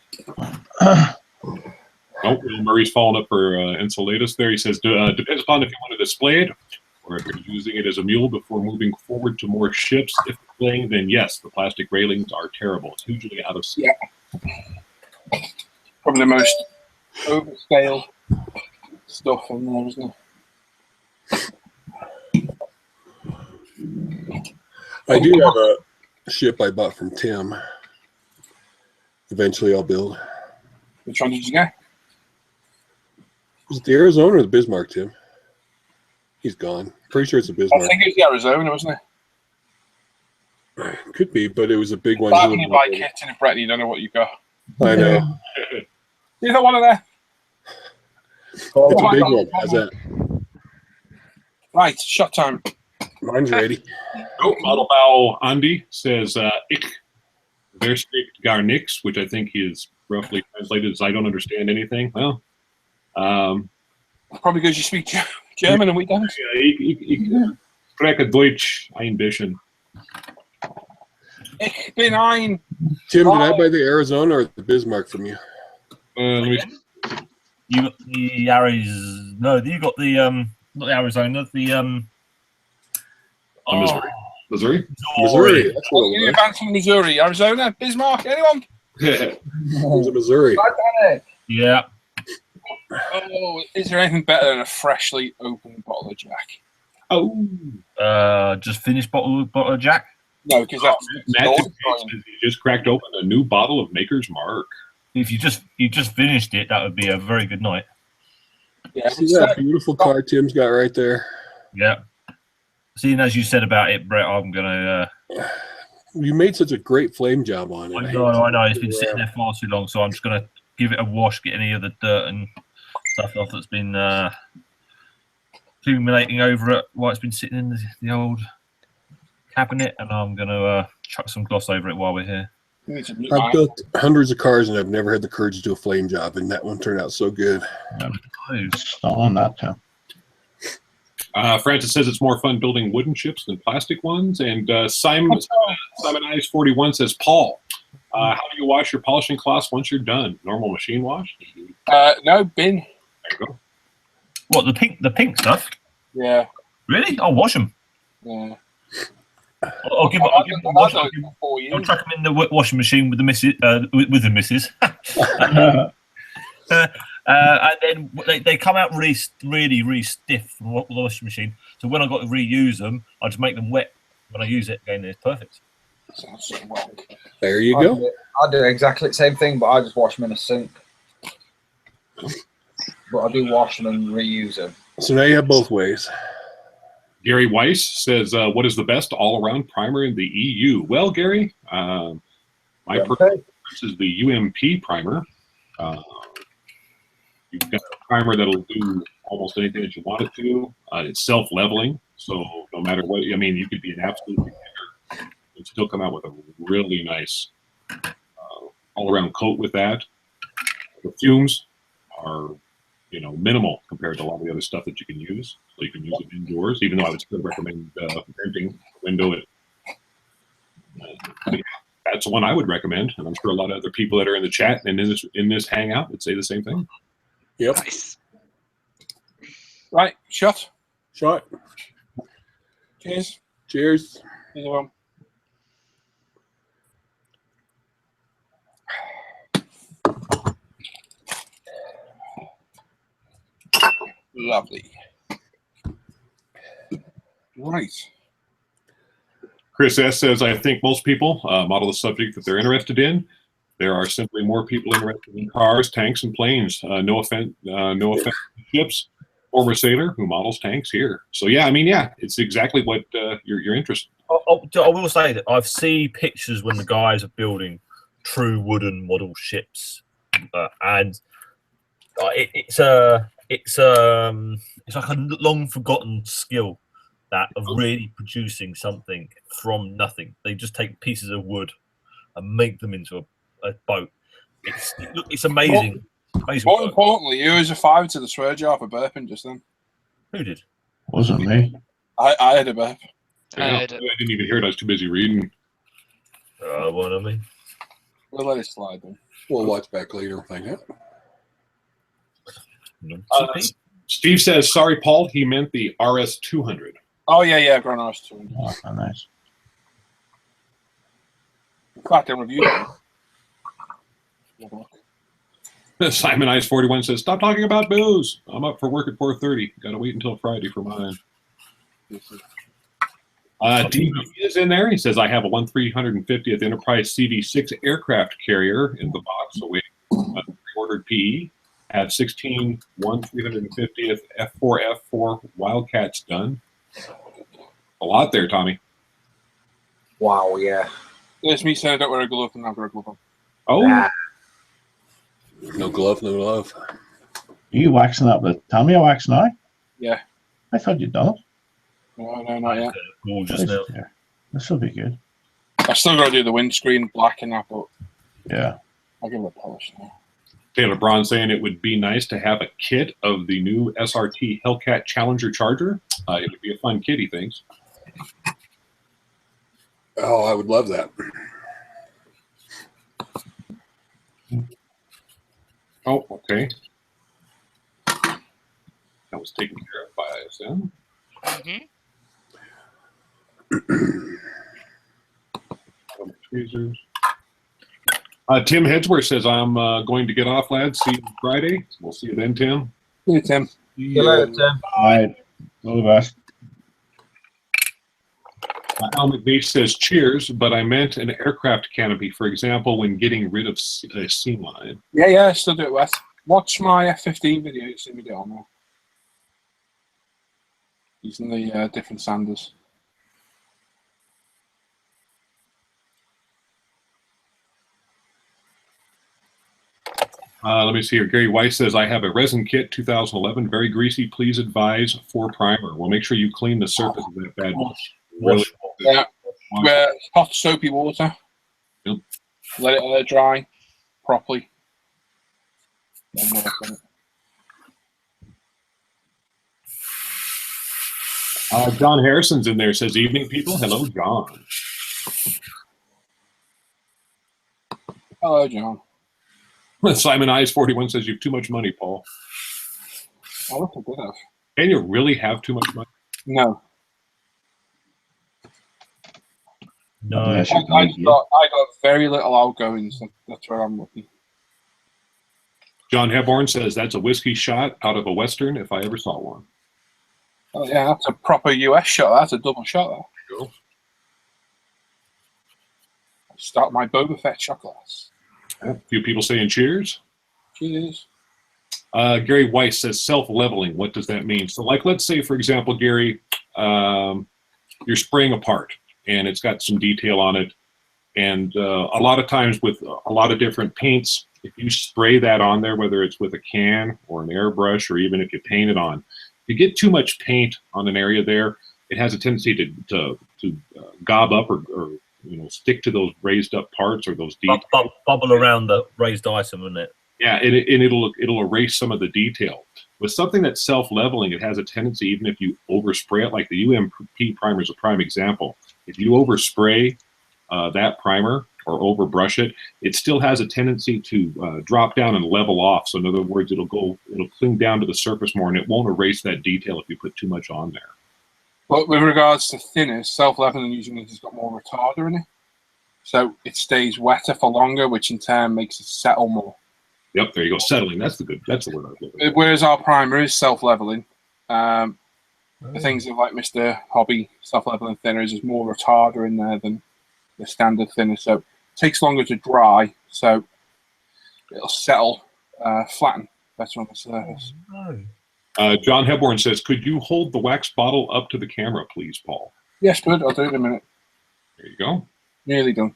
Oh, Murray's following up for Insulatus there. He says, depends upon if you want to display it or if you're using it as a mule before moving forward to more ships. If displaying, then yes, the plastic railings are terrible. It's hugely out of scale. Yeah. Probably the most overscale stuff in there, isn't it? I do have a ship I bought from Tim. Eventually I'll build. Which one did you get? Was it the Arizona or the Bismarck, Tim? He's gone. Pretty sure it's a I Bismarck. think it was the Arizona, wasn't it? Could be, but it was a big one. Like when you buy kits in a Brett, you don't know what you got. I know. You got one of there? It's a big one. How's that? Right, shot time. Mine's ready. Oh, Model Bow Andy says, ich verstehe gar nichts, which I think is roughly translated as I don't understand anything. Well, Probably because you speak German and we don't. ich spreche Deutsch ein bisschen. Ich bin ein. Tim, did I buy the Arizona or the Bismarck from you? Let me You got the Arizona. No, you got the not the Arizona. The Missouri. Missouri. That's what it was. Advancing Missouri, Arizona, Bismarck, anyone? It was a Missouri. Yeah. Oh, is there anything better than a freshly opened bottle of Jack? Oh, Just finished bottle of Jack. No, because that's Matt says he just cracked open a new bottle of Maker's Mark. If you just finished it, that would be a very good night. yeah, See that beautiful car Tim's got right there? Yeah. Seeing as you said about it, Brett, I'm gonna. You made such a great flame job on it. I know. It's been sitting there far too long, so I'm just gonna give it a wash, get any of the dirt and stuff off that's been accumulating over it while it's been sitting in the old cabinet, and I'm gonna chuck some gloss over it while we're here. I've built hundreds of cars and I've never had the courage to do a flame job, and that one turned out so good. On that, Tim. Francis says it's more fun building wooden ships than plastic ones. And Simon Eyes 41 says, Paul, how do you wash your polishing cloths once you're done? Normal machine wash? No, bin. There you go. What, the pink stuff? Yeah. Really? I'll wash them. Yeah. I'll give them a wash. I'll chuck them in the washing machine with the missus. With the missus. And then they come out really stiff from the washing machine. So when I got to reuse them, I just make them wet. When I use it again, it's perfect. There you go. I do exactly the same thing, but I just wash them in a sink. But I do wash them and reuse them. So now you have both ways. Gary Weiss says, what is the best all-around primer in the EU? Well, Gary, my preference is the UMP primer. You've got a primer that'll do almost anything that you want it to. It's self-leveling, so no matter what, I mean, you could be an absolute beginner and still come out with a really nice all-around coat with that. The fumes are, minimal compared to a lot of the other stuff that you can use. So you can use it indoors, even though I would still recommend venting the window. That's the one I would recommend, and I'm sure a lot of other people that are in the chat and in this hangout would say the same thing. Yep. Nice. Right, shot. Shot. Cheers. Cheers. Either one. Lovely. Right. Chris S. says, I think most people model the subject that they're interested in. There are simply more people interested in cars, tanks, and planes. No offense to ships. Former sailor who models tanks here. So yeah, I mean, yeah, it's exactly what your interest. I will say that I've seen pictures when the guys are building true wooden model ships, and it's like a long forgotten skill that of really producing something from nothing. They just take pieces of wood and make them into a boat. It's amazing. More importantly, who was a 5 to the swear jar for burping just then? Who did? Wasn't me. I had a burp. I didn't even hear it. I was too busy reading. One of me. We'll let it slide then. We'll watch back later. Find out. Steve says, sorry, Paul. He meant the RS200. Oh, yeah, I've got an RS200. Oh, nice. In fact, I reviewed it. Simon Ice 41 says, stop talking about booze. I'm up for work at 4:30. Got to wait until Friday for mine. DB is in there. He says, I have a 1/350th Enterprise CV6 aircraft carrier in the box awaiting ordered PE. Have 16 1/350th F4 F4 Wildcats done. A lot there, Tommy. Wow, yeah. There's me saying I don't wear a glove and I've got a glove on. Oh, No glove, no love. Are you waxing up the Tommy wax now? Yeah. I thought you'd done it. No, not yet. Gorgeous now. This will be good. I still got to do the windscreen black and that, but Yeah. I'll give it a polish now. Taylor Braun saying it would be nice to have a kit of the new SRT Hellcat Challenger Charger. It would be a fun kit, he thinks. Oh, I would love that. Oh, okay. That was taken care of by ISM. Tweezers. Tim Hedsworth says, I'm going to get off, lads. See you Friday. We'll see you then, Tim. See you, Tim. See you later, Tim. All right. All the best. Al McBeach says, cheers, but I meant an aircraft canopy, for example, when getting rid of a seam line. Yeah, I still do it, Wes. Watch my F15 video. You see me do it on there. Using the different sanders. Let me see here. Gary Weiss says, I have a resin kit 2011, very greasy. Please advise for primer. Well, make sure you clean the surface of that bad boy. Really, Yeah. Hot soapy water. Yep. Let it dry properly. Then work on it. John Harrison's in there, says, evening, people. Hello, John. Hello, John. Simon Eyes 41 says, you have too much money, Paul. I look a bit of. Can you really have too much money? No. No. I got very little outgoings. That's where I'm looking. John Hebborn says, that's a whiskey shot out of a Western if I ever saw one. Oh, yeah, that's a proper US shot. That's a double shot. There you go. Start my Boba Fett shot glass. A few people saying cheers. Cheers. Gary Weiss says self-leveling. What does that mean? So, like, let's say, for example, Gary, you're spraying a part, and it's got some detail on it. And a lot of times with a lot of different paints, if you spray that on there, whether it's with a can or an airbrush, or even if you paint it on, if you get too much paint on an area there, it has a tendency to gob up or stick to those raised up parts or those details. Bubble around the raised item, isn't it? Yeah, and it'll erase some of the detail. With something that's self-leveling, it has a tendency, even if you overspray it, like the UMP primer is a prime example. If you overspray that primer or overbrush it, it still has a tendency to drop down and level off. So in other words, it'll cling down to the surface more, and it won't erase that detail if you put too much on there. But with regards to thinners, self-leveling usually has got more retarder in it. So it stays wetter for longer, which in turn makes it settle more. Yep, there you go. Settling. That's the word I was looking for. Whereas our primer is self-leveling. The things of like Mr. Hobby self-leveling thinners is more retarder in there than the standard thinner. So it takes longer to dry, so it'll settle, flatten better on the surface. John Hebborn says, could you hold the wax bottle up to the camera, please, Paul? Yes, bud. I'll do it in a minute. There you go. Nearly done.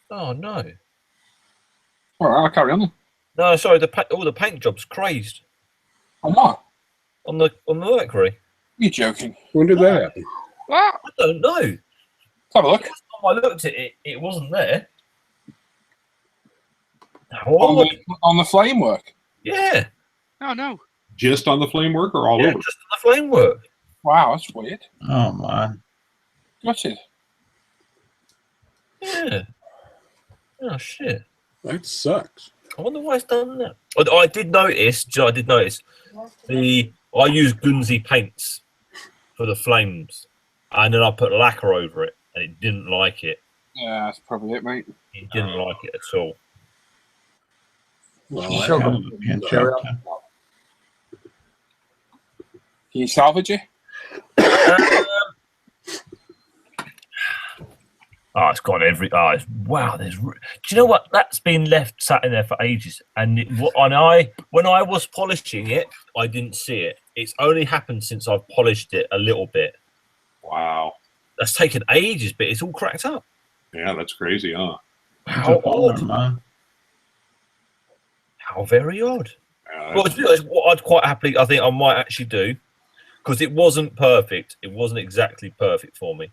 Oh no. All right, I'll carry on then. No, sorry. All the paint job's crazed I'm not. on the Mercury. You're joking. When did that happen? What? I don't know. Let's have a look. Last time I looked at it, it wasn't there. On the flame work. Yeah, Oh no. Just on the flame work or all yeah, over? just on the flame work. Wow, that's weird. Oh man. Gutted. Yeah. Oh shit. That sucks. I wonder why it's done that. I did notice. I use Gunzi paints for the flames, and then I put lacquer over it, and it didn't like it. Yeah, that's probably it, mate. It didn't like it at all. Well, Sure. that- Cherry on top. Can you salvage it? Oh, it's got every. Oh, wow. Do you know what? That's been left sat in there for ages, and when I was polishing it, I didn't see it. It's only happened since I've polished it a little bit. Wow. That's taken ages, but it's all cracked up. Yeah, that's crazy, huh? How odd! Man. How very odd. Yeah, Well, to be honest, what I'd quite happily, I think I might actually do, because it wasn't perfect. It wasn't exactly perfect for me.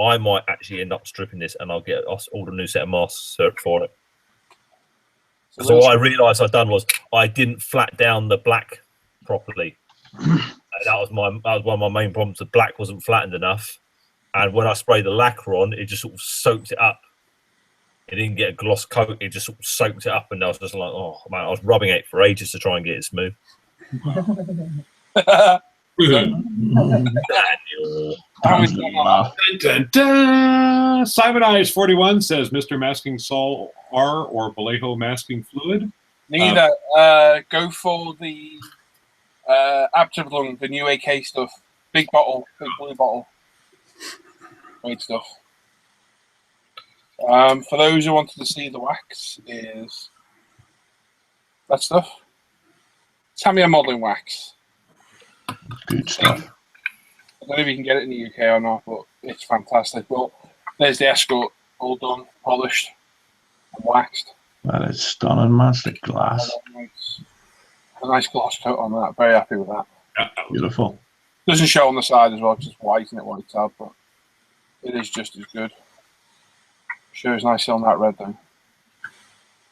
I might actually end up stripping this, and I'll get us all a new set of masks for it. So what I realised I'd done was I didn't flat down the black properly. That was one of my main problems. The black wasn't flattened enough, and when I sprayed the lacquer on, it just sort of soaked it up. It didn't get a gloss coat. It just sort of soaked it up, and I was just like, oh man, I was rubbing it for ages to try and get it smooth. Laugh. Dun, dun. Simon Eyes 41 says, Mr. Masking Sol R or Vallejo masking fluid. Neither. Go for the Abterblung, the new AK stuff. Big bottle, big blue bottle. Great stuff. For those who wanted to see the wax, is that stuff. Tamiya modeling wax. Good stuff. I don't know if you can get it in the UK or not, but it's fantastic. Well, there's the escort, all done, polished, and waxed. That is stunning, man. It's like glass. A nice gloss coat on that. Very happy with that. Beautiful. Doesn't show on the side as well, just white and it whites out, but it is just as good. Shows nicely on that red though.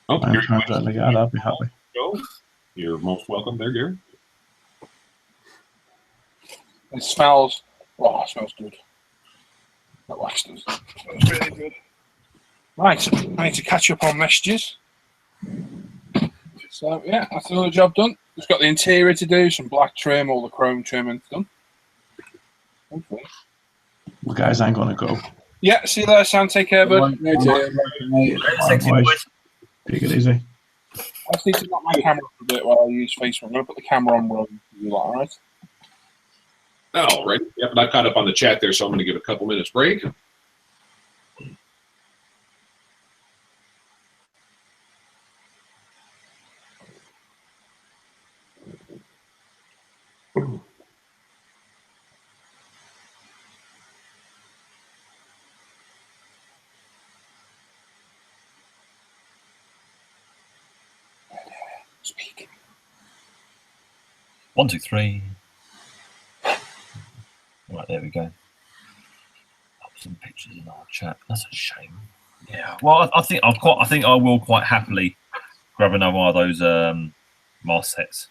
Oh, I'm here trying you to like that. I'll be happy. go. You're most welcome there, Gary. It smells. Oh, it smells good. That wax does. It smells really good. Right, I need to catch up on messages. So yeah, that's another job done. Just got the interior to do, some black trim, all the chrome trim and done. Hopefully. Well, guys, I'm gonna go. Yeah, see you later, Sam. Take care, bud. Sexy boys. boys. Take it easy. I just need to knock my camera up a bit while I use Facebook. I'm going to put the camera on while you do that, all right? All right. Yep, and I caught up on the chat there, so I'm going to give a couple minutes break. 1, 2, 3. Right, there we go. Put some pictures in our chat. That's a shame. Yeah. Well, I think I will quite happily grab another one of those mask sets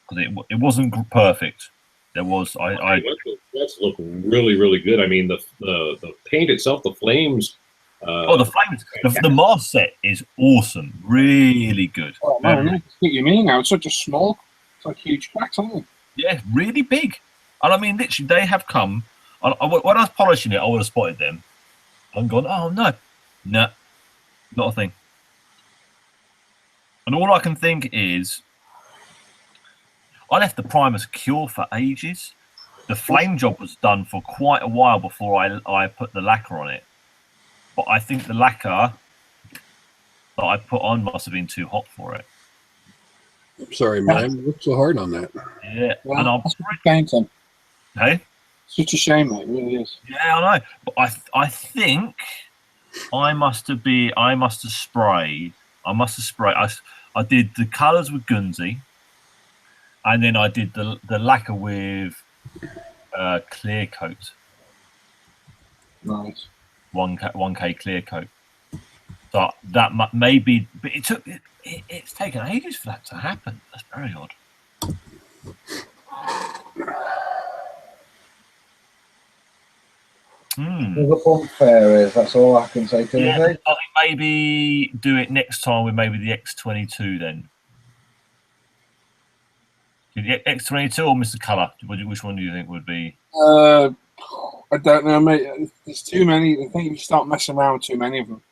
because it wasn't perfect. There was That's looking really, really good. I mean, the paint itself, the flames. The flames. The mask set is awesome. Really good. Oh man, I know what you mean now. It's such a small, it's like huge cracks, aren't they? Yeah, really big. And I mean, literally, they have come. When I was polishing it, I would have spotted them. I'm going, oh no, not a thing. And all I can think is, I left the primer secure for ages. The flame job was done for quite a while before I put the lacquer on it. But I think the lacquer that I put on must have been too hot for it. I'm sorry, man. You look so hard on that. Yeah, Well, and I'm that's a shame, Tim. hey. Such a shame, mate. It really is. Yeah, I know. But I think I must have sprayed. I did the colours with Gunzi, and then I did the lacquer with clear coat. Nice. 1K clear coat. So that maybe, but it's taken ages for that to happen. That's very odd. The pump fair is. That's all I can say to you. I think maybe do it next time with maybe the X22 then. The X22 or Mr. Colour? Which one do you think would be? I don't know, mate. There's too many. I think if you start messing around with too many of them,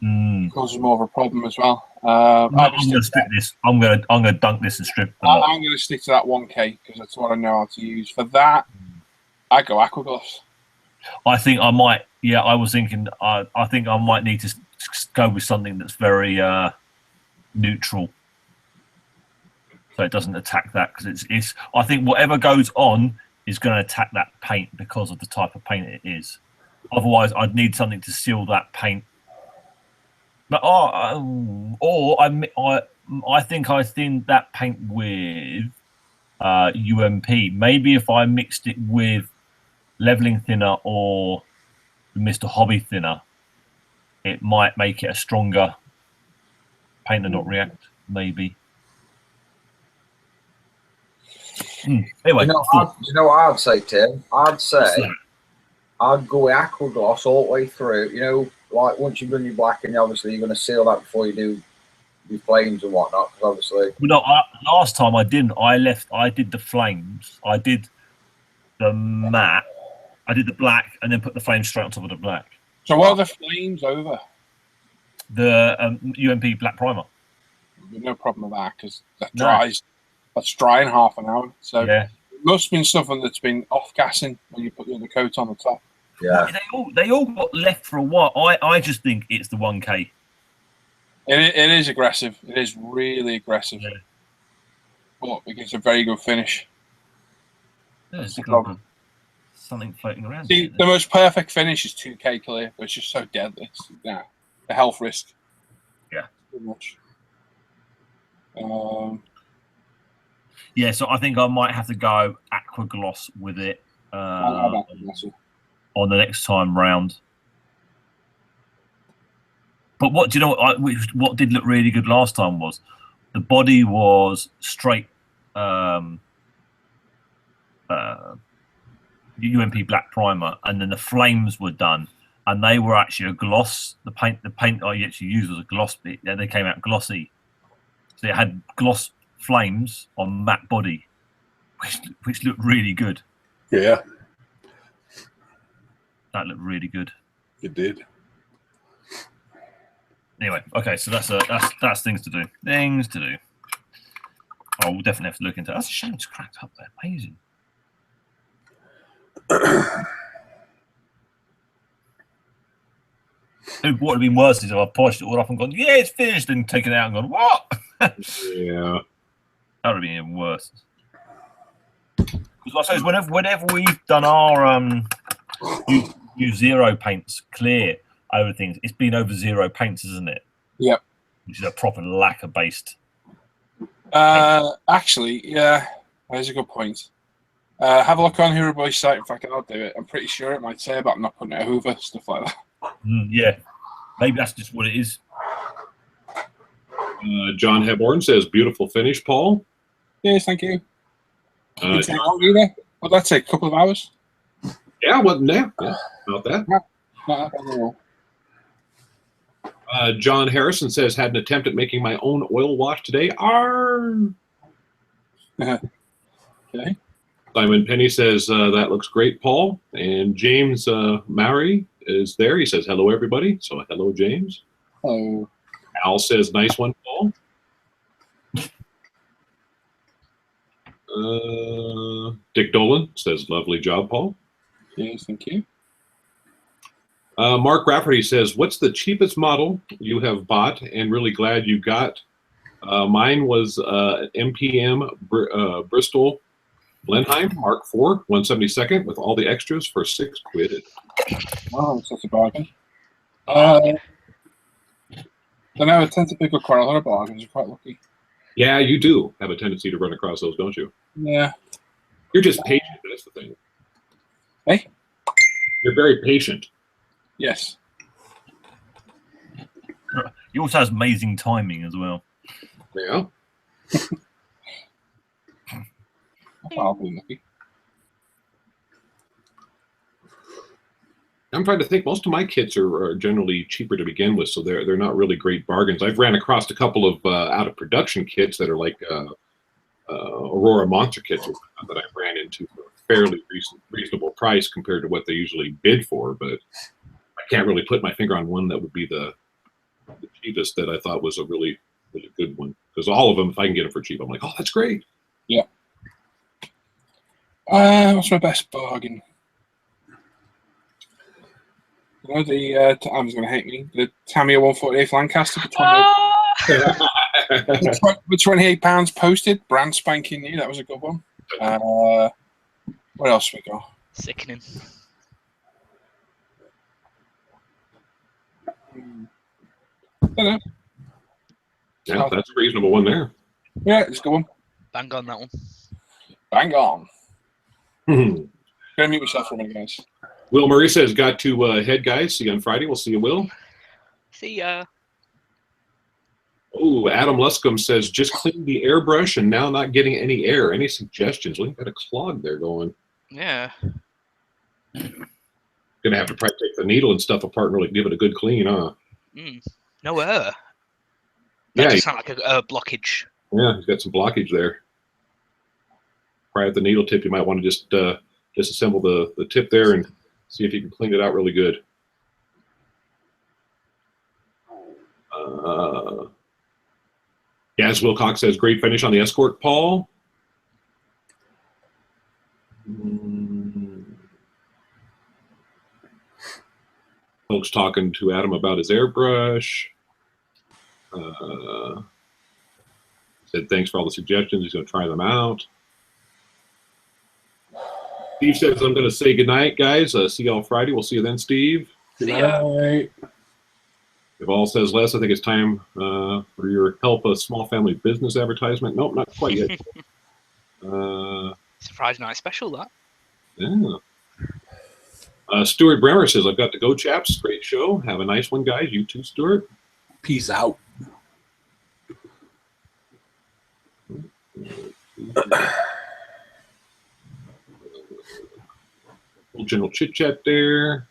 it causes more of a problem as well. I'm going to stick this. I'm going to dunk this and strip. I'm going to stick to that 1K because that's what I know how to use. For that, I go Aquagloss. I think I might. Yeah, I was thinking. I think I might need to go with something that's very neutral, so it doesn't attack that. Because it's. I think whatever goes on is going to attack that paint because of the type of paint it is. Otherwise, I'd need something to seal that paint. But I think I thinned that paint with UMP. Maybe if I mixed it with leveling thinner or Mr. Hobby thinner, it might make it a stronger paint and not react. Maybe. Anyway, you know what I'd say, Tim? I'd say I'd go with Aquagloss all the way through. You know, like once you've done your blacking, obviously you're going to seal that before you do your flames and whatnot. Because obviously, no, last time I didn't. I did the flames. I did the matte. I did the black and then put the flames straight on top of the black. So what are the flames over? The UMP black primer. No problem with that because that dries. That's dry in half an hour. So yeah. It must have been something that's been off gassing when you put the other coat on the top. Yeah. They all got left for a while. I just think it's the 1K. It is aggressive. It is really aggressive. Yeah. But it gets a very good finish. Yeah, something floating around. See, the most perfect finish is 2K clear, but it's just so deadly. It's, the health risk. Yeah. Too much. Yeah, so I think I might have to go Aquagloss with it on the next time round. But what do you know? What did look really good last time was the body was straight UMP black primer, and then the flames were done, and they were actually a gloss. The paint I actually used was a gloss. They came out glossy, so it had gloss flames on matte body, which looked really good. Yeah, that looked really good. It did. Anyway, okay, so that's things to do. Things to do. Oh, we'll definitely have to look into it. That's a shame it's cracked up there. Amazing. What would have been worse is if I polished it all up and gone, yeah, it's finished, and taken it out and gone, what? Yeah. That would have been even worse. Because I suppose whenever we've done our use zero paints clear over things, it's been over zero paints, isn't it? Yep. Which is a proper lacquer based. Actually, yeah. That's a good point. Have a look on Hooverboy's site. In fact, I'll do it. I'm pretty sure it might say about not putting it a Hoover, stuff like that. Yeah, maybe that's just what it is. John Hebborn says, beautiful finish, Paul. Yes, thank you. Uh, Take long either. Well, that's a couple of hours. yeah, wasn't there? Yeah, about that. Not that bad at all. John Harrison says, had an attempt at making my own oil wash today. Arr! Okay. Simon Penny says, that looks great, Paul. And James Murray is there. He says, hello, everybody. So hello, James. Oh, Al says, nice one, Paul. Dick Dolan says, lovely job, Paul. yes, thank you. Mark Rafferty says, what's the cheapest model you have bought and really glad you got? Mine was MPM Bristol Blenheim Mark IV 172nd with all the extras for £6. Oh, it's such a bargain. I know, I tend to pick up quite a lot of bargains. You're quite lucky. Yeah, you do have a tendency to run across those, don't you? Yeah. You're just patient. That's the thing. Hey? You're very patient. Yes. He also has amazing timing as well. Yeah. I'll be lucky. I'm trying to think. Most of my kits are generally cheaper to begin with, so they're not really great bargains. I've ran across a couple of out of production kits that are like Aurora Monster kits that I ran into for a fairly reasonable price compared to what they usually bid for. But I can't really put my finger on one that would be the cheapest that I thought was a really good one. Because all of them, if I can get them for cheap, I'm like, oh, that's great. Yeah. What's my best bargain? You know, the Am's going to hate me. The Tamiya 148 Lancaster for £28 posted, brand spanking new. That was a good one. What else we got? Sickening. Don't know. Yeah, that's a reasonable one there. Yeah, it's a good one. Bang on that one. Bang on. Gonna mute myself for a minute, guys. Will Murray says, got to head, guys. See you on Friday. We'll see you, Will. See ya. Oh, Adam Luscombe says, just cleaned the airbrush and now not getting any air. Any suggestions? We've got a clog there going. Yeah. Gonna have to probably take the needle and stuff apart and really give it a good clean, huh? No air. Yeah, That just sounds like a blockage. Yeah, he's got some blockage there. Right at the needle tip, you might want to just disassemble the tip there and see if you can clean it out really good. Gaz Wilcox says, great finish on the Escort, Paul. Folks talking to Adam about his airbrush. Said thanks for all the suggestions. He's going to try them out. Steve says, I'm going to say goodnight, guys. See y'all Friday. We'll see you then, Steve. Good night. If all says less, I think it's time for your help a small family business advertisement. Nope, not quite yet. Surprise night special, that. Yeah. Stuart Bremer says, I've got to go, chaps. Great show. Have a nice one, guys. You too, Stuart. Peace out. Little general chit chat there.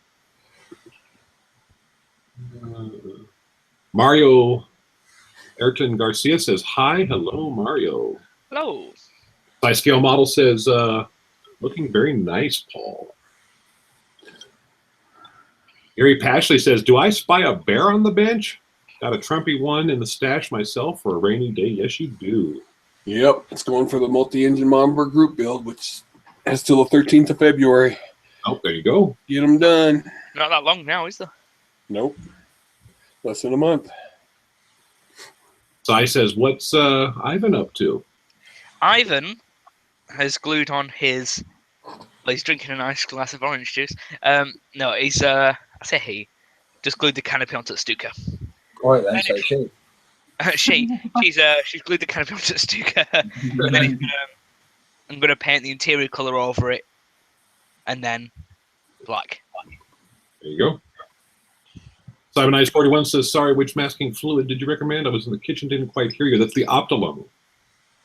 Mario Ayrton Garcia says, hi. Hello, Mario. Hello. Size scale model says, looking very nice, Paul. Gary Pashley says, do I spy a bear on the bench? Got a Trumpy one in the stash myself for a rainy day. Yes, you do. Yep, it's going for the multi-engine Monberg group build, which has till the 13th of February. Oh, there you go. Get them done. Not that long now, is there? Nope. Less than a month. Sai says, what's Ivan up to? Ivan has glued on his... Well, he's drinking a nice glass of orange juice. No, he's... I say he. Just glued the canopy onto the Stuka. Right then, so she's She's glued the canopy onto the Stuka. And then I'm going to paint the interior colour over it, and then black. There you go. Simon Ice 41 says, sorry, which masking fluid did you recommend? I was in the kitchen, didn't quite hear you. That's the Optimum.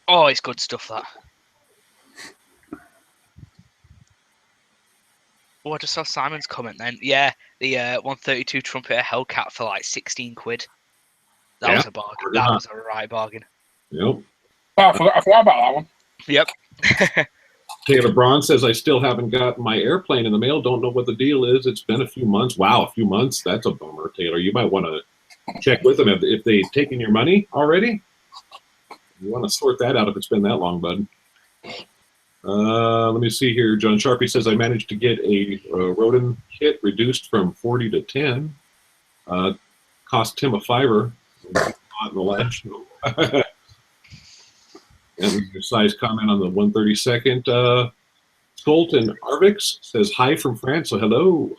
Oh, it's good stuff, that. Oh, I just saw Simon's comment then. Yeah, the 132 Trumpeter Hellcat for like 16 quid. That was a bargain. That was a right bargain. Yep. Oh, I forgot about that one. Yep. Taylor Braun says, I still haven't gotten my airplane in the mail. Don't know what the deal is. It's been a few months. Wow, a few months? That's a bummer, Taylor. You might want to check with them if they've taken your money already. You want to sort that out if it's been that long, bud. Let me see here. John Sharpie says, I managed to get a Rodin kit reduced from 40 to 10. Cost Tim a $5. Not in the last show. And your size comment on the 132nd. Colton Arvix says, hi from France. So hello.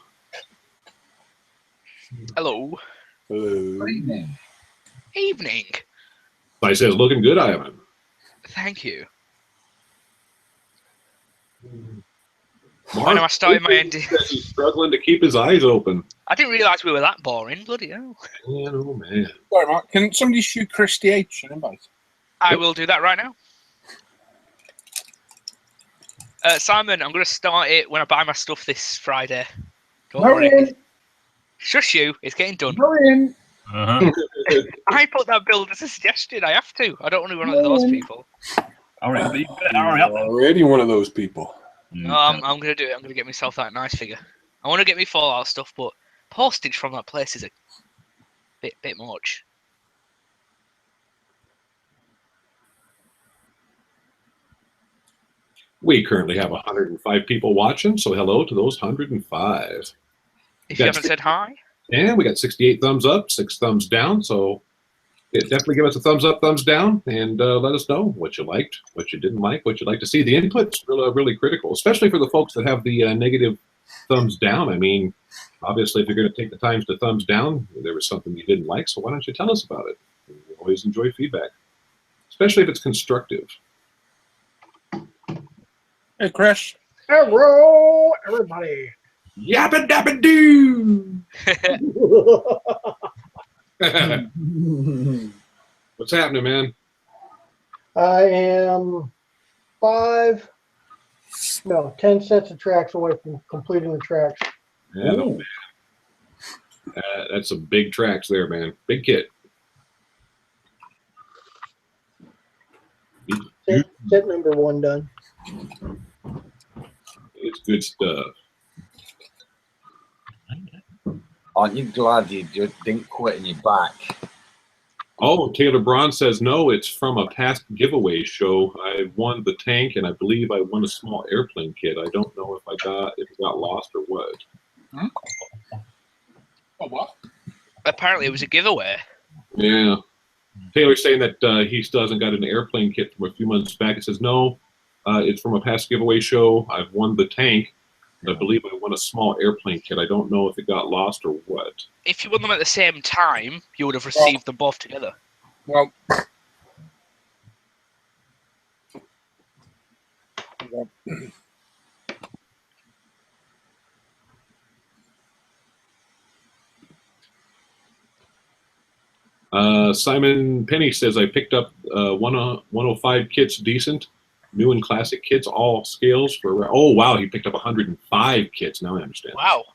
Hello. Good evening. Evening. I says, looking good, Ivan. Thank you. Mark, I know I started my end. he's struggling to keep his eyes open. I didn't realise we were that boring. Bloody hell. Man, oh man. Sorry, Mark. Can somebody shoot Christy H an invite? I will do that right now. Simon, I'm going to start it when I buy my stuff this Friday. Don't worry. Shush you. It's getting done. Uh-huh. I put that build as a suggestion. I have to. I don't want to be one of those people. All right, but you better hurry up. Already one of those people. No, I'm going to do it. I'm going to get myself that nice figure. I want to get me Fallout stuff, but postage from that place is a bit much. We currently have 105 people watching, so hello to those 105. If you haven't said hi. And we got 68 thumbs up, 6 thumbs down, so definitely give us a thumbs up, thumbs down, and let us know what you liked, what you didn't like, what you'd like to see. The input's really critical, especially for the folks that have the negative thumbs down. I mean, obviously, if you're going to take the time to thumbs down, there was something you didn't like, so why don't you tell us about it? We always enjoy feedback, especially if it's constructive. Hey, Chris. Hello, everybody. Yabba dabba doo! What's happening, man? I am 10 sets of tracks away from completing the tracks. Yeah, no, man. That's some big tracks there, man. Big kit. Set number 1 done. It's good stuff. Aren't you glad you just didn't quit in your back? Oh, Taylor Braun says, no, it's from a past giveaway show. I won the tank, and I believe I won a small airplane kit. I don't know if it got lost or what. Hmm? Oh, what? Apparently, it was a giveaway. Yeah. Taylor's saying that he still hasn't got an airplane kit from a few months back. It says, no, it's from a past giveaway show. I've won the tank. I believe I won a small airplane kit. I don't know if it got lost or what. If you won them at the same time, you would have received them both together. Well, Simon Penny says, I picked up 105 kits decent. New and classic kits, all scales for. Oh wow, he picked up 105 kits. Now I understand. Wow.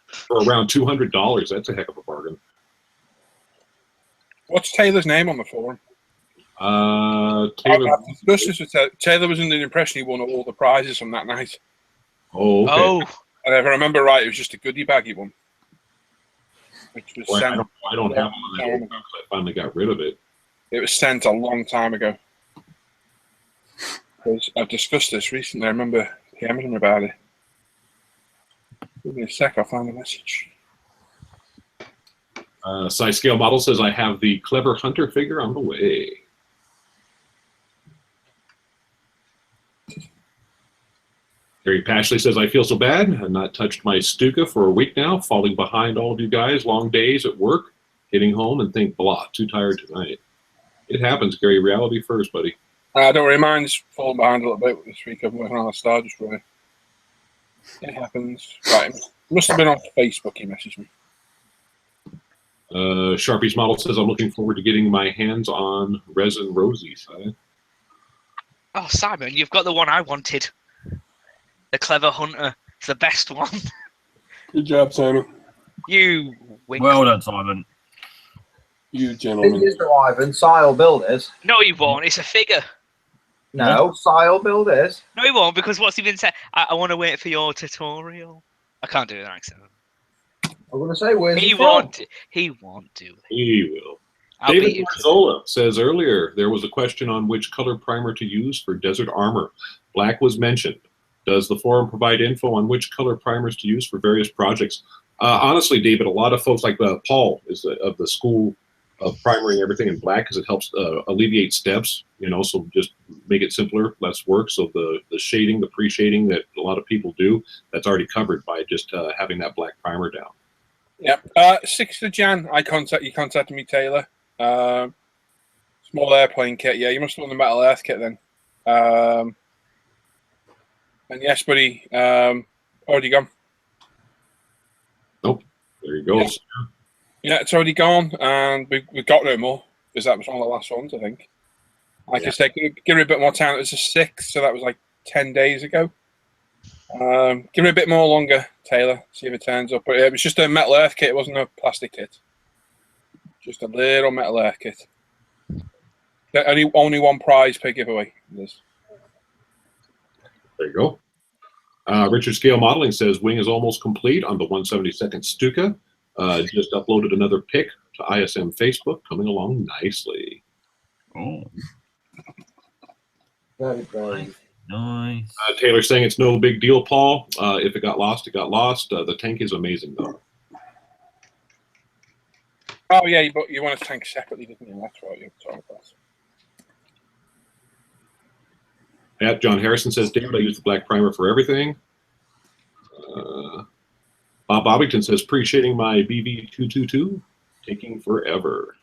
For around $200. That's a heck of a bargain. what's Taylor's name on the forum? Taylor. Taylor was under the impression he won all the prizes from that night. Oh, okay. Oh, And if I remember right, it was just a goodie bag he won. Which was Boy, sent. I don't have one of that. I finally got rid of it. It was sent a long time ago. Because I've discussed this recently. I remember hearing him about it. Give me a sec, I'll find the message. Size scale model says, I have the Clever Hunter figure on the way. Harry Pashley says, I feel so bad. I've not touched my Stuka for a week now, falling behind all of you guys. Long days at work, getting home and think, blah, too tired tonight. It happens, Gary. Reality first, buddy. Don't worry, mine's fallen behind a little bit this week. I'm working on a star destroyer. It happens. Right, it must have been on Facebook. He messaged me. Sharpie's model says, I'm looking forward to getting my hands on Resin Rosie. Oh, Simon, you've got the one I wanted. The Clever Hunter. It's the best one. Good job, Simon. You wink. Well done, Simon. You Thing gentlemen. is, though, Ivan, Sile builders. No, he won't. It's a figure. No, Sile builders. No, he won't, because what's he been saying? I want to wait for your tutorial. I can't do an accent. I'm going to say, where's He he from? won't. He won't do it. He will. I'll David beat you to it. Marzola says earlier there was a question on which color primer to use for desert armor. Black was mentioned. Does the forum provide info on which color primers to use for various projects? Honestly, David, a lot of folks like Paul is of the school of primering everything in black because it helps alleviate steps, so just make it simpler, less work. So the shading, the pre-shading that a lot of people do, that's already covered by just having that black primer down. Yep. 6th of Jan, you contacted me, Taylor. Small airplane kit. Yeah, you must have won the Metal Earth kit then. And yes, buddy, already gone. Nope. There you go. Yeah, it's already gone, and we've got no more because that was one of the last ones, I think. Like I said, give it a bit more time. It was the 6th, so that was like 10 days ago. Give it a bit more longer, Taylor. See if it turns up. But it was just a Metal Earth kit. It wasn't a plastic kit. Just a little Metal Earth kit. Only one prize per giveaway. There you go. Richard Scale Modeling says wing is almost complete on the 172nd Stuka. Just uploaded another pic to ISM Facebook, coming along nicely. Oh, Very, very. nice. Taylor saying it's no big deal, Paul. If it got lost, it got lost. The tank is amazing, though. Oh, yeah, but you want a tank separately, didn't you? That's right. You're talking about. John Harrison says, David, I use the black primer for everything. Bob Bobbington says, pre-shading my BV222, taking forever.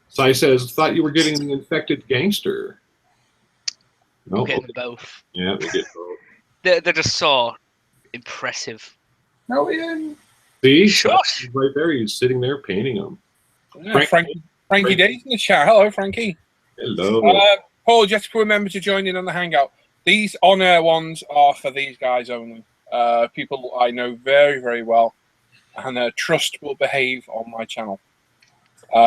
Sai says, thought you were getting the infected gangster. We'll No, get them both. yeah, we get both. They're just so impressive. No, Ian. See, Shush. right there, he's sitting there painting them. Yeah, Frankie Day's in the chat. Hello, Frankie. Hello. Paul, just remember to join in on the hangout. These on-air ones are for these guys only. People I know very, very well, and trust will behave on my channel.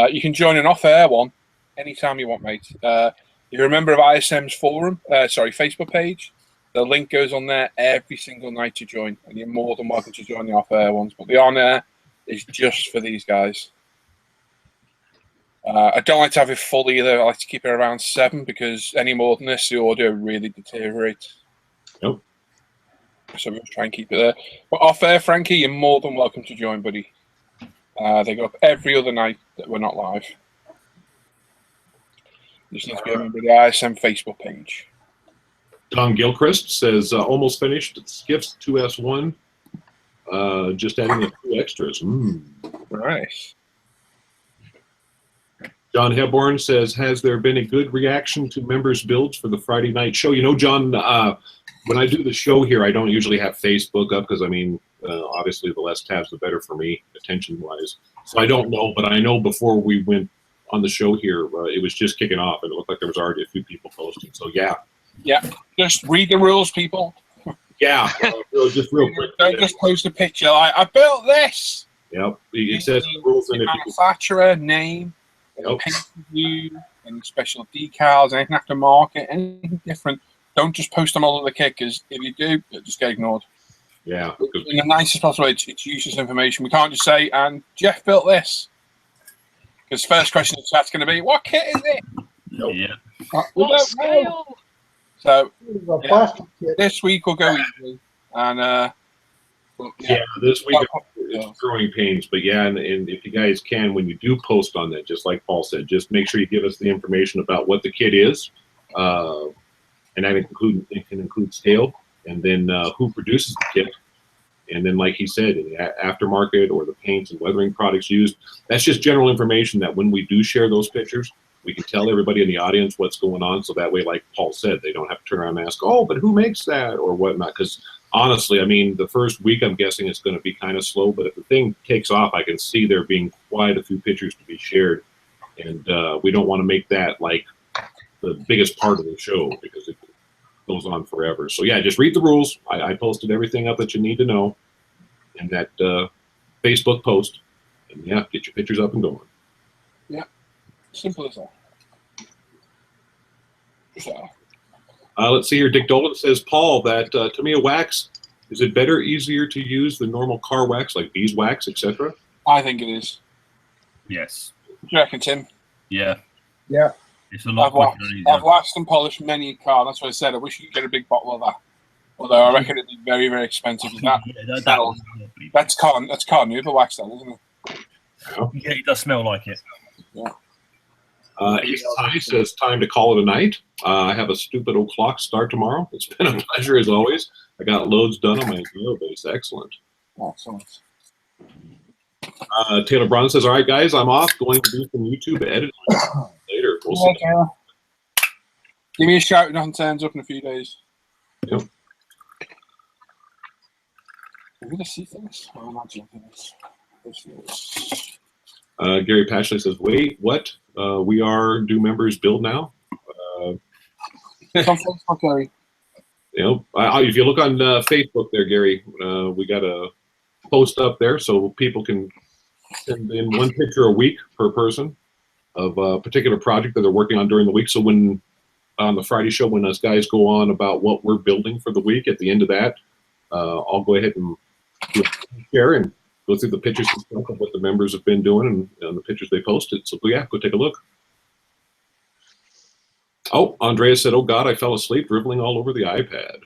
You can join an off-air one anytime you want, mate. If you're a member of ISM's forum, Facebook page, the link goes on there every single night to join, and you're more than welcome to join the off-air ones. But the on-air is just for these guys. I don't like to have it full either. I like to keep it around 7 because any more than this, the audio really deteriorates. Nope. So we'll try and keep it there. But off air, Frankie, you're more than welcome to join, buddy. They go up every other night that we're not live. You just need to be a member of the ISM Facebook page. Don Gilchrist says, almost finished. Skiffs 2S1. Just adding a few extras. Nice. John Hebborn says, has there been a good reaction to members' builds for the Friday night show? John, when I do the show here, I don't usually have Facebook up because, obviously the less tabs, the better for me, attention-wise. So I don't know, but I know before we went on the show here, it was just kicking off, and it looked like there was already a few people posting. So, yeah. Yeah, just read the rules, people. Yeah, just real quick. Don't just post a picture like, I built this. Yep, it says the rules. And manufacturer, name, paint review, any special decals, anything aftermarket, anything different. Don't just post them all over the kit, because if you do, it'll just get ignored. Yeah. In the nicest possible way, it's useless information. We can't just say, and Jeff built this. Because first question in the chat's going to be, what kit is it? Nope. Yeah. What scale? So, A plastic kit. this week will go easily. And, this week it's growing pains. But yeah, and if you guys can, when you do post on that, just like Paul said, just make sure you give us the information about what the kit is. And that can include scale, and then who produces the kit, And then, like he said, in the aftermarket or the paints and weathering products used, that's just general information that when we do share those pictures, we can tell everybody in the audience what's going on. So that way, like Paul said, they don't have to turn around and ask, oh, but who makes that or whatnot? Because honestly, I mean, the first week I'm guessing it's going to be kind of slow, but if the thing takes off, I can see there being quite a few pictures to be shared. And we don't want to make that like the biggest part of the show because it goes on forever. So yeah, just read the rules. I posted everything up that you need to know in that Facebook post. And yeah, get your pictures up and going. Yeah, simple as that. So. Let's see here. Dick Dolan says, Paul, that Tamiya wax, is it better, easier to use than normal car wax like beeswax, etc.? I think it is. Yes. What do you reckon, Tim? Yeah. Yeah. It's a lot quicker and easier. I've waxed and polished many a car. That's what I said. I wish you could get a big bottle of that. Although I reckon it'd be very, very expensive. That's car new, but wax that, isn't it? Yeah, it does smell like it. Yeah. Ace Ty says, time to call it a night. I have a stupid old clock start tomorrow. It's been a pleasure as always. I got loads done on my drill base. Excellent. Excellent. Taylor Brown says, all right, guys, I'm off. Going to do some YouTube editing later. We'll see. Give me a shout if nothing turns up in a few days. Yep. Are we going to see things? I'm not seeing things. Gary Pashley says, wait, what? We are do members build now? Gary. You know, if you look on Facebook there, Gary, we got a post up there so people can send in one picture a week per person of a particular project that they're working on during the week. So when on the Friday show, when us guys go on about what we're building for the week, at the end of that, I'll go ahead and share and go through the pictures and stuff of what the members have been doing and the pictures they posted. So yeah, go take a look. Oh, Andrea said, oh God, I fell asleep dribbling all over the iPad.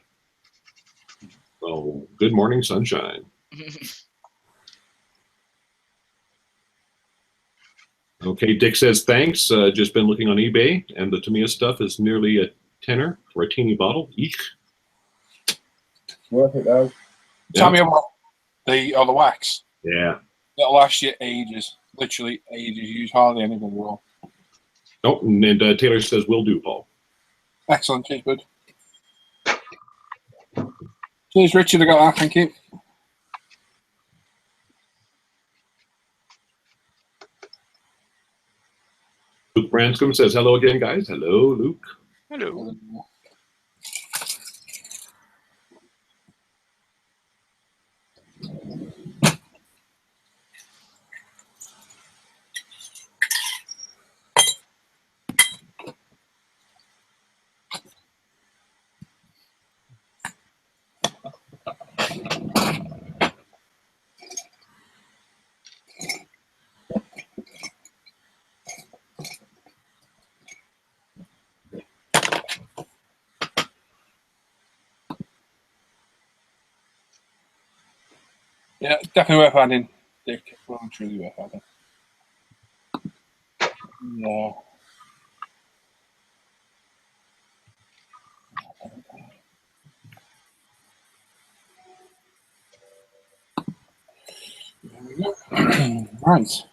So good morning, sunshine. Okay, Dick says, thanks. Just been looking on eBay, and the Tamiya stuff is nearly a tenner for a teeny bottle. Eek. Worth it though. Tell me about the wax. Yeah. That'll last you ages. Literally ages. You use hardly anything will. Oh, and Taylor says, will do, Paul. Excellent. Cheers, bud. Cheers, Richard. I got that. Thank you. Luke Branscombe says, hello again, guys. Hello, Luke. Hello. Yeah, definitely worth adding, Dick. Well, truly worth adding. Yeah. Right.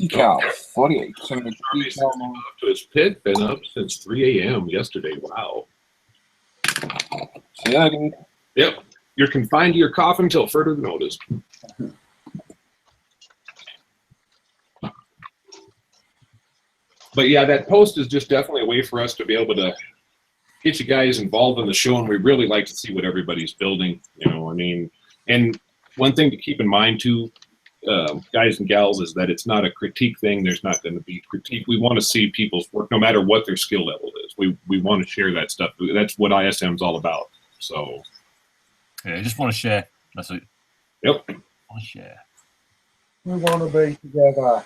Decal 48. So Charlie's up to his pit, been up since 3 a.m. yesterday. Wow. See that, dude? Yep. You're confined to your coffin until further notice. But yeah, that post is just definitely a way for us to be able to get you guys involved in the show, and we really like to see what everybody's building. You know, I mean, and one thing to keep in mind too, guys and gals, is that it's not a critique thing. There's not going to be critique. We want to see people's work, no matter what their skill level is. We want to share that stuff. That's what ISM is all about. So. Yeah, I just want to share. That's it. Yep. I want to share. We want to be together.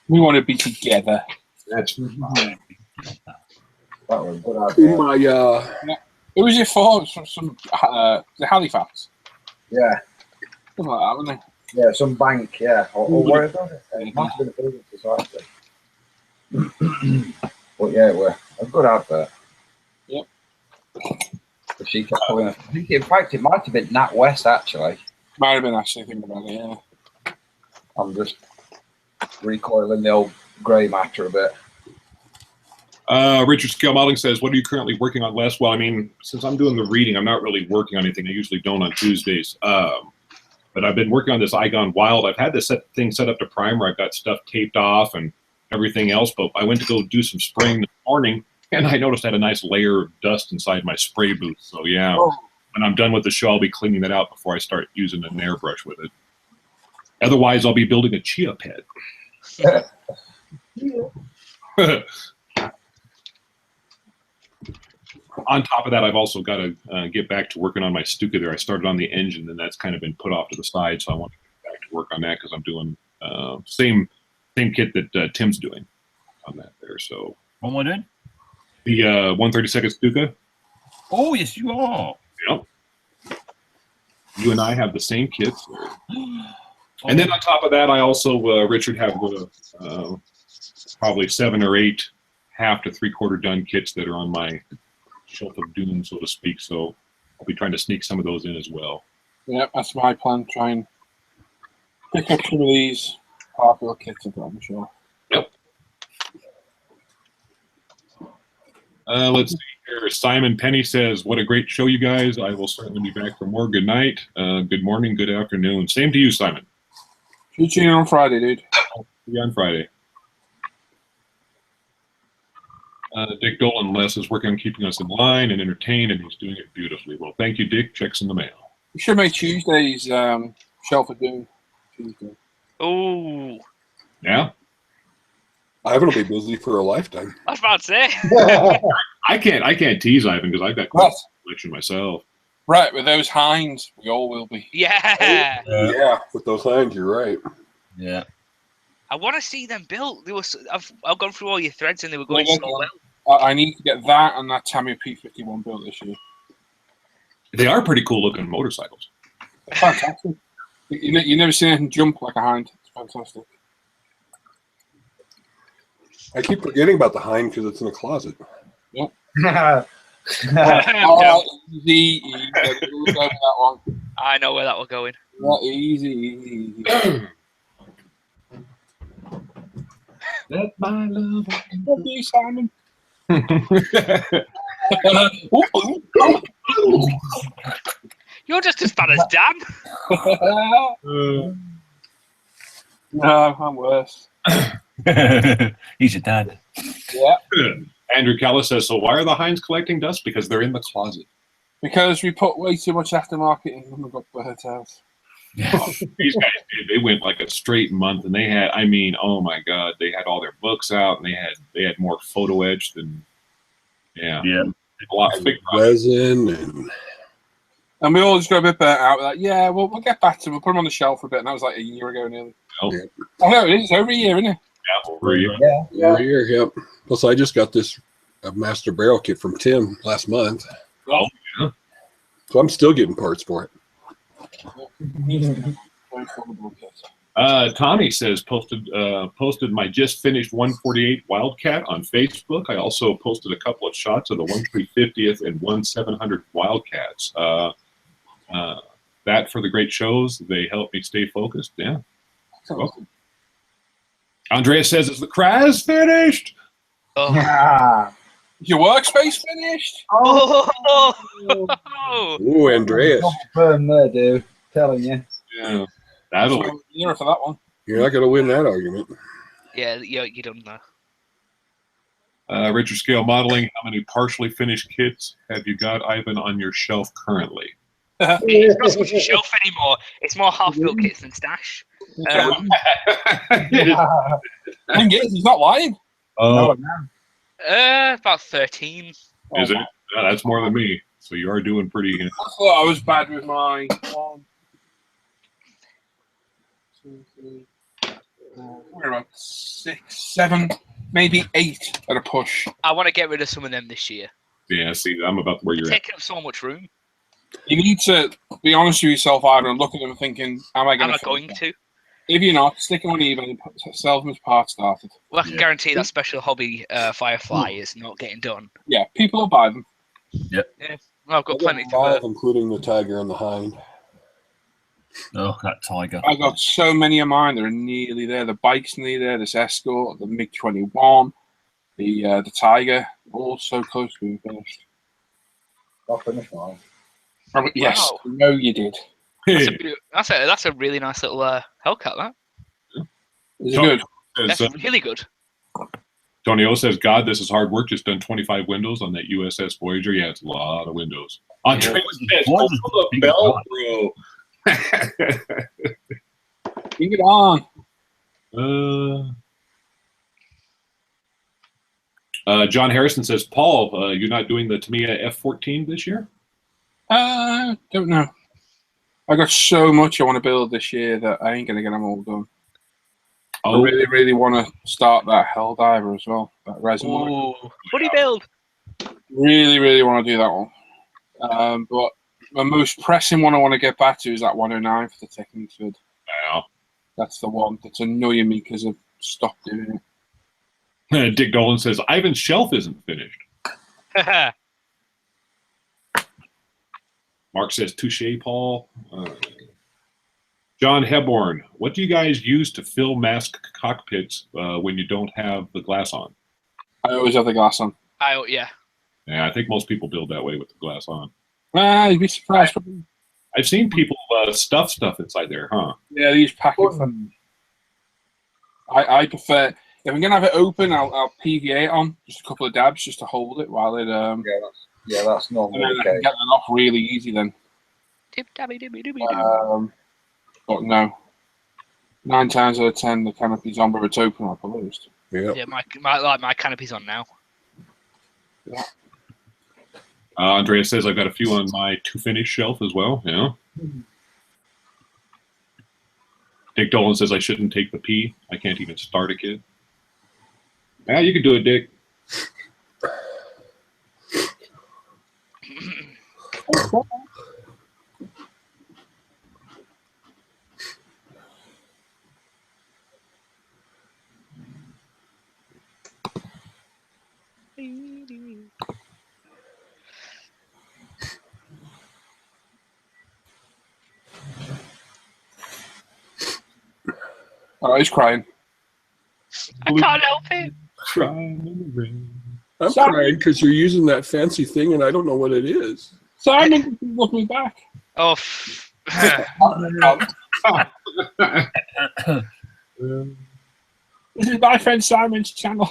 We want to be together. That's That was a good idea. My Who was it for? Some the Halifax. Yeah. Something like that, wasn't it? Yeah, some bank, yeah. Or whatever. It might have been a building society. But yeah, it was a good advert. Yep. But she kept calling her. I think, in fact, it might have been Nat West, actually. Might have been actually thinking about it, yeah. I'm just recoiling the old grey matter a bit. Richard Scale Modeling says, what are you currently working on, Les? Well, I mean, since I'm doing the reading, I'm not really working on anything. I usually don't on Tuesdays. But I've been working on this Eye Gone Wild. I've had this thing set up to primer. I've got stuff taped off and everything else. But I went to go do some spraying this morning, and I noticed I had a nice layer of dust inside my spray booth. So, yeah, when I'm done with the show, I'll be cleaning that out before I start using an airbrush with it. Otherwise, I'll be building a chia pet. On top of that, I've also got to get back to working on my Stuka there. I started on the engine, and that's kind of been put off to the side, so I want to get back to work on that because I'm doing same kit that Tim's doing on that there. So What am I doing? the 132nd Stuka. Oh, yes, you are. Yep. You and I have the same kits. And then on top of that, I also, Richard, have probably 7 or 8 half to 3/4 done kits that are on my shelf of doom, so to speak. So I'll be trying to sneak some of those in as well. Yeah, that's my plan. Try and pick up some of these popular kits I've got on the shelf. Yep. Let's see here. Simon Penny says, what a great show, you guys. I will certainly be back for more. Good night. Good morning. Good afternoon. Same to you, Simon. Shoot you on Friday, dude. See you on Friday. Dick Dolan, Les is working on keeping us in line and entertained, and he's doing it beautifully. Well, thank you, Dick. Checks in the mail. We should make Tuesdays shelf of doom. Tuesday. Oh, Yeah? Ivan will be busy for a lifetime. I was about to say. I can't tease Ivan because I've got quite a collection myself. Right, with those hinds, we all will be. Yeah. Yeah, with those lines, you're right. Yeah. I want to see them built. They were. I've gone through all your threads and they were going Yeah, so well. I need to get that and that Tamiya P51 built this year. They are pretty cool looking motorcycles. It's fantastic. You never seen anything jump like a hind. It's fantastic. I keep forgetting about the hind because it's in the closet. Yep. Easy. Look over that one. I know where that will go in. Yeah, easy. Let my love. Love you, Simon. You're just as bad as Dan. No, I'm worse. He's your dad. Yeah. Andrew Callis says, so why are the hinds collecting dust? Because they're in the closet. Because we put way too much aftermarket in when we got bird house. These guys did. They went like a straight month, and they had, I mean, oh my God, they had all their books out, and they had more photo etch than, yeah. Yeah. A lot of big Resin And we all just got a bit burnt out with that. Yeah, we'll get back to them. We'll put them on the shelf for a bit, and that was like a year ago nearly. Oh. Yeah. I know, it is over a year, isn't it? Yeah, over a year. Yeah. here, yep. Plus, I just got this master barrel kit from Tim last month. Oh, yeah. So I'm still getting parts for it. Tommy says, posted my just finished 148 Wildcat on Facebook. I also posted a couple of shots of the 1/350th and 1/700 Wildcats. That for the great shows. They help me stay focused. Yeah. Welcome. Andrea says, is the Kraz finished? Oh. Your workspace finished? Oh. Ooh, Andreas. Don't burn there, dude. Telling you. Yeah. That'll So, year for that one. You're not going to win that argument. Yeah, you don't know. Richard Scale Modeling, how many partially finished kits have you got, Ivan, on your shelf currently? It's not so much a shelf anymore. It's more half-built kits than stash. And he's not lying. Oh, About 13. is it? Yeah, that's more than me. So you are doing pretty. I thought I was bad with my 1, 2, 3, 4, we're about 6, 7, maybe 8 at a push. I want to get rid of some of them this year. Yeah, see, I'm about where you're at. Taking up so much room. You need to be honest with yourself, Ivan, and look at them and thinking, am I going to? If you're not, stick them on eBay and sell them as parts started. Well, I can guarantee that special hobby Firefly is not getting done. Yeah, people will buy them. Yep. Yeah. Well, I've got I plenty to five, including the tiger and the hind. Oh, that tiger. I got so many of mine that are nearly there. The bike's nearly there. This Escort, the MiG-21, the Tiger, all so close to being finished. I'll finish mine. Oh, yes, Wow. no, you did. That's a really nice little Hellcat. That Is it good? that's really good. Tony O says, God, this is hard work. Just done 25 windows on that USS Voyager. Yeah, it's a lot of windows. Andre says, Voyager's oh, the big bell, bro. Bring it on. John Harrison says, Paul, you're not doing the Tamiya F-14 this year? Don't know. I got so much I want to build this year that I ain't going to get them all done. Oh. I really, really want to start that Helldiver as well, that Resin one. Ooh, what do you build? Really, really want to do that one. But my most pressing one I want to get back to is that 109 for the Technicsford. Wow. That's the one that's annoying me because I've stopped doing it. Dick Dolan says, Ivan's shelf isn't finished. Mark says, touche, Paul. John Hebborn, what do you guys use to fill mask cockpits when you don't have the glass on? I always have the glass on. Yeah. Yeah, I think most people build that way with the glass on. You'd be surprised. I've seen people stuff stuff inside there, huh? Yeah, they use packing. I prefer, if I'm going to have it open, I'll PVA it on, just a couple of dabs just to hold it while it... that's normal. And then I can get that off really easy then. But no. 9 times out of 10, the canopy's on, but it's open, I'll closed. Yeah, my canopy's on now. Yeah. Andrea says, I've got a few on my to-finish shelf as well, yeah. Dick Dolan says, I shouldn't take the P. I can't even start a kid. Yeah, you can do it, Dick. Oh, he's crying. I can't help it. Crying in the rain. I'm crying because you're using that fancy thing and I don't know what it is. Simon, look me back. Oh, This is my friend Simon's channel.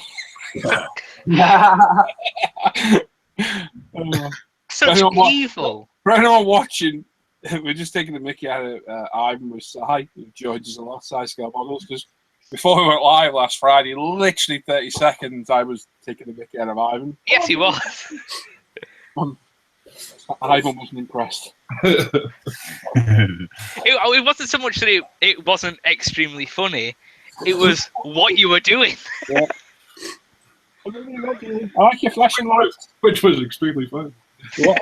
such evil. For anyone watching, we're just taking the mickey out of Ivan with Sai, who joins us a lot, Sai Scale Models, because before we went live last Friday, literally 30 seconds, I was taking the mickey out of Ivan. Yes, he was. Ivan wasn't impressed. It wasn't so much that it wasn't extremely funny. It was what you were doing. Yeah. I like your flashing lights. Which was extremely fun. Yeah.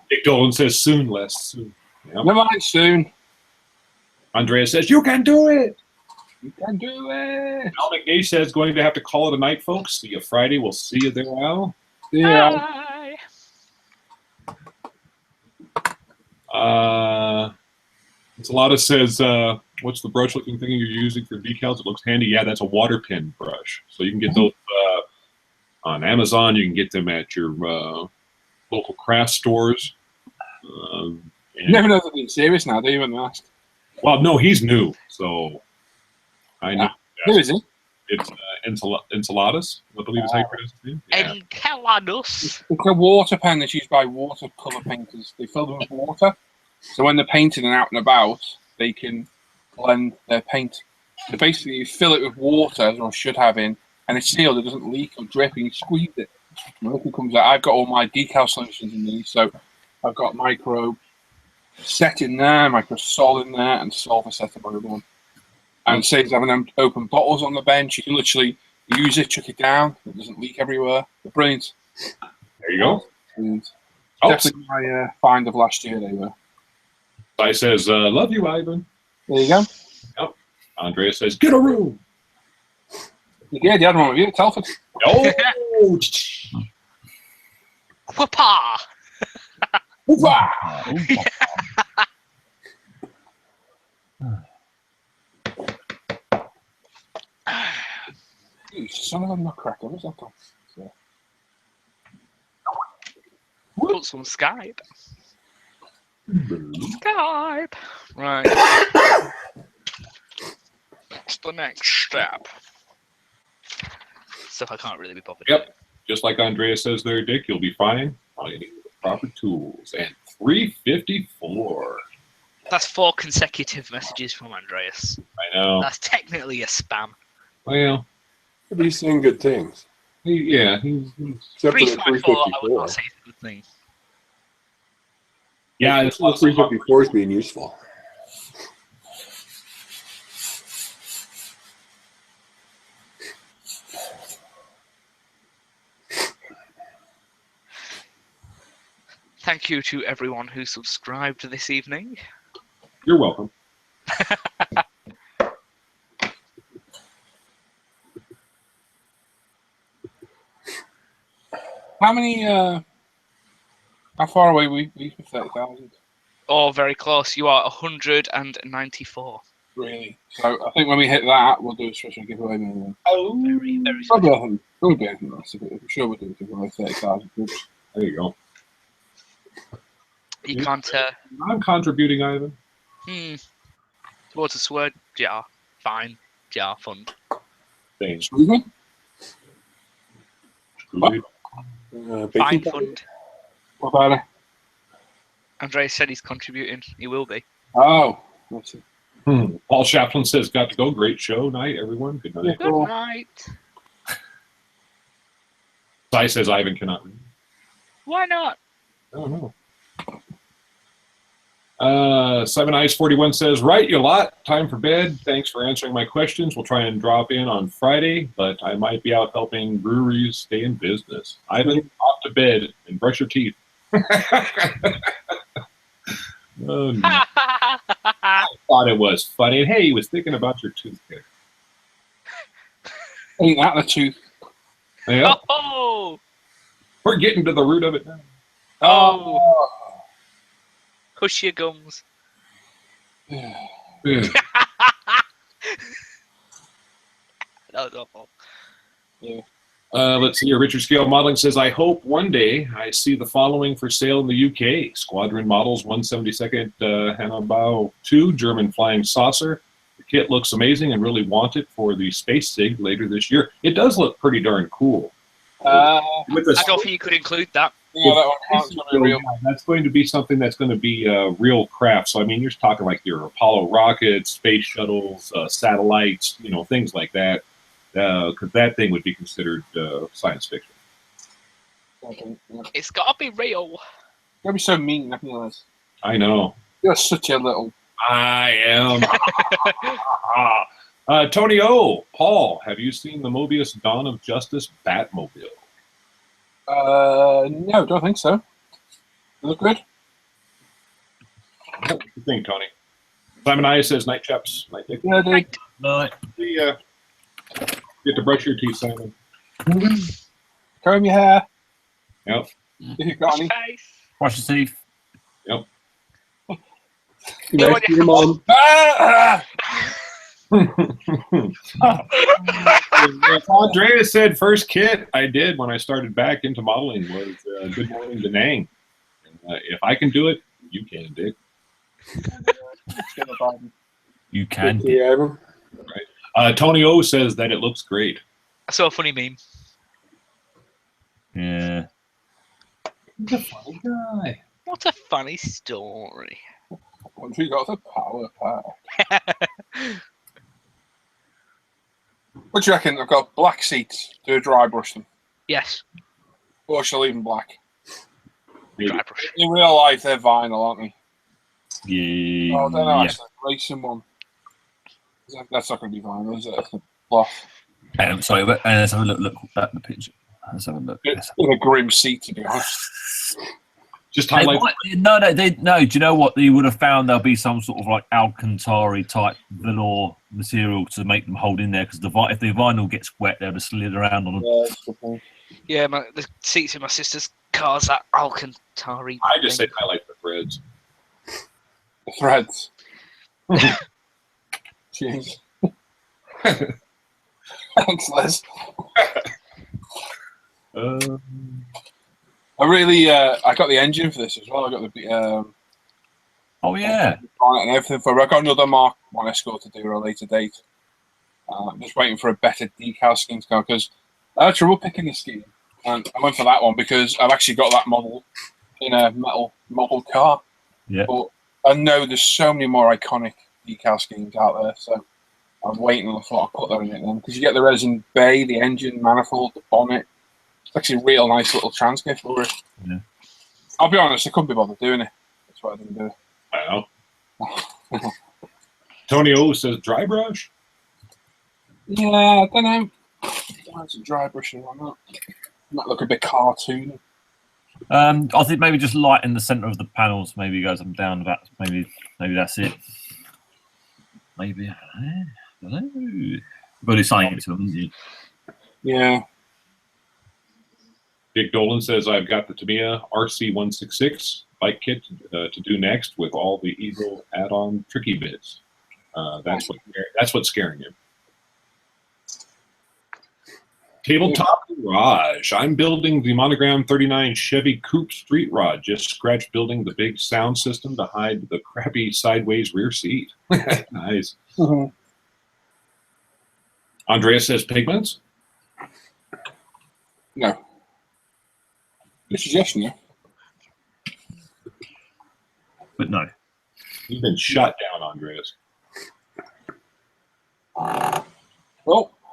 Dick Dolan says, soon, Les, soon. Yep. Never mind, soon. Andrea says, you can do it. You can do it. Al McNeish says, going to have to call it a night, folks. See you Friday. We'll see you there, Al. Yeah. Salata says, what's the brush-looking thing you're using for decals? It looks handy. Yeah, that's a water pen brush. So you can get those on Amazon. You can get them at your local craft stores. You never know they're being serious now, do you, when they ask? Well, no, he's new, so I know. Who is he? It's Enchiladas, I believe is how you pronounce his name. Yeah. Enchiladas. It's a water pen that's used by watercolor painters. They fill them with water, so when they're painting and out and about, they can blend their paint. So basically, you fill it with water, or should have in, and it's sealed. It doesn't leak or drip, and you squeeze it. And nothing comes out. I've got all my decal solutions in these, so I've got micro set in there, micro sol in there, and solver set up on everyone. And it saves having them open bottles on the bench. You can literally use it, chuck it down. It doesn't leak everywhere. They're brilliant. There you go. Brilliant. Oh. Definitely my find of last year, they were. I says, love you, Ivan. There you go. Yep. Andrea says, get a room. Yeah, the other one with you, Telford. Oh, Whoopah! You son of a nutcracker, what's that? So, Put some Skype. Skype. Right. What's the next step? Stuff I can't really be bothered. Yep. Just like Andrea says there, Dick, you'll be fine. All you need is the proper tools. And 354. That's 4 consecutive messages from Andreas. I know. That's technically a spam. Well, But he's saying good things. he's Except for the 354, I would 354. not say it's a good thing. yeah. The 354 is being useful. Thank you to everyone who subscribed this evening. You're welcome. how many? How far away we from 30,000? Oh, very close. You are 194. Really? So I think when we hit that, we'll do a special giveaway. Maybe. Oh, Very, very Probably, special. I think it'll be anything less. I'm sure we'll do a giveaway 30,000. there you go. You Yeah. can't. I'm contributing, Ivan. Towards a sword jar. Fine. Jar fund. Thanks. Moving? Baking Fine powder? fund. What about it? Andreas said he's contributing. He will be. Oh, that's it. Paul Chaplin says, got to go. Great show. Night, everyone. Good night. Yeah. Good Cool. night. Sai says Ivan cannot read. Why not? I don't know. Simon Ice 41 says, right, you lot. Time for bed. Thanks for answering my questions. We'll try and drop in on Friday, but I might be out helping breweries stay in business. Ivan, off to bed and brush your teeth. Oh, no. I thought it was funny. Hey, he was thinking about your toothpick. Ain't that the tooth? Yeah, Oh! we're getting to the root of it now. Oh! Hush your gums. Yeah. That was awful. Let's see here. Richard Scale Modeling says, I hope one day I see the following for sale in the UK. Squadron Models 172nd Hannibal 2 German Flying Saucer. The kit looks amazing and really want it for the Space Sig later this year. It does look pretty darn cool. With the I don't think you could include that. yeah, that one's going to be real. Yeah, that's going to be something that's going to be real craft. So, I mean, you're talking like your Apollo rockets, space shuttles, satellites, things like that. Because that thing would be considered science fiction. It's gotta be real. You're be so mean, I realize. I know. You're such a little. I am. Tony O. Paul, have you seen the Mobius Dawn of Justice Batmobile? No, don't think so. They look good. What do you think, Tony? Simon I says, night chaps. Night, Dick. Yeah, dude. No, Get to brush your teeth, Simon. Comb your hair. Yep. If you've got any. Face. wash your teeth. You Yeah, nice what to your mom. Andrea said first kit I did when I started back into modeling was Good Morning Da Nang. If I can do it, you can, Dick. You can. Yeah, Ivan. Tony O says that it looks great. I saw a funny meme. Yeah. He's a funny guy. What a funny story. Once we got the power pack. What do you reckon? I've got black seats. Do a dry brush them. Yes. Or shall I leave them black? Dry brush. In real life, they're vinyl, aren't they? Yeah. Oh, I don't know, actually. Racing one. That's not going to be vinyl, is it? It's a cloth. Sorry, let's have a look at the picture. Let's have a look. It's a grim seat, to be honest. Just They highlight. might- no. Do you know what? You would have found there'll be some sort of like Alcantara type velour material to make them hold in there because if the vinyl gets wet, they'll just slid around on them. Yeah, that's the thing. Yeah, the seats in my sister's car's that Alcantara. I just say I like the threads. The threads. Jeez. Thanks, Les. I got the engine for this as well. I got the Oh yeah. and everything for. I got another Mark 1 Escort to do at a later date. I'm just waiting for a better decal scheme to come because I had trouble picking the scheme, and I went for that one because I've actually got that model in a metal model car. Yeah. But I know there's so many more iconic decal schemes out there, so I'm waiting. And I thought I'd put that in it then because you get the resin bay, the engine, manifold, the bonnet. It's actually a real nice little transfer for it. Yeah. I'll be honest, I couldn't be bothered doing it. That's why I didn't do it. Wow. Tony O says dry brush. Yeah, I don't know. It's a dry brush and whatnot. Might look a bit cartoony. I think maybe just light in the center of the panels. Maybe goes up and down. That maybe that's it. Maybe I don't know. But it's saying to them, isn't it? Yeah. Dick Dolan says I've got the Tamiya RC166 bike kit to do next with all the Eagle add-on tricky bits. That's what's scaring him. Tabletop garage. I'm building the Monogram 39 Chevy Coupe street rod. Just scratch building the big sound system to hide the crappy sideways rear seat. Nice. Mm-hmm. Andreas says pigments. No. Good suggestion, yeah. But no. You've been shut down, Andreas.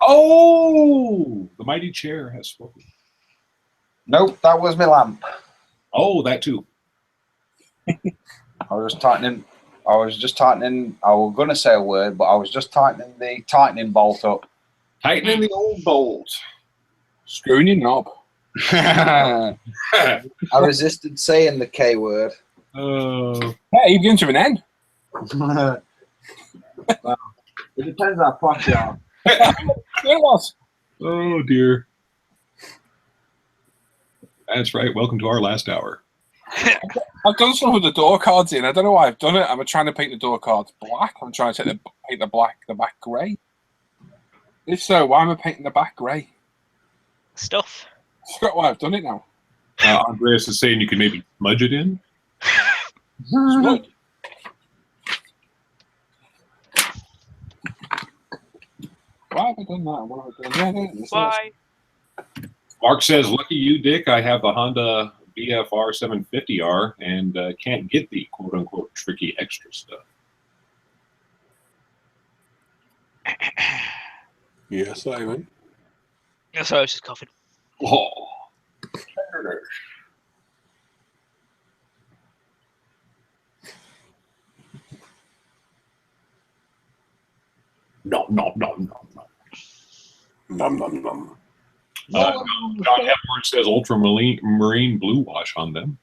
Oh, the mighty chair has spoken. Nope, that was my lamp. Oh, that too. I was just tightening. I was going to say a word, but I was just tightening the tightening bolt up. Tightening the old bolt. Screwing your knob. I resisted saying the K word. Hey, you begin to an end. Well, it depends how posh you are. It was. Oh, dear. That's right. Welcome to our last hour. I've done some with the door cards in. I don't know why I've done it. I'm trying to paint the door cards black. I'm trying to paint the back grey. If so, why am I painting the back grey? Stuff. I forgot why I've done it now. Andreas is saying you can maybe smudge it in. Smudge. Why have I done that? What have I done? Why? Mark says, lucky you, Dick. I have the Honda BFR 750R and can't get the quote-unquote tricky extra stuff. Yes, Ivan. Sorry, I was just coughing. Oh. No. Nom nom nom. John Hepburn says ultramarine blue wash on them.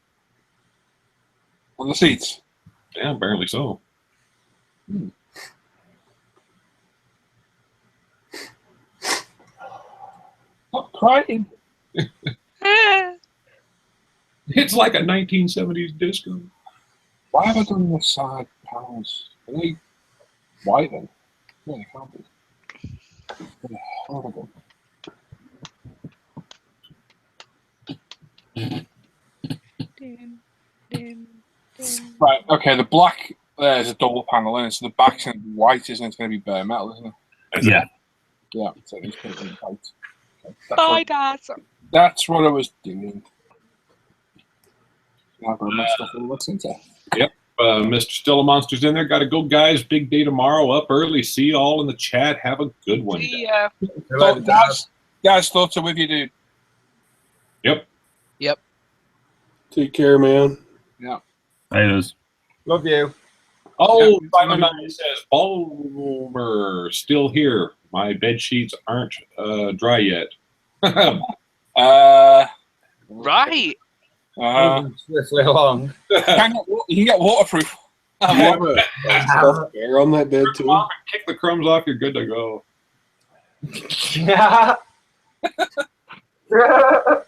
On the seats. Yeah, apparently so. Stop crying. It's like a 1970s disco. Why have I done the side panels? Are they white then? No, they can't be. They're horrible. Right, okay, the black there is a double panel, and so the back's going to be white, isn't it? It's going to be bare metal, isn't it? Yeah. Yeah, so it's going to be white. Okay, Bye, Dad. That's what I was doing. Now I've got to mess stuff all that's into. Yep. Mr. Still a Monster's in there. Got to go, guys. Big day tomorrow. Up early. See you all in the chat. Have a good one. See ya. Guys, thoughts are with you, dude. Yep. Take care, man. Yeah. Haters. Love you. Oh, Yeah. Simon Knight says, Balmer still here. My bed sheets aren't dry yet. Right. Swiftly along. You can get waterproof. Stuff air on that bed too. Come on, kick the crumbs off. You're good to go. Yeah. Ugh.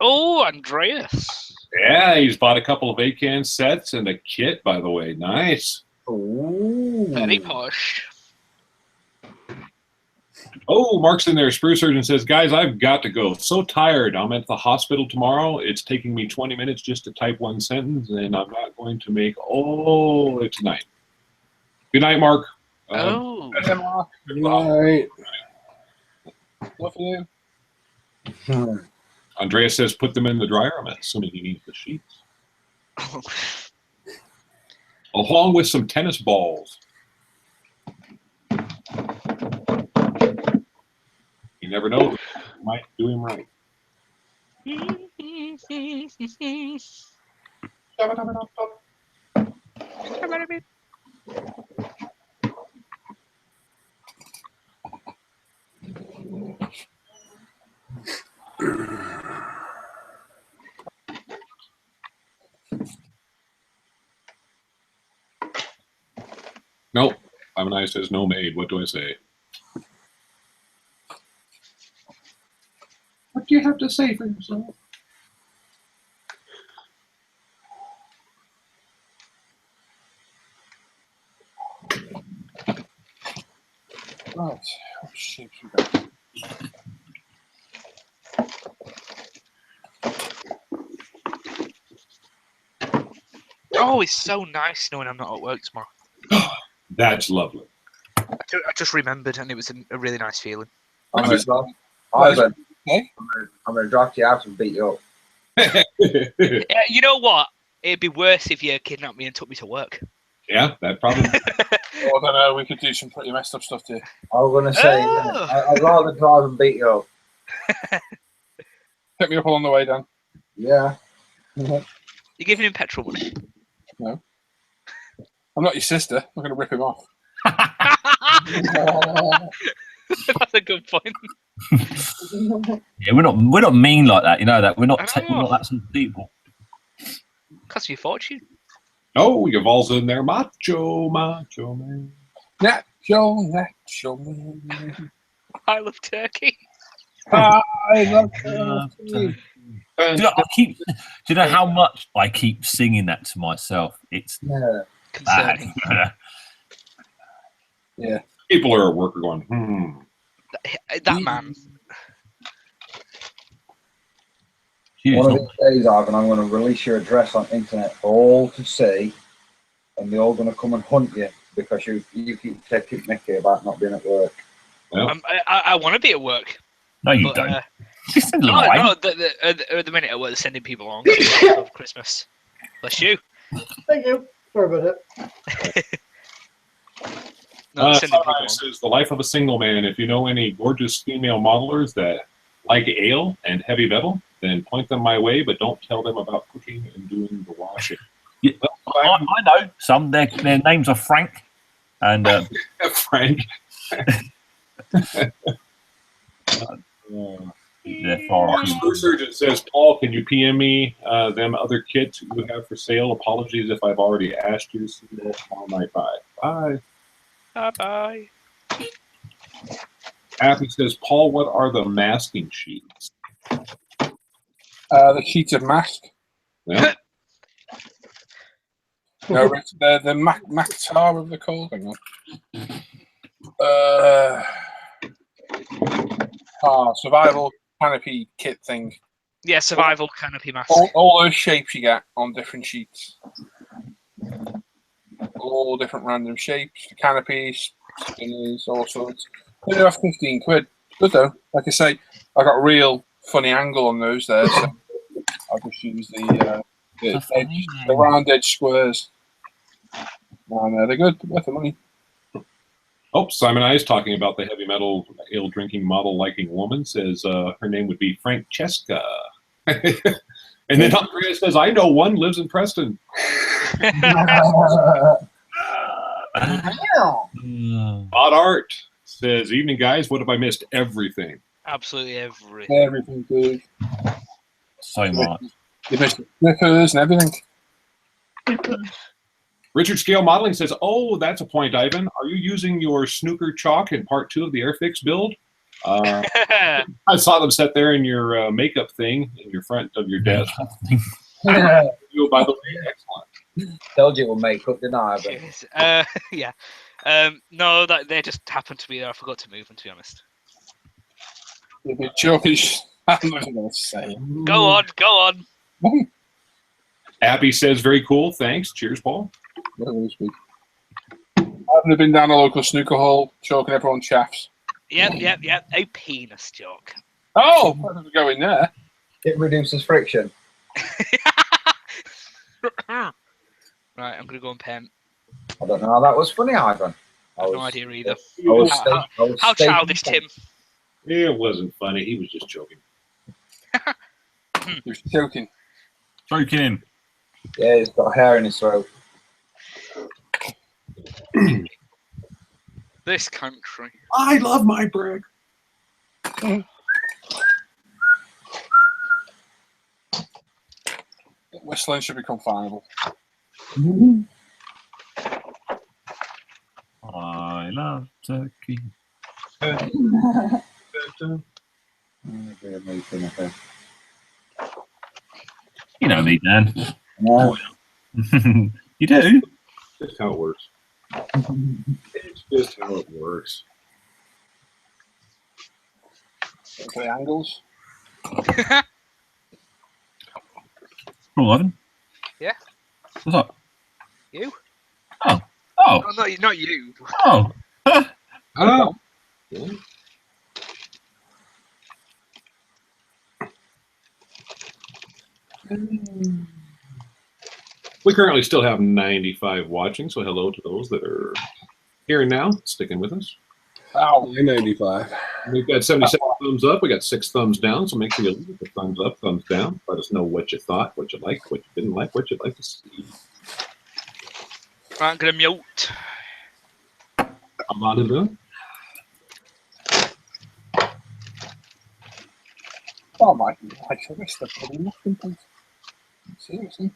Oh, Andreas. Yeah, he's bought a couple of A-can sets and a kit, by the way. Nice. Ooh. Very posh. Oh, Mark's in there. Spruce Surgeon says, guys, I've got to go. So tired. I'm at the hospital tomorrow. It's taking me 20 minutes just to type one sentence, and I'm not going to make it tonight. Good night, Mark. Oh. Yeah, Mark. Good night. What for you? Andreas says, put them in the dryer. I'm assuming he needs the sheets. Along with some tennis balls. You never know. You might do him right. Nope. Simon says no maid. What do I say? What do you have to say for yourself? Right. What shapes we got? Oh, it's so nice knowing I'm not at work tomorrow. That's lovely. I just remembered, and it was a really nice feeling. I'm going to drop you out and beat you up. Yeah, you know what? It'd be worse if you kidnapped me and took me to work. Yeah, that probably. Oh, I don't know. We could do some pretty messed up stuff too. I was going to say, Oh. I'd rather drive and beat you up. Pick me up along the way, Dan. Yeah. You're giving him petrol money. No. I'm not your sister. I'm going to rip him off. That's a good point. Yeah, we're not mean like that. You know that we're not I know. we're not that sort of people. Cost you a fortune. Oh, Yaval's in there. Macho man. Nacho man. I love turkey. I love Do you know how much I keep singing that to myself? It's Yeah. bad. Concerning. Yeah. People are at work are going, That man. Huge, One of not these days, Ivan, I'm going to release your address on internet for all to see, and they're all going to come and hunt you because you keep taking mickey about not being at work. Well, I want to be at work. No, you But, don't. Just a No, lie. no. At the minute, I was sending people on over Christmas. Bless you. Thank you. Sorry about that. No, sending people Sunrise on. says, the life of a single man. If you know any gorgeous female modelers that like ale and heavy metal, then point them my way, but don't tell them about cooking and doing the washing. Yeah, I know some. Their names are Frank and Frank. they're far off. Spruce Surgeon says, Paul, can you PM me them other kits you have for sale? Apologies if I've already asked you. See you tomorrow night. Bye. Bye. Bye-bye. Happy says, Paul, what are the masking sheets? the sheets of mask. Well, No, it's the Mactar, what they're called. Hang on. Survival canopy kit thing. Yeah, survival canopy mask. All those shapes you get on different sheets. All different random shapes, canopies, spinners, all sorts. They have 15 quid. Good though. Like I say, I got a real funny angle on those there, so I'll just use the round edge squares. And they're good, worth the money. oh, Simon I is talking about the heavy metal ale drinking model liking woman. Says her name would be Francesca. And then Andrea says, I know one, lives in Preston. Odd Art says, evening guys, what have I missed? Everything. Absolutely everything. Everything good. So much. You missed the Snickers and everything. Richard Scale Modeling says, "Oh, that's a point, Ivan. Are you using your snooker chalk in part 2 of the Airfix build?" I saw them set there in your makeup thing in your front of your desk. You, by the way, excellent. Told you it would make up, didn't I, Ivan? Cheers. Yeah. No, that they just happened to be there. I forgot to move them, to be honest. You'd be joking. I'm not going to say it. Go on, go on. Abby says, "Very cool. Thanks. Cheers, Paul." I've been down a local snooker hall, choking everyone chaffs. Yep. A penis joke. Oh, why don't we go in there? It reduces friction. Right, I'm gonna go and pen. I don't know how that was funny, Ivan. I have no idea either. How How childish, Tim. It wasn't funny. He was just joking. You're joking. Joking him. Yeah, he's got hair in his throat. This country. I love my brick. Whistling should become finable. I love turkey. You know me, Dan. No. You do? Just how it works. It's just how it works. For the angles. Cool, Ivan. Yeah. What's up? You? Oh. Oh, not you. Oh. Oh. We currently still have 95 watching, so hello to those that are here and now, sticking with us. Ow. 95. We've got 77 thumbs up. We got 6 thumbs down, so make sure you leave the thumbs up, thumbs down. Let us know what you thought, what you liked, what you didn't like, what you'd like to see. Right, I'm gonna mute. I'm on to them. Oh my God. I missed the bloody muffin, please. Seriously.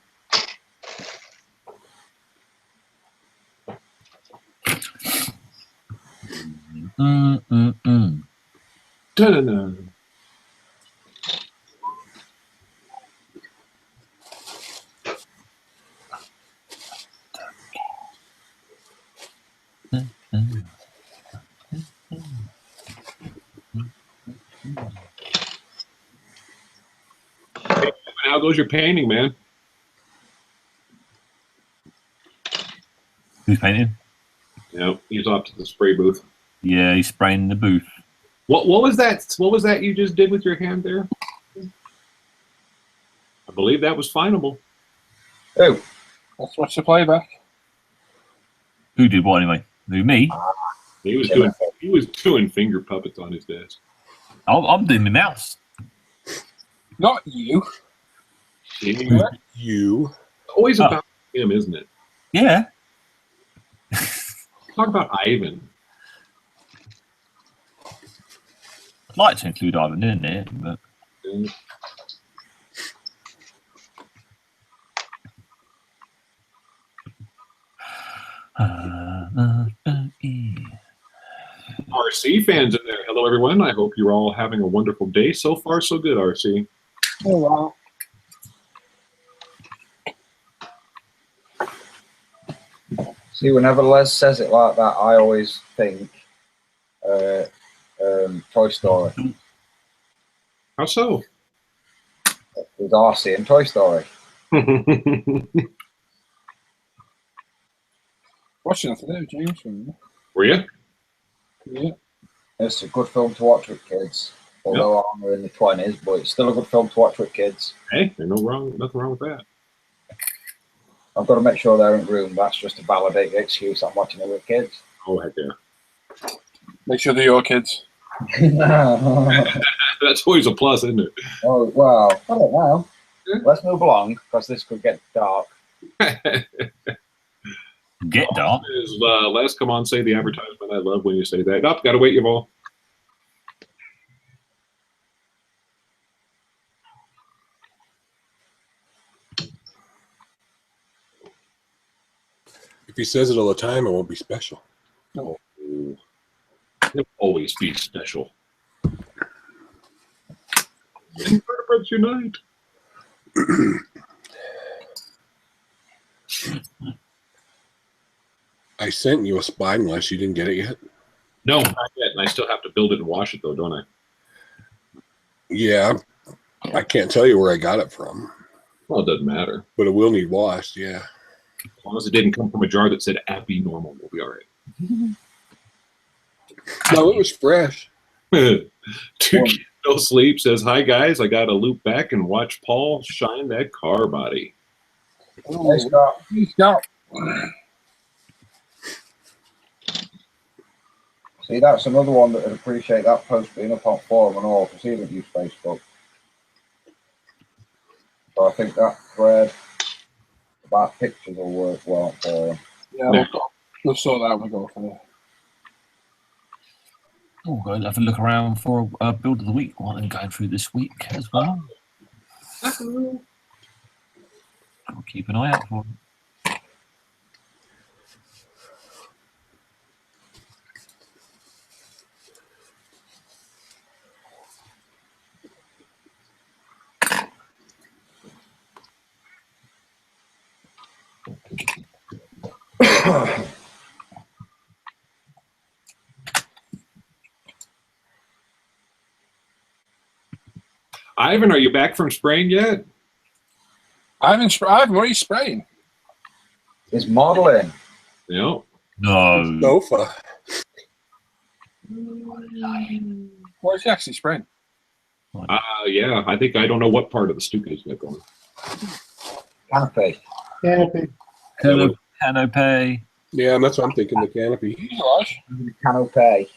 Da-da-da. How goes your painting, man? Who's painting? Yeah, he's off to the spray booth. Yeah, he's spraying the booth. What was that? What was that you just did with your hand there? I believe that was finable. Oh, Let's watch the playback. Who did what anyway? Who, me? He was doing finger puppets on his desk. I'm doing my mouse. Not you. You. Always about him, isn't it? Yeah. Talk about Ivan. I'd like to include Ivan in there, but RC fans in there. Hello, everyone. I hope you're all having a wonderful day. So far, so good, RC. Oh, wow. see, whenever Les says it like that, I always think Toy Story. How so? With RC and Toy Story. Watching that today, James. Were you? Yeah. It's a good film to watch with kids. Although I'm in the 20s, but it's still a good film to watch with kids. Hey, there's nothing wrong with that. I've got to make sure they're in the room. That's just to validate the excuse I'm watching it with kids. Oh, heck yeah. Make sure they're your kids. That's always a plus, isn't it? Oh, well, I don't know. Let's move along, because this could get dark. get dark. Les, come on, say the advertisement. I love when you say that. Nope, gotta wait, you all. he says it all the time, it won't be special. No. It'll always be special. Invertebrates unite. I sent you a spineless. You didn't get it yet? No, not yet. And I still have to build it and wash it, though, don't I? Yeah. I can't tell you where I got it from. Well, it doesn't matter. But it will need washed, yeah. As long as it didn't come from a jar that said Appy Normal, we'll be all right. No, it was fresh. Two Kids No Sleep says, hi, guys. I got to loop back and watch Paul shine that car body. Hey, Scott. Hey, Scott. See, that's another one that would appreciate that post being up on forum and all, because he doesn't use Facebook. So I think that thread about pictures will work well for him. Yeah, we'll sort that out when we go for it. Oh, go and have a look around for a build of the week while I'm going through this week as well. I'll keep an eye out for it. Ivan, are you back from spraying yet? I've already spraying. Is modeling. No. No. Sofa. What is he actually spraying? Yeah, I think I don't know what part of the stuka he's got going. Canopy. Canopy. Canopy. Yeah, that's what I'm thinking, the canopy. Canopy.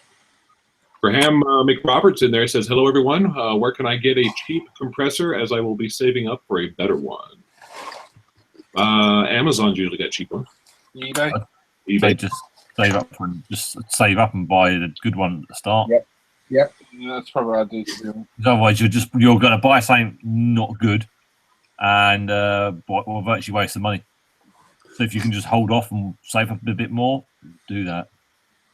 Graham McRoberts in there says, hello, everyone. Where can I get a cheap compressor, as I will be saving up for a better one? Amazon's usually got cheap ones. eBay. They just save up and buy a good one at the start. Yep. Yep. Yeah, that's probably what I do. To be Otherwise, you're going to buy something not good, and will virtually waste the money. So if you can just hold off and save up a bit more, do that.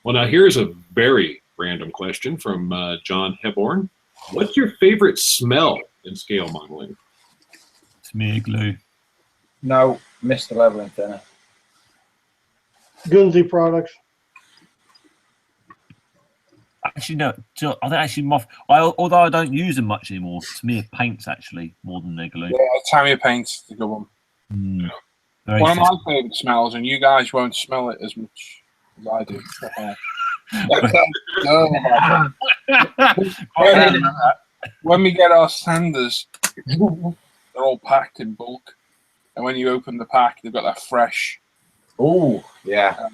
Well, now here's a very random question from John Heborn. What's your favorite smell in scale modeling? It's me, glue. No, Mr. Leveling Thinner. Guernsey products. Actually, no. I think actually, although I don't use them much anymore, to me, it paints actually more than their glue. Yeah, Tamia paint's the good one. Very One of my favourite smells, and you guys won't smell it as much as I do. When we get our sanders, they're all packed in bulk, and when you open the pack, they've got that fresh, yeah,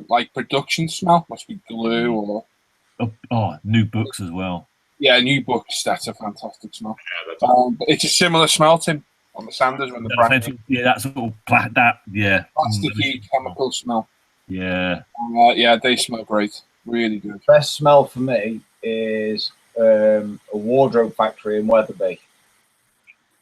like production smell. Must be glue or new books as well. Yeah, new books. That's a fantastic smell. Yeah, it's a similar smell, Tim, on the sanders when the brand. Yeah, that's all yeah. Plasticky chemical smell. Yeah. Yeah, they smell great. Really good. Best smell for me is a wardrobe factory in Wetherby.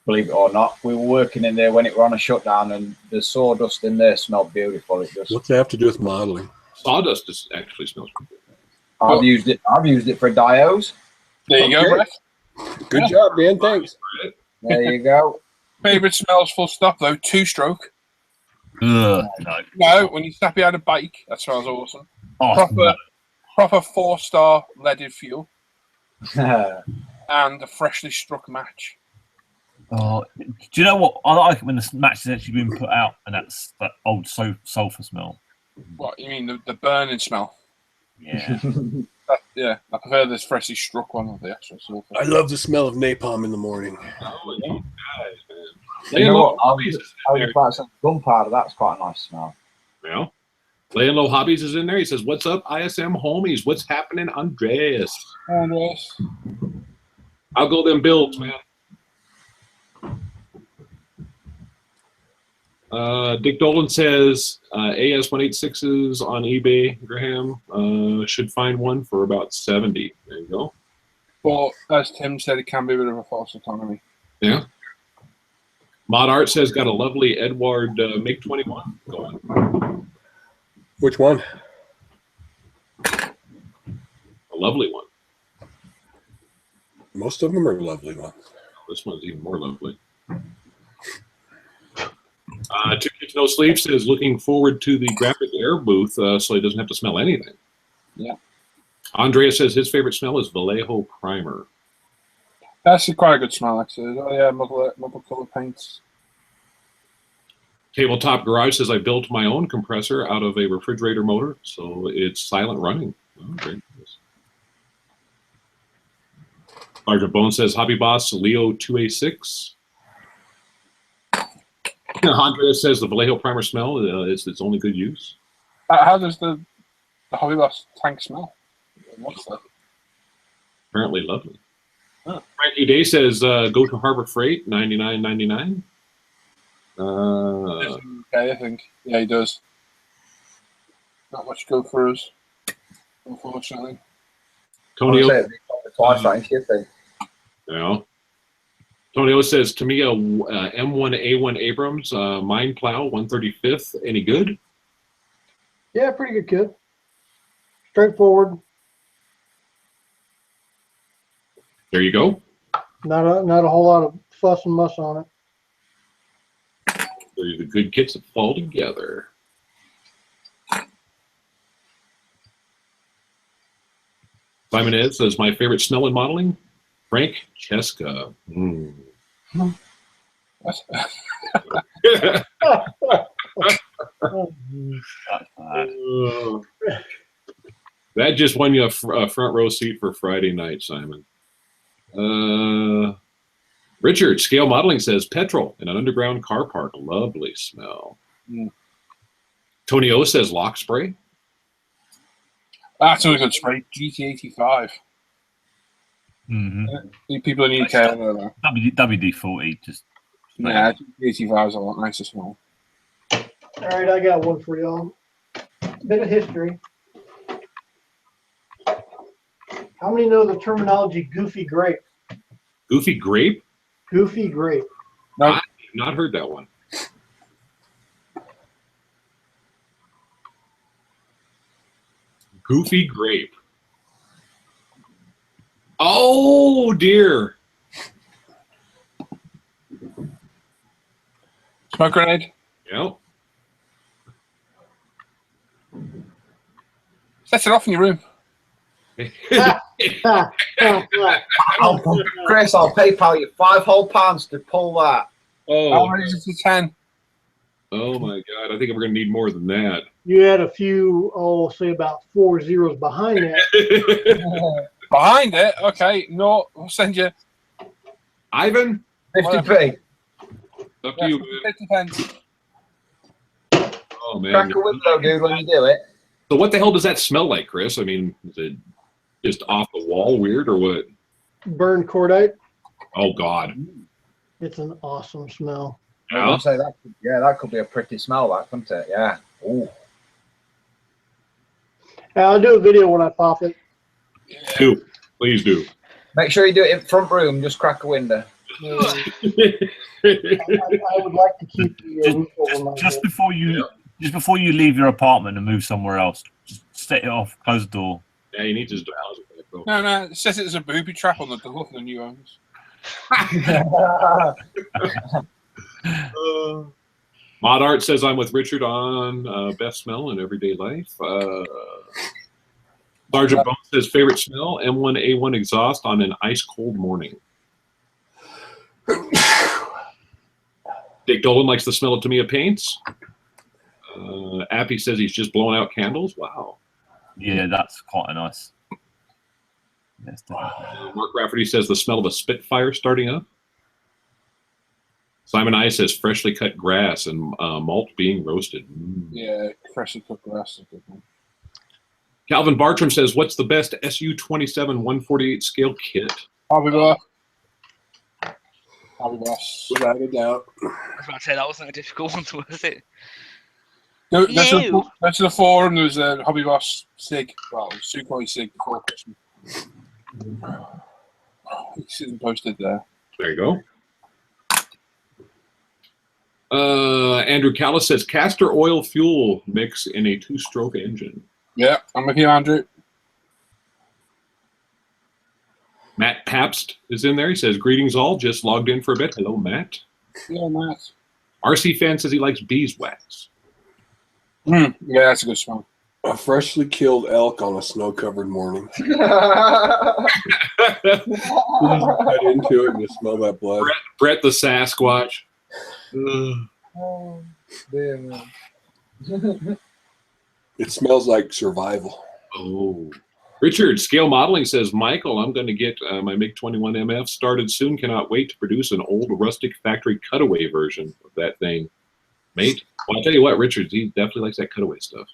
Believe it or not, we were working in there when it were on a shutdown, and the sawdust in there smelled beautiful. It just. What's that have to do with modeling? Sawdust actually smells good. I've used it for dios. There you go, Brett. Good job, man. Thanks. There you go. Favorite smells, full stop, though. Two-stroke. No, when you step behind a bike, that smells awesome. Oh, Proper 4-star leaded fuel. And a freshly struck match. Oh, do you know what? I like it when the match has actually been put out, and that's that old sulfur smell. What, you mean the burning smell? Yeah. Yeah, I prefer this freshly struck one of the actual sulfur. I love the smell of napalm in the morning. Oh, you guys, man. You know what? I was about to say gunpowder. That's quite a nice smell. Yeah. Laying Low Hobbies is in there. He says, what's up, ISM homies? What's happening, Andreas? Andreas. I'll go them builds, man. Dick Dolan says AS186s on eBay, Graham. Should find one for about 70. There you go. But as Tim said, it can be a bit of a false autonomy. Yeah. Mod Art says got a lovely Edward MiG-21 going. Which one? A lovely one. Most of them are lovely ones. This one's even more lovely. Two Kids No Sleep says looking forward to the graphic air booth so he doesn't have to smell anything. Yeah. Andrea says his favorite smell is Vallejo primer. That's quite a good smell, actually. Oh, yeah, multiple color paints. Tabletop Garage says I built my own compressor out of a refrigerator motor, so it's silent running. Oh, very nice. Sergeant Bone says Hobby Boss Leo 2A6. Andrea says the Vallejo primer smell is its only good use. How does the Hobby Boss tank smell? What's that? Apparently lovely. Huh. Frankie Day says go to Harbor Freight, $99.99. Okay, I think. Yeah, he does. Not much go for us, unfortunately. Tony O, Twice that in shipping. yeah. Tony O says Tamiya M1A1 Abrams mine plow 135th. Any good? Yeah, pretty good kid. Straightforward. There you go. Not a whole lot of fuss and muss on it. They're the good kits that fall together. Simon Ed says my favorite smell in modeling, Frank Cheska. That just won you a front row seat for Friday night, Simon. Richard, Scale Modeling says petrol in an underground car park. Lovely smell. Tony O says lock spray. That's always good spray. GT85. People in the UK know that. WD-40 just. Yeah, GT85 is a lot nicer smell. All right, I got one for y'all. Bit of history. How many know the terminology goofy grape? Goofy grape? Goofy grape. No. I have not heard that one. Goofy grape. Oh dear. Smoke grenade. Yep. Set it off in your room. Chris, I'll PayPal you £5 whole to pull that. I'll Oh, raise it to 10. oh my God. I think we're going to need more than that. You had a few, say about 4 zeros behind that. Behind it? Okay, no, we'll send you Ivan, 50p. up to you, man. 50 pence. Oh, man. Crack a window, dude, when you do it. So what the hell does that smell like, Chris? I mean, is it just off the wall weird or what? Burned cordite. Oh, God. It's an awesome smell. I was gonna say that. That could be a pretty smell, that, couldn't it? Yeah. Ooh. I'll do a video when I pop it. Do. Please do. Make sure you do it in front room. Just crack a window. I would like to keep the roof over my Just head. before you leave your apartment and move somewhere else, just set it off, close the door. Yeah, you need to just do house it. Bro. No, set it as a booby trap on the door for the new owners. Mod Art says I'm with Richard on best smell in everyday life. Sergeant Bone says favorite smell, M1A1 exhaust on an ice cold morning. Dick Dolan likes the smell of Tamiya paints. Appy says he's just blowing out candles. Wow. Yeah, that's quite a nice. Yes, definitely. Mark Rafferty says the smell of a Spitfire starting up. Simon I says freshly cut grass and malt being roasted. Yeah, freshly cooked grass is a good one. Calvin Bartram says, what's the best SU-27 148 scale kit? Hobby Boss. Hobby Boss. Without a doubt. I was about to say that wasn't a difficult one, was it? Go to the forum. There was a Hobby Boss SIG. Well, Sukhoi SIG before Christmas. It's posted there. There you go. Andrew Callis says castor oil fuel mix in a 2-stroke engine. Yeah, I'm with you, Andrew. Matt Pabst is in there. He says, greetings all. Just logged in for a bit. Hello, Matt. Yeah, Matt. RC fan says he likes beeswax. Yeah, that's a good smell. A freshly killed elk on a snow-covered morning. Cut into it and you smell that blood. Brett the Sasquatch. Oh, dear man. It smells like survival. Oh. Richard, Scale Modeling says, Michael, I'm going to get my MiG-21 MF started soon. Cannot wait to produce an old rustic factory cutaway version of that thing. Mate, well, I'll tell you what, Richard, he definitely likes that cutaway stuff.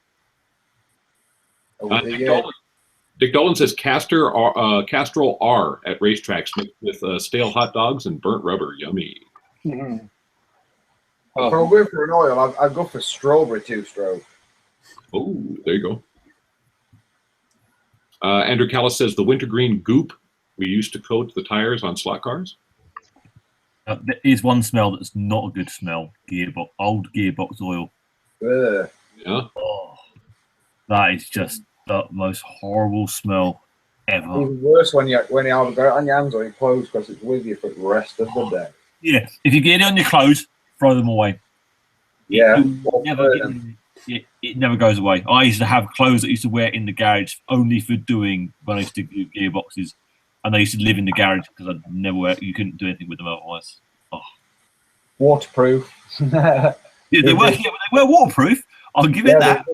Dick Dolan says, Castrol R at racetracks mixed with stale hot dogs and burnt rubber. Yummy. Mm-hmm. If I'm going for an oil, I'd go for strawberry 2-stroke. Oh, there you go. Andrew Callis says the wintergreen goop we used to coat the tires on slot cars. There is one smell that's not a good smell. Old gearbox oil. Yeah. Oh, that is just the most horrible smell ever. Even worse when you either got it on your hands or your clothes because it's with you for the rest of the day. Yeah, if you get it on your clothes, throw them away. Yeah. It never goes away. I used to have clothes that I used to wear in the garage only for doing when I used to do gearboxes, and they used to live in the garage because I'd never wear. You couldn't do anything with them otherwise. Oh. Waterproof. Yeah, they were waterproof. I'll give it that.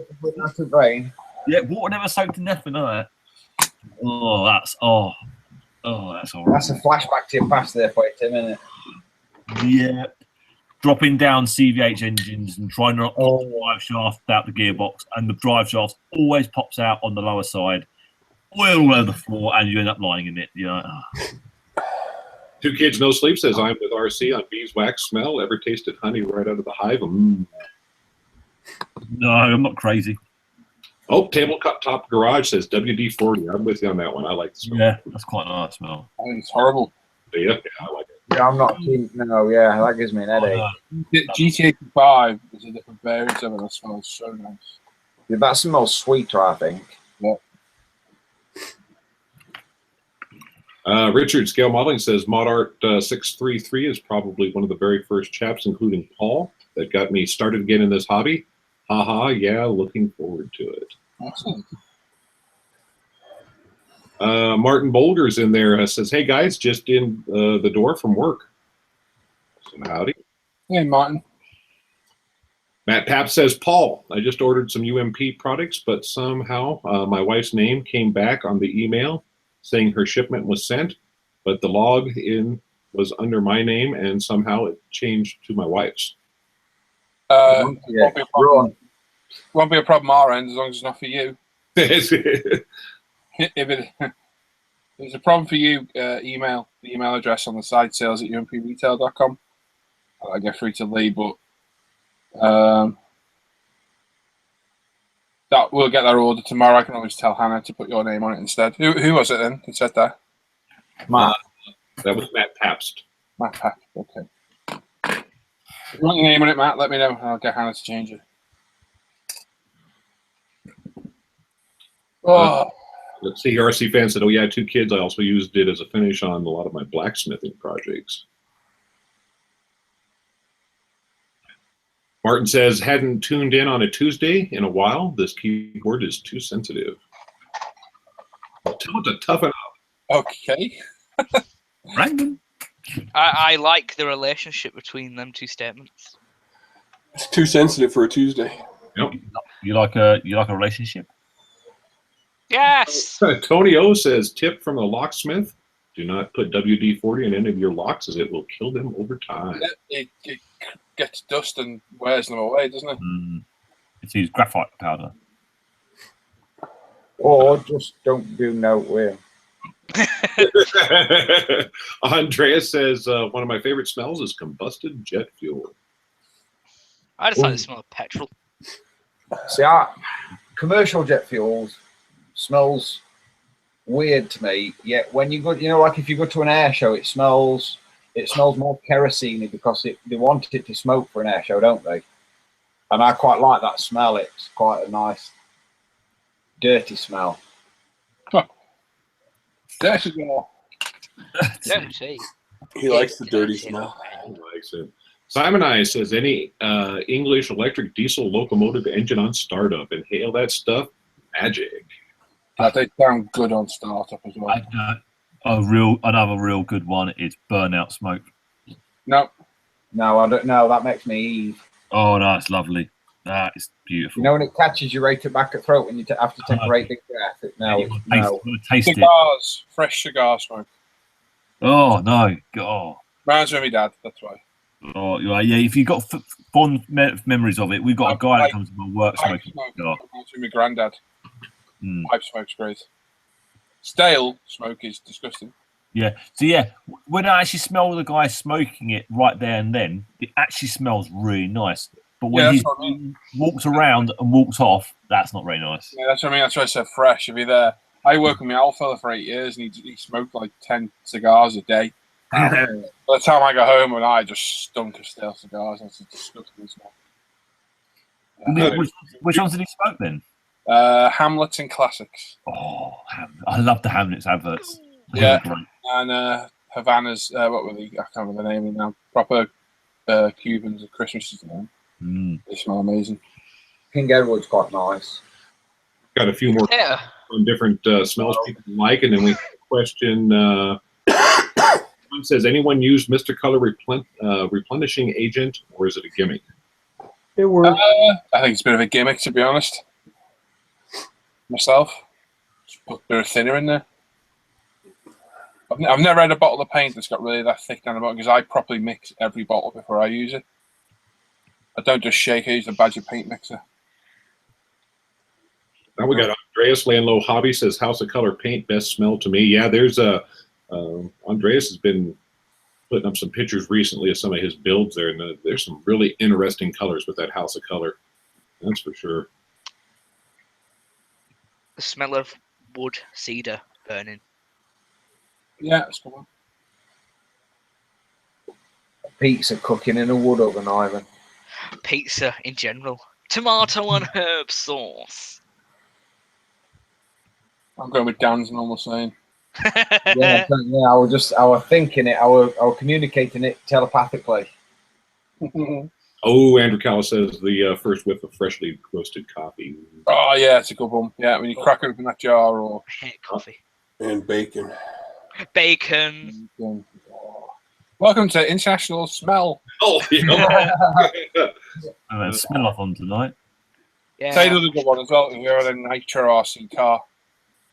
Rain. Yeah, water never soaked in nothing like that. That's horrible. That's a flashback to your past there for you, Tim, isn't it? Yeah. Dropping down CVH engines and trying to pop the drive shaft out the gearbox, and the drive shaft always pops out on the lower side, oil all over the floor, and you end up lying in it. Two Kids No Sleep says, I'm with RC on beeswax smell. Ever tasted honey right out of the hive? Mm. No, I'm not crazy. Oh, Tabletop Garage says WD-40. I'm with you on that one. I like the smell. Yeah, that's quite a nice smell. I think it's horrible. Yeah, I like it. Yeah, I'm not keen. No, yeah, that gives me an headache. GT85 is a different variant of it. That smells so nice. Yeah, that smells sweeter, I think. Yeah. Richard, Scale Modeling says, ModArt 633 is probably one of the very first chaps, including Paul, that got me started again in this hobby. Haha, yeah, looking forward to it. Excellent. Martin Boulder's in there, says, hey guys, just in the door from work. So howdy. Hey, Martin. Matt Papp says, Paul, I just ordered some UMP products, but somehow my wife's name came back on the email saying her shipment was sent, but the log in was under my name and somehow it changed to my wife's. Won't be a problem our end as long as it's not for you. If it's a problem for you, email the email address on the site, sales@umpretail.com. I get through to Lee, but that we'll get that order tomorrow. I can always tell Hannah to put your name on it instead. Who was it then? Who said that? Matt. That was Matt Pabst. Matt Pabst. Okay. If you want your name on it, Matt, let me know. I'll get Hannah to change it. Oh. Let's see, RC fan said, oh yeah, Two Kids. I also used it as a finish on a lot of my blacksmithing projects. Martin says, hadn't tuned in on a Tuesday in a while. This keyboard is too sensitive. Tell it to toughen up. Okay. Random. I like the relationship between them two statements. It's too sensitive for a Tuesday. Yep. You like a relationship? Yes. Tony O says, tip from the locksmith: do not put WD-40 in any of your locks, as it will kill them over time. It gets dust and wears them away, doesn't it? It's used graphite powder. Or just don't do no wheel. Andreas says, one of my favorite smells is combusted jet fuel. I just like the smell of petrol. See, commercial jet fuels smells weird to me. Yet when you go, like if you go to an air show, it smells it smells more kerosene because they want it to smoke for an air show, don't they? And I quite like that smell. It's quite a nice, dirty smell. Dirty girl. Dirty. He likes the dirty smell. He likes it. Simon I says, any English electric diesel locomotive engine on startup, inhale that stuff, magic. They sound good on startup as well. Another real good one is burnout smoke. No. No, I don't know. That makes me heave. Oh, no, it's lovely. That is beautiful. You know when it catches you right at back at throat when you have to take a great big breath? No. Taste it. Cigars, fresh cigar smoke. Oh no! Oh, Reminds me of my dad. That's why. oh yeah. If you've got fond memories of it, we've got a guy that comes to my work Pipe smoking. smoke. cigar. Reminds me of my granddad. Mm. Pipe smoke's great. Stale smoke is disgusting. Yeah. So yeah, when I actually smell the guy smoking it right there and then, it actually smells really nice. But when he's walked around and walked off, that's not very nice. Yeah, that's what I mean. That's why I said fresh. If you're there, I worked with my old fella for 8 years, and he smoked like 10 cigars a day. By the time I got home, and I just stunk of stale cigars. It's a disgusting smell. Which ones did he smoke then? Hamlets and Classics. Oh, I love the Hamlets adverts. Yeah, and Havana's. What were they? I can't remember the name now. Proper Cubans at Christmas is the name. They smell amazing. King Edward's quite nice. Got a few more on different smells people like, and then we question. One says, anyone use Mr. Color replenishing agent, or is it a gimmick? It works. I think it's a bit of a gimmick, to be honest. Myself, just put a bit of thinner in there. I've never had a bottle of paint that's got really that thick down the bottom because I properly mix every bottle before I use it. I don't just shake. I use the Badger paint mixer. Now we got Andreas Landlow Hobby says, House of Color paint best smell to me. Yeah, there's a Andreas has been putting up some pictures recently of some of his builds there, and there's some really interesting colors with that House of Color. That's for sure. The smell of wood, cedar burning. Yeah, that's the one. Pizza cooking in a wood oven, Ivan. Pizza in general. Tomato and herb sauce. I'm going with Dan's normal saying. Yeah, I was thinking it. I was communicating it telepathically. Oh, Andrew Callis says the first whiff of freshly roasted coffee. Oh yeah, it's a good one. Yeah, when you crack open that jar or coffee and bacon. Bacon. Welcome to International Smell. Oh, yeah. Smell off on tonight. Yeah. Say another good one as well. If you're in a nitro RC car,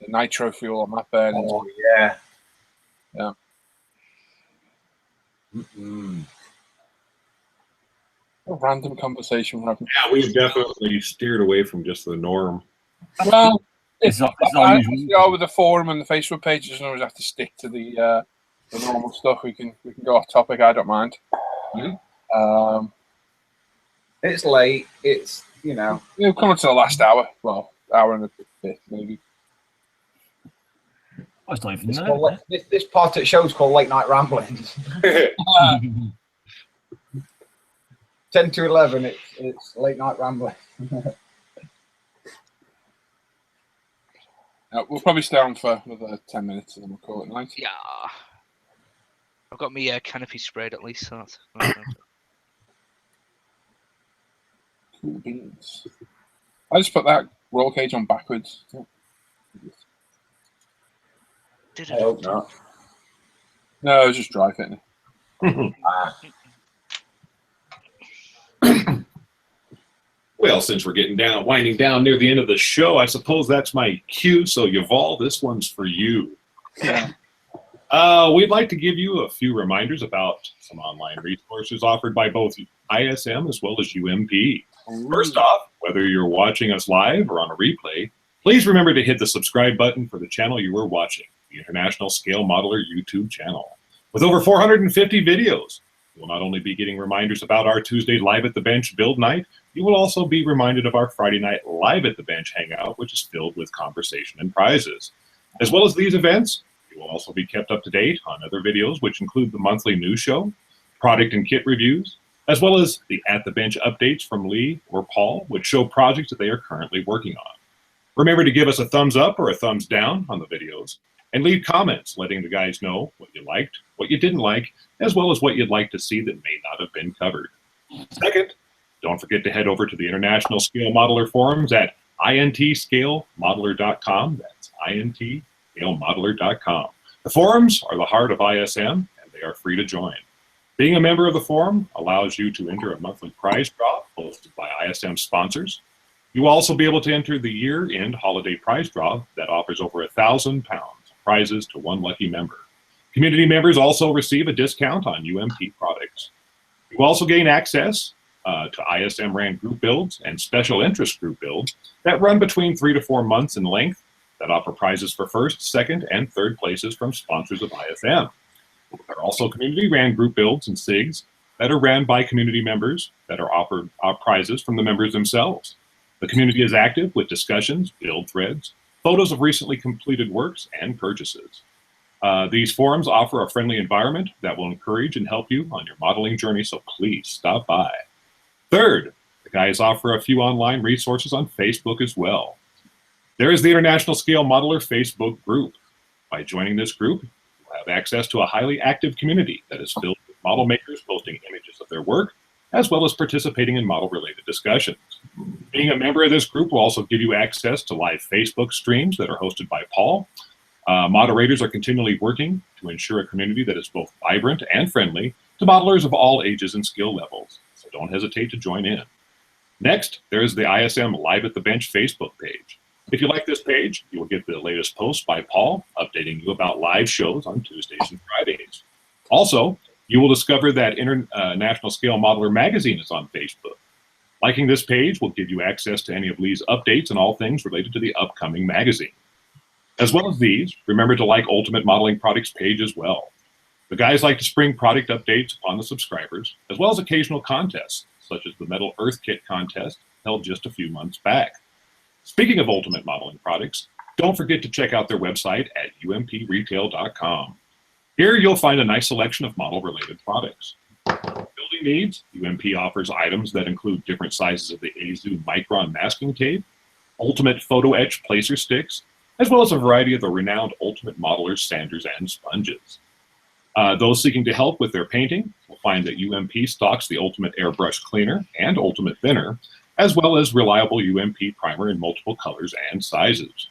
the nitro fuel on that burning. Oh yeah. Yeah. A random conversation we're having. Yeah, we've definitely steered away from just the norm. Well, It's not usual. With the forum and the Facebook page, doesn't always have to stick to the normal stuff. We can go off topic. I don't mind. It's late. It's we're coming to the last hour. Well, hour and a bit maybe. It's not even this part of the show's called Late Night Ramblings. 10 to 11. It's Late Night Rambling. We'll probably stay on for another 10 minutes and then we'll call it night. Yeah. I've got me canopy sprayed at least. So that's Cool beans. I just put that roll cage on backwards. I hope not. No, it was just dry fitting. Well, since we're winding down near the end of the show, I suppose that's my cue. So, Yuval, this one's for you. Yeah. We'd like to give you a few reminders about some online resources offered by both ISM as well as UMP. First off, whether you're watching us live or on a replay, please remember to hit the subscribe button for the channel you are watching, the International Scale Modeler YouTube channel. With over 450 videos, you will not only be getting reminders about our Tuesday Live at the Bench build night, you will also be reminded of our Friday night Live at the Bench hangout, which is filled with conversation and prizes. As well as these events, you You will also be kept up to date on other videos, which include the monthly news show, product and kit reviews, as well as the At the Bench updates from Lee or Paul, which show projects that they are currently working on. Remember to give us a thumbs up or a thumbs down on the videos, and leave comments letting the guys know what you liked, what you didn't like, as well as what you'd like to see that may not have been covered. Second, don't forget to head over to the International Scale Modeler forums at intscalemodeler.com. That's intscalemodeler.com. The forums are the heart of ISM, and they are free to join. Being a member of the forum allows you to enter a monthly prize draw hosted by ISM sponsors. You will also be able to enter the year-end holiday prize draw that offers over £1,000 prizes to one lucky member. Community members also receive a discount on UMP products. You will also gain access to ISM ran group builds and special interest group builds that run between 3 to 4 months in length that offer prizes for first, second, and third places from sponsors of ISM. There are also community-ran group builds and SIGs that are ran by community members that are offered prizes from the members themselves. The community is active with discussions, build threads, photos of recently completed works, and purchases. These forums offer a friendly environment that will encourage and help you on your modeling journey, so please stop by. Third, the guys offer a few online resources on Facebook as well. There is the International Scale Modeler Facebook group. By joining this group, have access to a highly active community that is filled with model makers posting images of their work, as well as participating in model-related discussions. Being a member of this group will also give you access to live Facebook streams that are hosted by Paul. Moderators are continually working to ensure a community that is both vibrant and friendly to modelers of all ages and skill levels, so don't hesitate to join in. Next, there is the ISM Live at the Bench Facebook page. If you like this page, you will get the latest posts by Paul updating you about live shows on Tuesdays and Fridays. Also, you will discover that International Scale Modeler magazine is on Facebook. Liking this page will give you access to any of Lee's updates and all things related to the upcoming magazine. As well as these, remember to like Ultimate Modeling Products page as well. The guys like to spring product updates upon the subscribers, as well as occasional contests, such as the Metal Earth Kit contest held just a few months back. Speaking of Ultimate Modeling Products, don't forget to check out their website at umpretail.com. Here you'll find a nice selection of model-related products. For building needs, UMP offers items that include different sizes of the Azu Micron masking tape, Ultimate Photo Etch placer sticks, as well as a variety of the renowned Ultimate Modelers sanders and sponges. Those seeking to help with their painting will find that UMP stocks the Ultimate Airbrush Cleaner and Ultimate Thinner, as well as reliable UMP primer in multiple colors and sizes.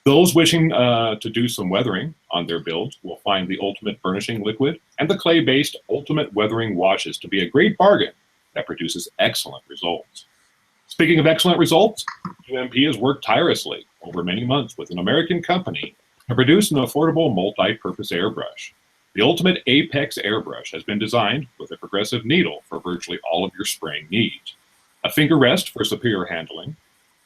Those wishing to do some weathering on their builds will find the Ultimate Burnishing Liquid and the clay-based Ultimate Weathering Washes to be a great bargain that produces excellent results. Speaking of excellent results, UMP has worked tirelessly over many months with an American company to produce an affordable multi-purpose airbrush. The Ultimate Apex Airbrush has been designed with a progressive needle for virtually all of your spraying needs, a finger rest for superior handling,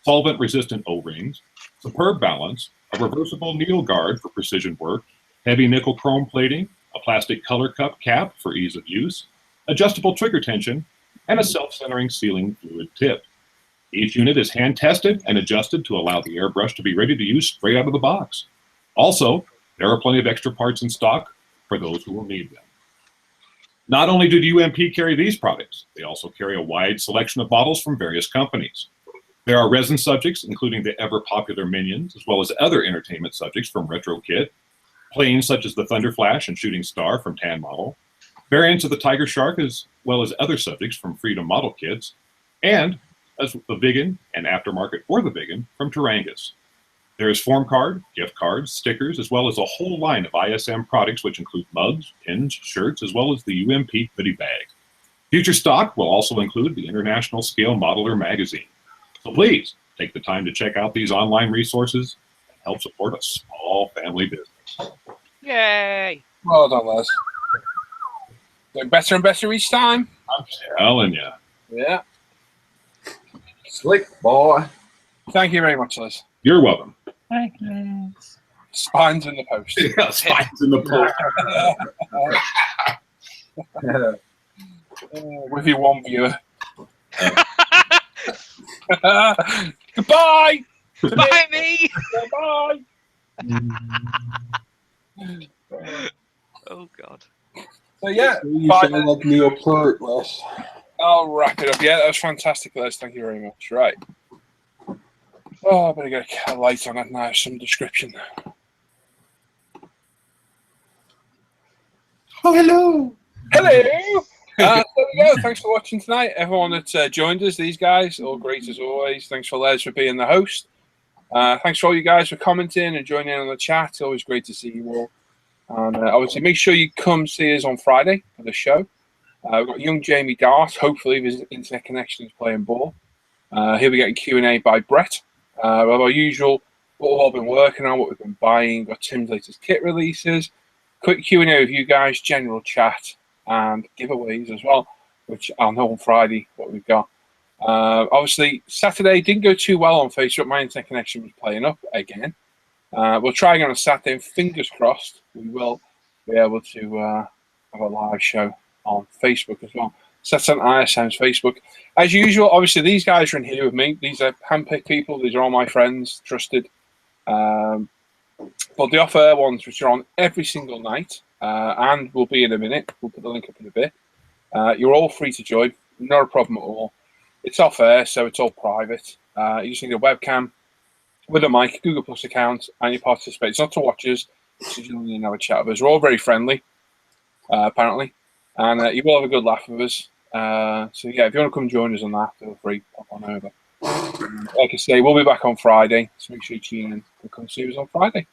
solvent-resistant O-rings, superb balance, a reversible needle guard for precision work, heavy nickel chrome plating, a plastic color cup cap for ease of use, adjustable trigger tension, and a self-centering sealing fluid tip. Each unit is hand-tested and adjusted to allow the airbrush to be ready to use straight out of the box. Also, there are plenty of extra parts in stock for those who will need them. Not only did UMP carry these products, they also carry a wide selection of models from various companies. There are resin subjects, including the ever-popular Minions, as well as other entertainment subjects from Retro Kit, planes such as the Thunder Flash and Shooting Star from Tan Model, variants of the Tiger Shark, as well as other subjects from Freedom Model Kits, and as the Vigan and Aftermarket for the Vigan from Tarangus. There is form card, gift cards, stickers, as well as a whole line of ISM products, which include mugs, pins, shirts, as well as the UMP goodie bag. Future stock will also include the International Scale Modeler magazine. So please take the time to check out these online resources and help support a small family business. Yay! Well done, Les. Getting better and better each time. I'm telling you. Yeah. Slick boy. Thank you very much, Les. You're welcome. Thank you. Spines in the post. Yeah, spines in the post. With your one viewer. Goodbye. Bye, me. Goodbye. Oh God. So yeah, You sound like Neil Peart, Les. I'll wrap it up. Yeah, that was fantastic, Les. Thank you very much. Right. Oh, I better get a light on it now. Some description. Oh, hello. Hello. There we go. Thanks for watching tonight. Everyone that joined us, these guys, all great as always. Thanks for Les for being the host. Thanks for all you guys for commenting and joining in on the chat. Always great to see you all. And obviously, make sure you come see us on Friday for the show. We've got young Jamie Dart. Hopefully, if his internet connection is playing ball. He'll be getting Q&A by Brett. We have our usual, what we've all been working on, what we've been buying. Got Tim's latest kit releases. Quick Q&A with you guys, general chat, and giveaways as well, which I'll know on Friday what we've got. Obviously, Saturday didn't go too well on Facebook. My internet connection was playing up again. We'll try again on Saturday, and fingers crossed we will be able to have a live show on Facebook as well. So that's on ISM's Facebook. As usual, obviously, these guys are in here with me. These are handpicked people. These are all my friends, trusted. But the off-air ones, which are on every single night, and will be in a minute. We'll put the link up in a bit. You're all free to join. Not a problem at all. It's off-air, so it's all private. You just need a webcam with a mic, Google Plus account, and you participate. It's not to watch us. It's to join in and have a chat with us. We're all very friendly, apparently. And you will have a good laugh with us. So, yeah, if you want to come join us on that, feel free, pop on over. Like I say, we'll be back on Friday, so make sure you tune in and come see us on Friday.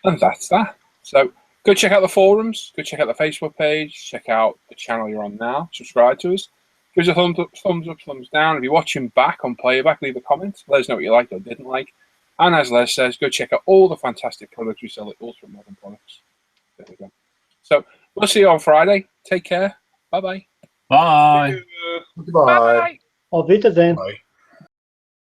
And that's that. So go check out the forums, go check out the Facebook page, check out the channel you're on now, subscribe to us. Give us a thumbs up, thumbs down. If you're watching back on playback, leave a comment. Let us know what you liked or didn't like. And as Les says, go check out all the fantastic products we sell at Ultimate Modern Products. There we go. So we'll see you on Friday. Take care. Bye-bye. Bye. Goodbye. Auf Wiedersehen. Bye.